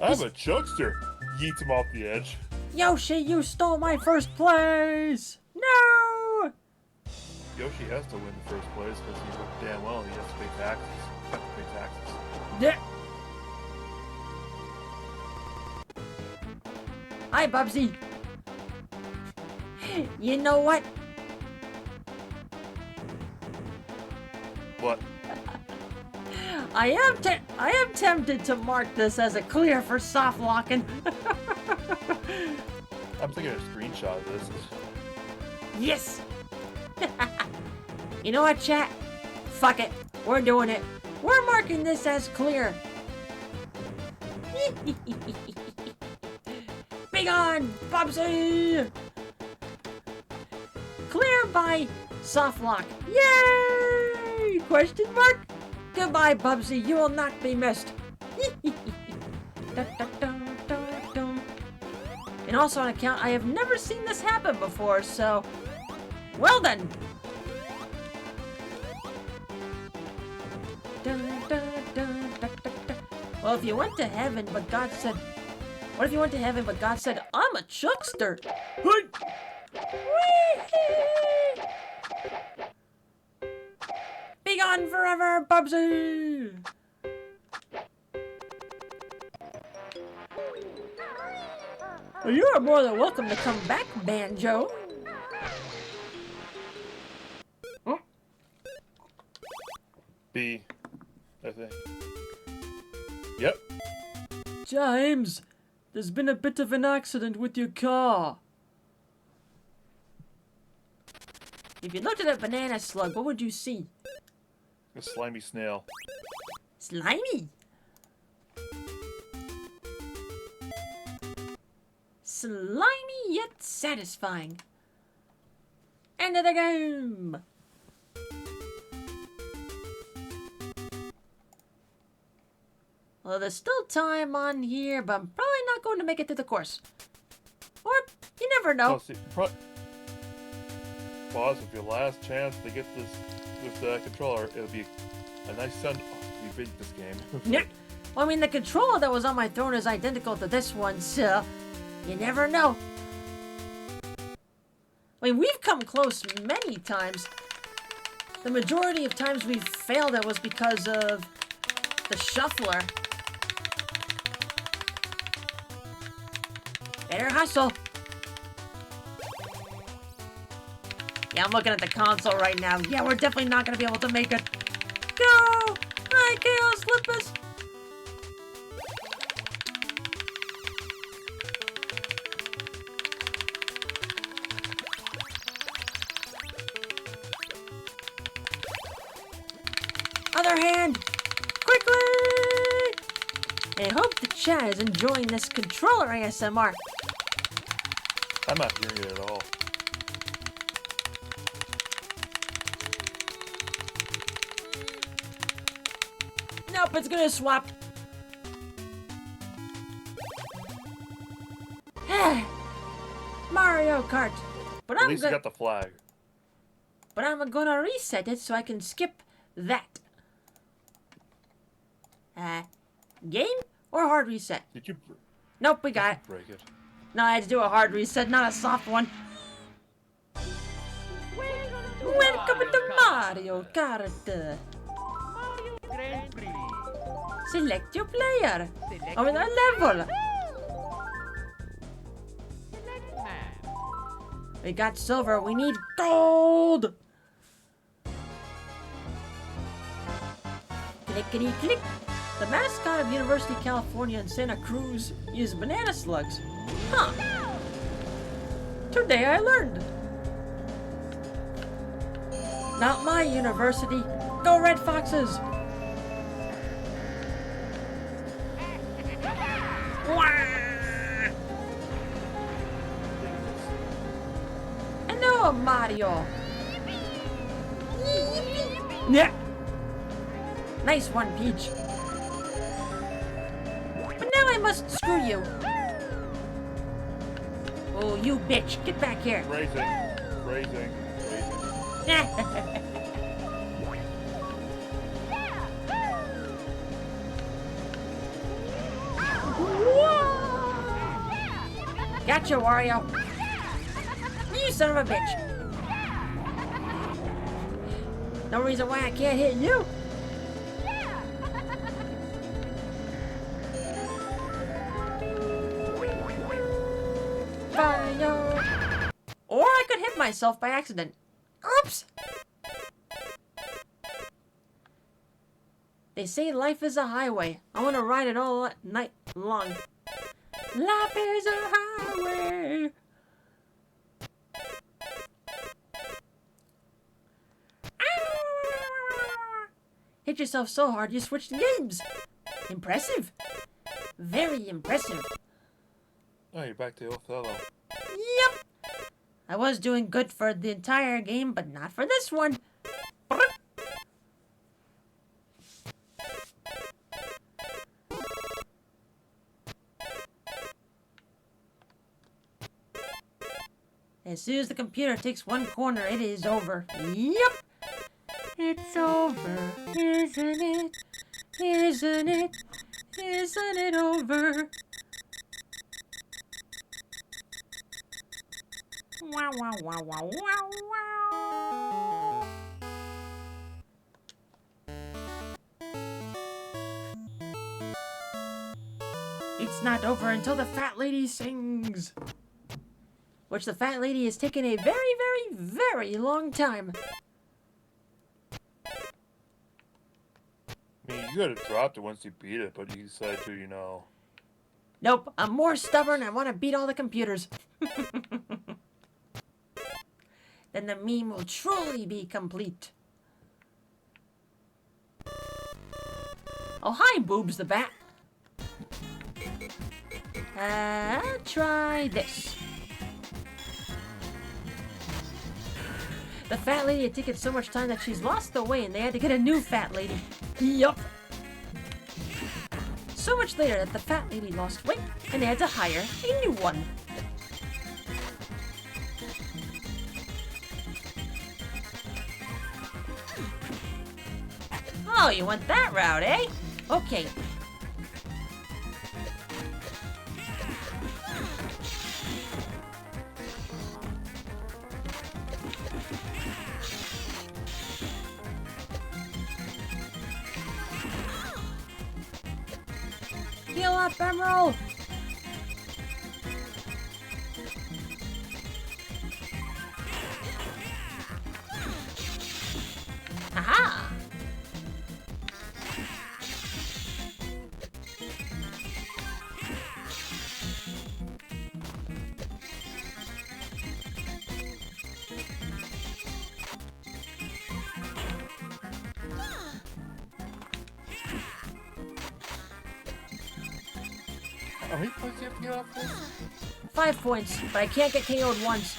I'm a Chuckster. Yeets him off the edge. Yoshi, you stole my first place! No! Yoshi has to win the first place because he worked damn well. He has to pay taxes. Have to pay taxes. Yeah. Hi, Bubsy. You know what? What? I am tempted to mark this as a clear for soft locking. I'm taking a screenshot of this. Yes! You know what, chat? Fuck it. We're doing it. We're marking this as clear. Big on, Bubsy! Clear by soft lock. Yay! Question mark? Goodbye, Bubsy. You will not be missed. And also on account, I have never seen this happen before, so well done. Well, if you went to heaven, but God said, what if you went to heaven, but God said, I'm a chuckster? Be gone forever, Bubsy! Well, you are more than welcome to come back, Banjo. Huh? B, I think. Yep. James, there's been a bit of an accident with your car. If you looked at a banana slug, what would you see? A slimy snail. Slimy. Slimy yet satisfying. End of the game. Well, there's still time on here, but I'm probably not going to make it to the course. Or, you never know. Oh, see, pause with your last chance to get this with the controller. It'll be a nice send. Oh, we beat this game. Yeah. Well, I mean, the controller that was on my throne is identical to this one, so you never know. I mean, we've come close many times. The majority of times we've failed it was because of the shuffler. Better hustle. Yeah, I'm looking at the console right now. Yeah, we're definitely not going to be able to make it. Go! Hi, Chaos Lippus! Other hand! Quickly! I hope the chat is enjoying this controller ASMR. I'm not hearing it at all. Nope, it's gonna swap. Mario Kart. But At I'm least you gonna, got the flag. but I'm gonna reset it so I can skip that. Game or hard reset? Did you Nope, we got it. break it? No, I had to do a hard reset, not a soft one. Welcome to Mario Kart. Grand Prix. Select your player. Oh, in our level. Select map. We got silver. We need gold. Clickety click. The mascot of University of California in Santa Cruz is banana slugs. Huh. Today I learned. Not my university. Go Red Foxes. Hello, Mario. Yeah. Nice one, Peach. I must screw you. Oh, you bitch. Get back here. Phrasing. Gotcha, Wario. You son of a bitch. No reason why I can't hit you. Fire. Or I could hit myself by accident. Oops. They say life is a highway. I want to ride it all night long. Life is a highway. Hit yourself so hard you switched games. Impressive. Very impressive. Oh, you're back to Othello. Yep. I was doing good for the entire game, but not for this one. As soon as the computer takes one corner, it is over. Yep. It's over, isn't it? Isn't it? Isn't it over? Wow, wow, wow, wow, wow, wow. It's not over until the fat lady sings. Which the fat lady has taken a very, very, very long time. I mean, you could have dropped it once you beat it, but you decided to, you know. Nope, I'm more stubborn. I want to beat all the computers. Then the meme will truly be complete. Oh, hi, Boobs the Bat. Try this. The fat lady had taken so much time that she's lost the way and they had to get a new fat lady. Yup. So much later that the fat lady lost weight and they had to hire a new one. Oh, you went that route, eh? Okay. Heal up, Emerald! Aha! How many points do you have to get off this? 5 points, but I can't get KO'd once.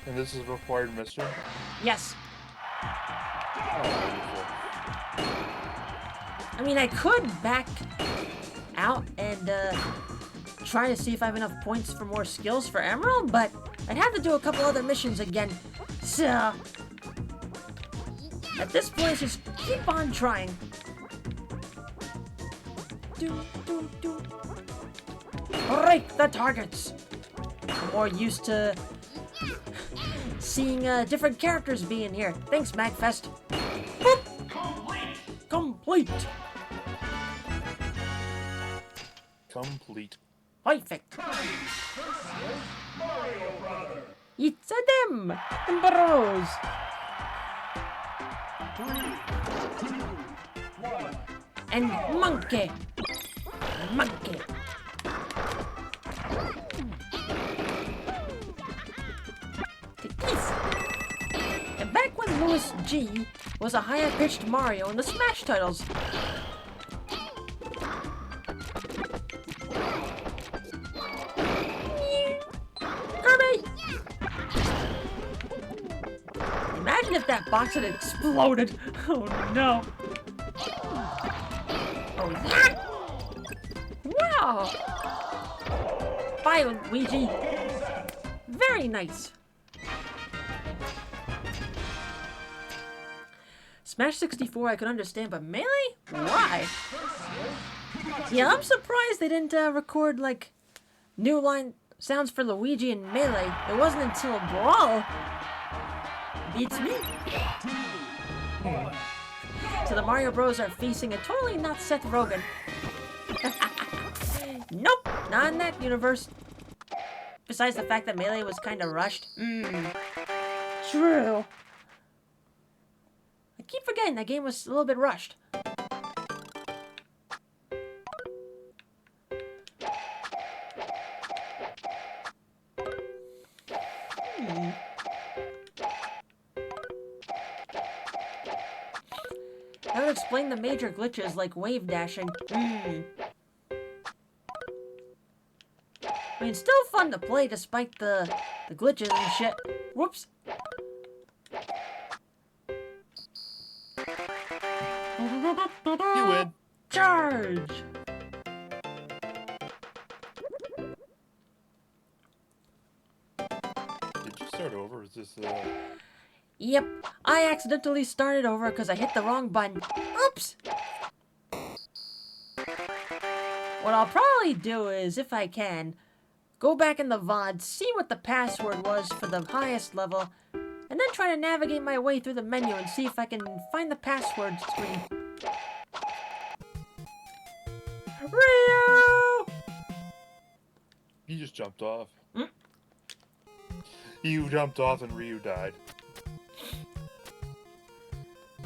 And this is a required mission? Yes. Oh, wonderful. I mean, I could back out and try to see if I have enough points for more skills for Emerald, but I'd have to do a couple other missions again. So, at this point, just keep on trying. Break the targets. I'm more used to seeing different characters being here. Thanks, MagFest. Boop. Complete. Complete. Perfect. It's a them, bros. 3, 2, 1. And monkey. Monkey. Take this. And back when Louis G was a higher pitched Mario in the Smash titles. Kirby! Imagine if that box had exploded. Oh no. Oh yeah! Oh. Bye, Luigi. Very nice. Smash 64 I could understand, but Melee? Why? Yeah, I'm surprised they didn't record, like, new line sounds for Luigi and Melee. It wasn't until Brawl. Beats me. So the Mario Bros are facing a totally not Seth Rogen. Nope, not in that universe. Besides the fact that Melee was kind of rushed. True. I keep forgetting that game was a little bit rushed. That would explain the major glitches like wave dashing. I mean, still fun to play despite the glitches and shit. Whoops. You win. Charge! Did you start over? Is this Yep, I accidentally started over because I hit the wrong button. Oops! What I'll probably do is, if I can, go back in the VOD, see what the password was for the highest level, and then try to navigate my way through the menu and see if I can find the password screen. Ryu! You just jumped off. You jumped off and Ryu died.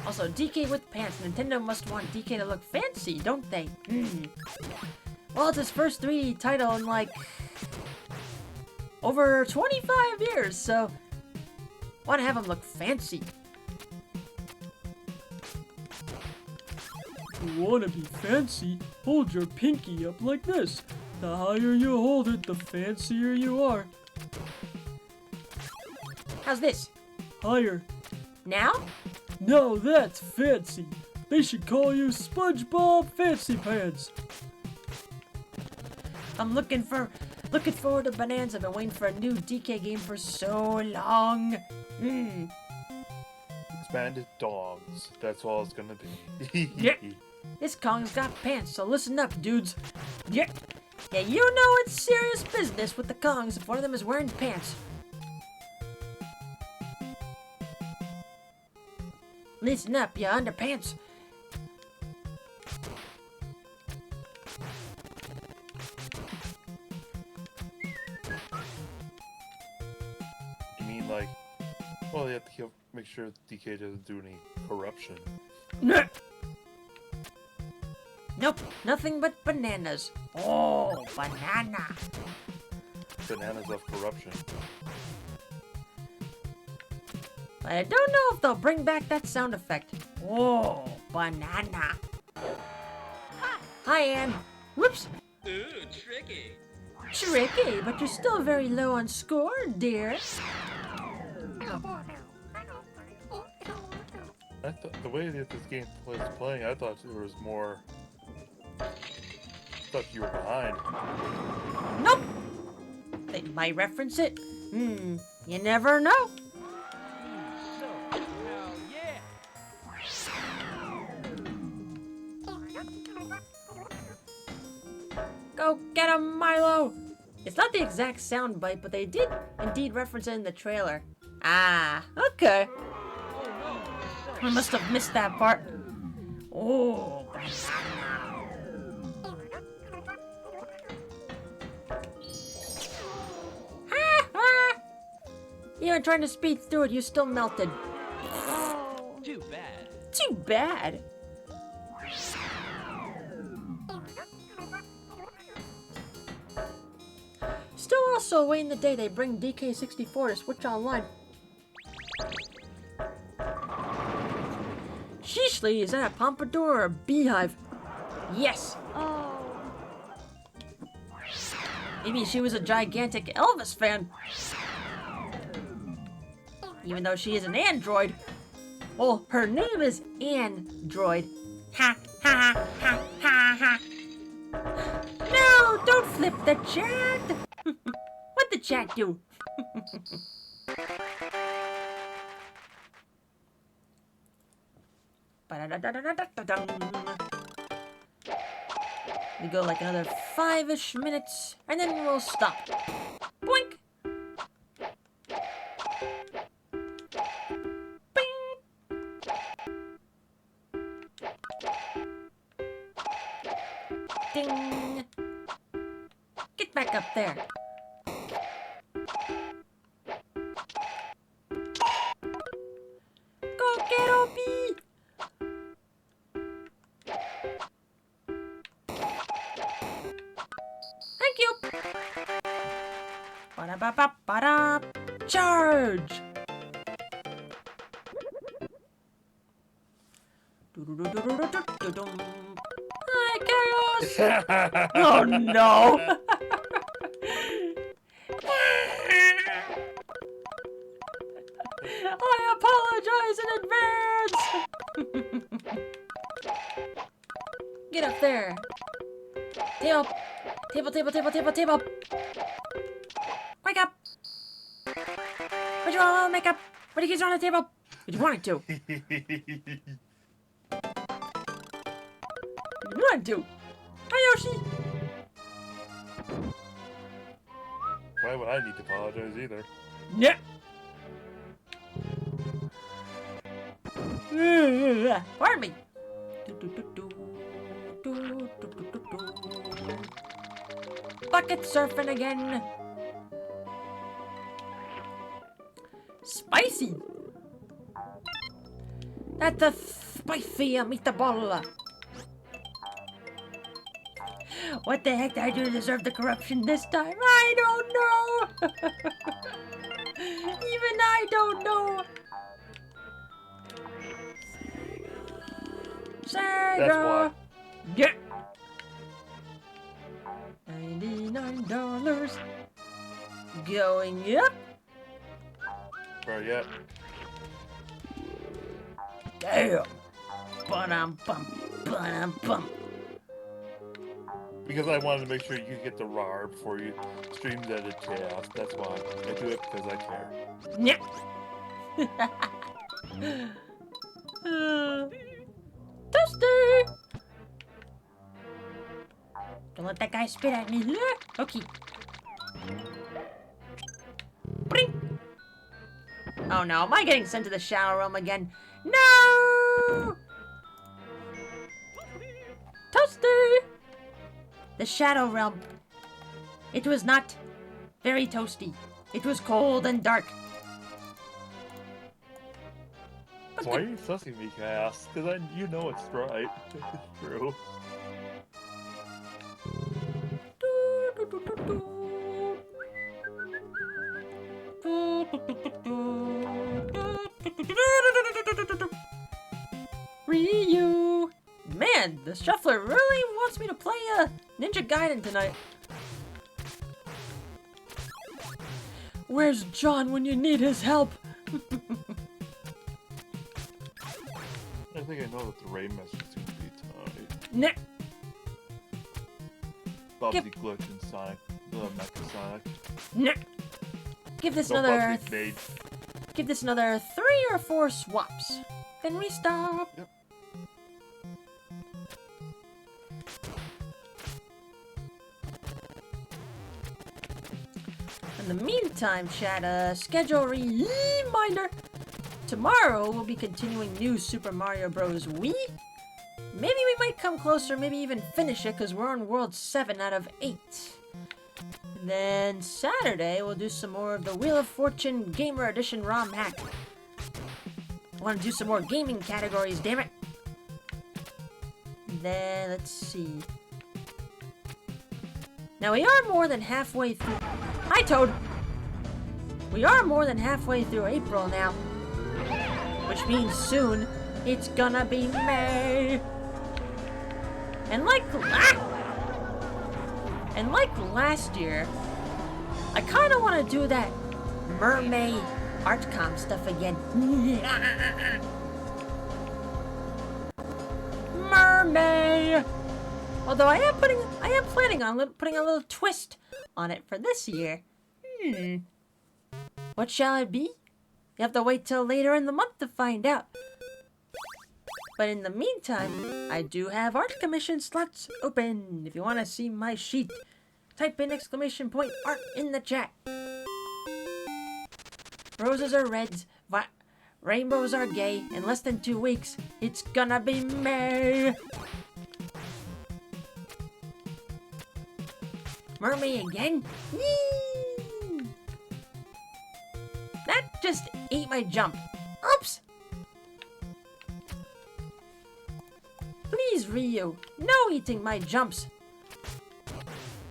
Also, DK with pants. Nintendo must want DK to look fancy, don't they? Well, it's his first 3D title in, like, over 25 years, so want to have him look fancy. You want to be fancy? Hold your pinky up like this. The higher you hold it, the fancier you are. How's this? Higher. Now? No, that's fancy. They should call you SpongeBob Fancy Pants. I'm looking forward to Bonanza. I've been waiting for a new DK game for so long. Expanded dongs. That's all it's gonna be. Yeah. This Kong's got pants, so listen up, dudes. Yeah, you know it's serious business with the Kongs if one of them is wearing pants. Listen up, you underpants. You mean like, well, you have to make sure DK doesn't do any corruption. Nope, nothing but bananas. Oh, banana. Bananas of corruption. But I don't know if they'll bring back that sound effect. Oh, banana. Hi, Ann. Whoops. Ooh, tricky. Tricky, but you're still very low on score, dear. I thought the way that this game was playing, I thought there was more. I thought you were behind. Nope. They might reference it. You never know. Go get him, Milo! It's not the exact sound bite, but they did indeed reference it in the trailer. Ah, okay. I must have missed that part. Oh, even trying to speed through it, you still melted. Too bad. Too bad. Still also waiting the day they bring DK64 to Switch Online. Sheeshly, is that a pompadour or a beehive? Yes. Oh. Maybe she was a gigantic Elvis fan. Even though she is an android. Well, her name is Android. Ha ha ha ha ha. No, flip the chat. What the chat do? Ba-da-da-da-da-da-da-dum. We go like another 5-ish minutes, and then we'll stop. Boink! Bing! Ding! Get back up there. Go get Opie! Thank you! Ba-da-ba-ba-ba-da! Charge! Do-do-do-do-do-do-do-dum. Hi, Chaos! Oh no! I apologize in advance! Get up there! Table! Table, table, table, table, table! Wake up! What'd you want to make up? What do you on the table? What you wanted to? You wanted to? Hi, Yoshi! Why would I need to apologize either? Yeah. Pardon me. Bucket surfing again. Spicy. That's a spicy meatball. What the heck did I do to deserve the corruption this time? I don't know. Even I don't know. Sega. That's why. Yeah. $99 going up. Where yet? Damn. Ba-dum-bum. Ba-dum-bum. Because I wanted to make sure you could get the RAR before you streamed that at Chaos. That's why. I do it because I care. Yep. Toasty! Don't let that guy spit at me. Okay. Bring. Oh no, am I getting sent to the shower room again? No! Toasty! The Shadow Realm. It was not very toasty. It was cold and dark. So why are you sussing me, Chaos? Because you know it's right. It's true. Ryu! Man, the shuffler really wants me to play Ninja Gaiden tonight. Where's John when you need his help? I think I know what the raid message is going to be tonight. Nah. Bubsy Glitch and Sonic. Mecha Sonic. Nah. Give this No another. Bubsy made. Give this another 3 or 4 swaps. Then we stop. Yep. In the meantime, chat, schedule reminder. Tomorrow we'll be continuing New Super Mario Bros. Wii. Maybe we might come closer, maybe even finish it, because we're on World 7 out of 8. And then Saturday we'll do some more of the Wheel of Fortune Gamer Edition ROM hack. I want to do some more gaming categories, damn it. And then, let's see. Now we are more than halfway through. Hi, Toad! We are more than halfway through April now. Which means soon, it's gonna be May. And like last year, I kind of want to do that mermaid artcom stuff again. Mermaid! Although I am planning on putting a little twist on it for this year. What shall it be? You have to wait till later in the month to find out. But in the meantime, I do have art commission slots open. If you want to see my sheet, type in !art in the chat. Roses are reds, rainbows are gay. In less than 2 weeks, it's gonna be May. Mermaid again? Yee! That just ate my jump. Oops! Please, Rio, no eating my jumps.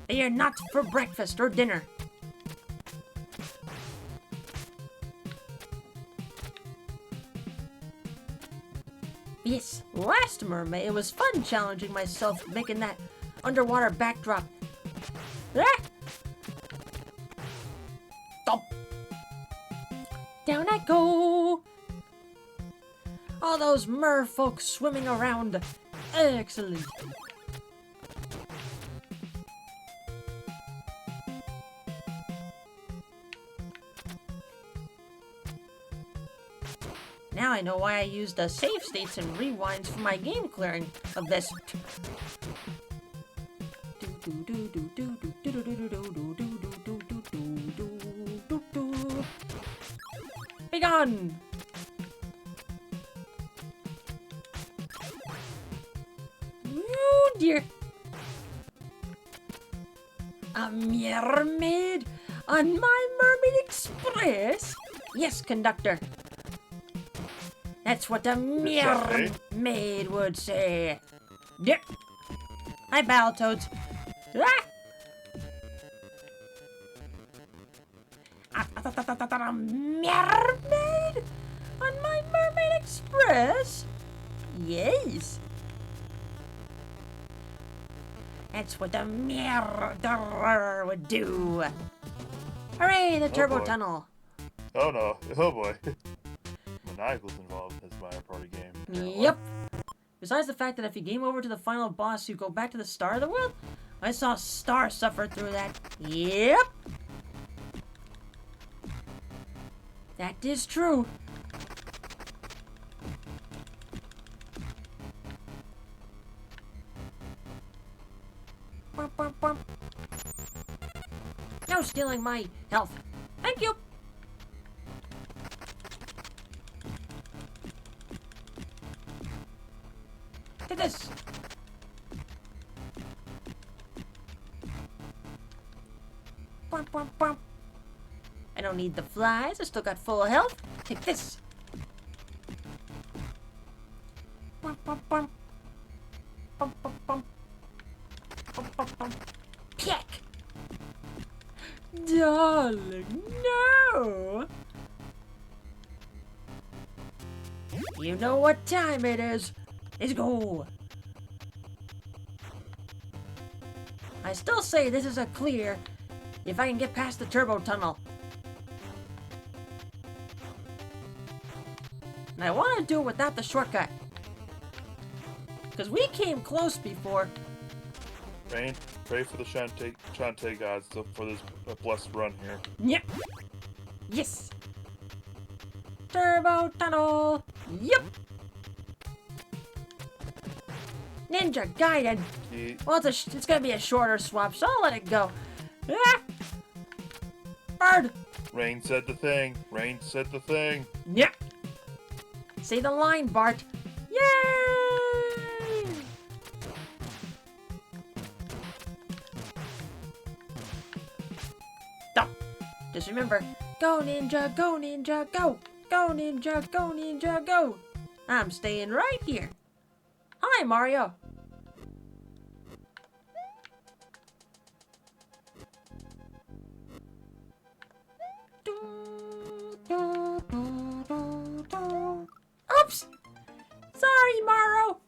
They are not for breakfast or dinner. Yes, last mermaid, it was fun challenging myself making that underwater backdrop. Ah! Thump. Down I go. All those merfolk swimming around. Excellent. Now I know why I used the save states and rewinds for my game clearing of this. Be gone! Oh dear. A mermaid on my Mermaid Express? Yes, conductor. That's what a mermaid would say. Yep. Hi, Battletoads. Ah! A mermaid on my Mermaid Express? Yes. That's what a murderer would do. Hooray, the turbo tunnel. Oh no. Oh boy. Maniacal's involved as Mario Party game. Apparently. Yep. Besides the fact that if you game over to the final boss, you go back to the start of the world, I saw Star suffer through that. Yep. That is true. Bump, bump, bump. No stealing my health. Thank you. To this. Bump, bump, bump. I don't need the flies. I still got full health. Take this. Bump, bump, bump. Bump, bump, bump. Bump, bump, bump. Peck. Darling, no. You know what time it is. Let's go. I still say this is a clear if I can get past the turbo tunnel. And I want to do it without the shortcut. Because we came close before. Rain, pray for the Shantae gods for this blessed run here. Yep. Yes. Turbo tunnel. Yep. Ninja Gaiden. Well, it's gonna be a shorter swap, so I'll let it go. Ah! Bird. Rain said the thing. Rain said the thing. Yep. Say the line, Bart. Yay! Stop. Just remember, go ninja, go ninja, go. Go ninja, go ninja, go. I'm staying right here. Hi, Mario. Oops! Sorry, Mario.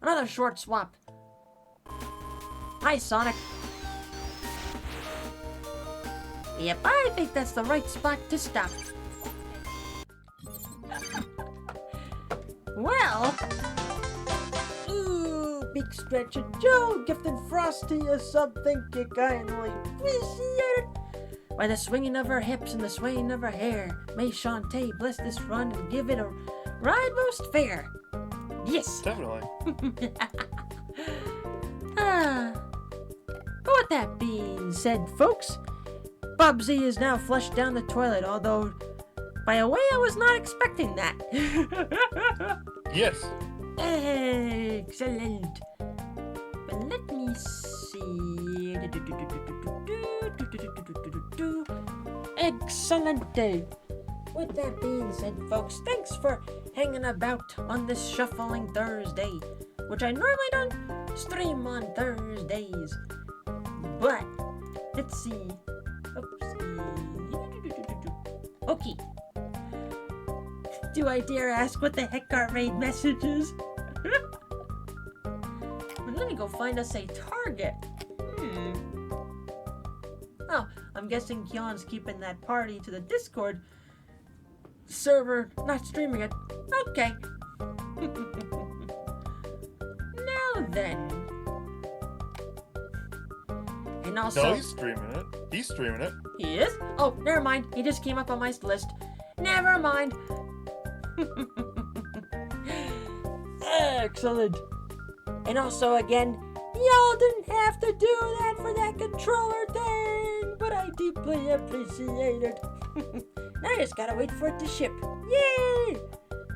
Another short swap. Hi, Sonic. Yep, I think that's the right spot to stop. Well... Ooh... big stretch of Joe, gifted Frosty a sub, think you kindly appreciate it. By the swinging of her hips and the swaying of her hair, may Shantae bless this run and give it a ride most fair. Yes. Definitely. But with that being said, folks, Bubsy is now flushed down the toilet, although by a way I was not expecting that. Yes. Excellent. But let me see. Excellent day. With that being said, folks, thanks for hanging about on this Shuffling Thursday, which I normally don't stream on Thursdays. But, let's see. Okay. Do I dare ask what the heck our raid message is? But let me go find us a target. Oh, I'm guessing Kion's keeping that party to the Discord server, not streaming it. Okay. Now then. And also... No, he's streaming it. He's streaming it. He is? Oh, never mind. He just came up on my list. Never mind. Excellent. And also, again, y'all didn't have to do that for that controller thing, but I deeply appreciate it. Now I just gotta wait for it to ship. Yay!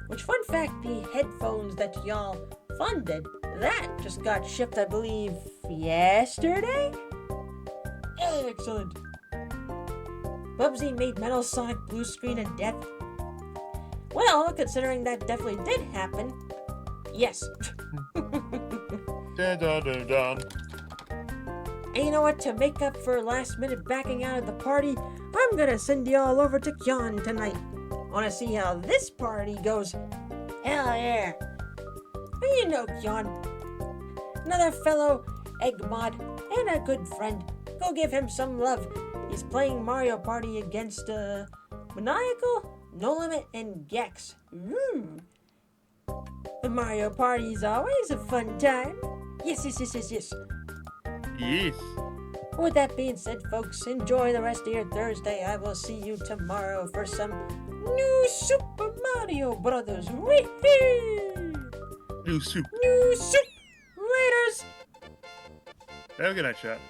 Which, fun fact, the headphones that y'all funded, that just got shipped, I believe, yesterday? Excellent. Bubsy made Metal Sonic blue screen and death. Well, considering that definitely did happen, yes. Dun, dun, dun, dun. And you know what? To make up for last minute backing out of the party, I'm gonna send y'all over to Kyon tonight. Wanna see how this party goes? Hell yeah. And you know Kyon, another fellow egg mod and a good friend. Go give him some love. He's playing Mario Party against Maniacal, No Limit, and Gex. The Mario Party is always a fun time. Yes. Yes. With that being said, folks, enjoy the rest of your Thursday. I will see you tomorrow for some new Super Mario Brothers. Wee-hee! New soup. New soup! Laters! Have a good night, chat.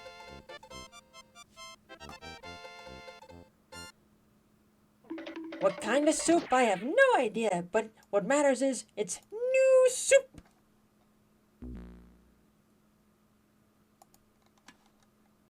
What kind of soup? I have no idea, but what matters is it's new soup!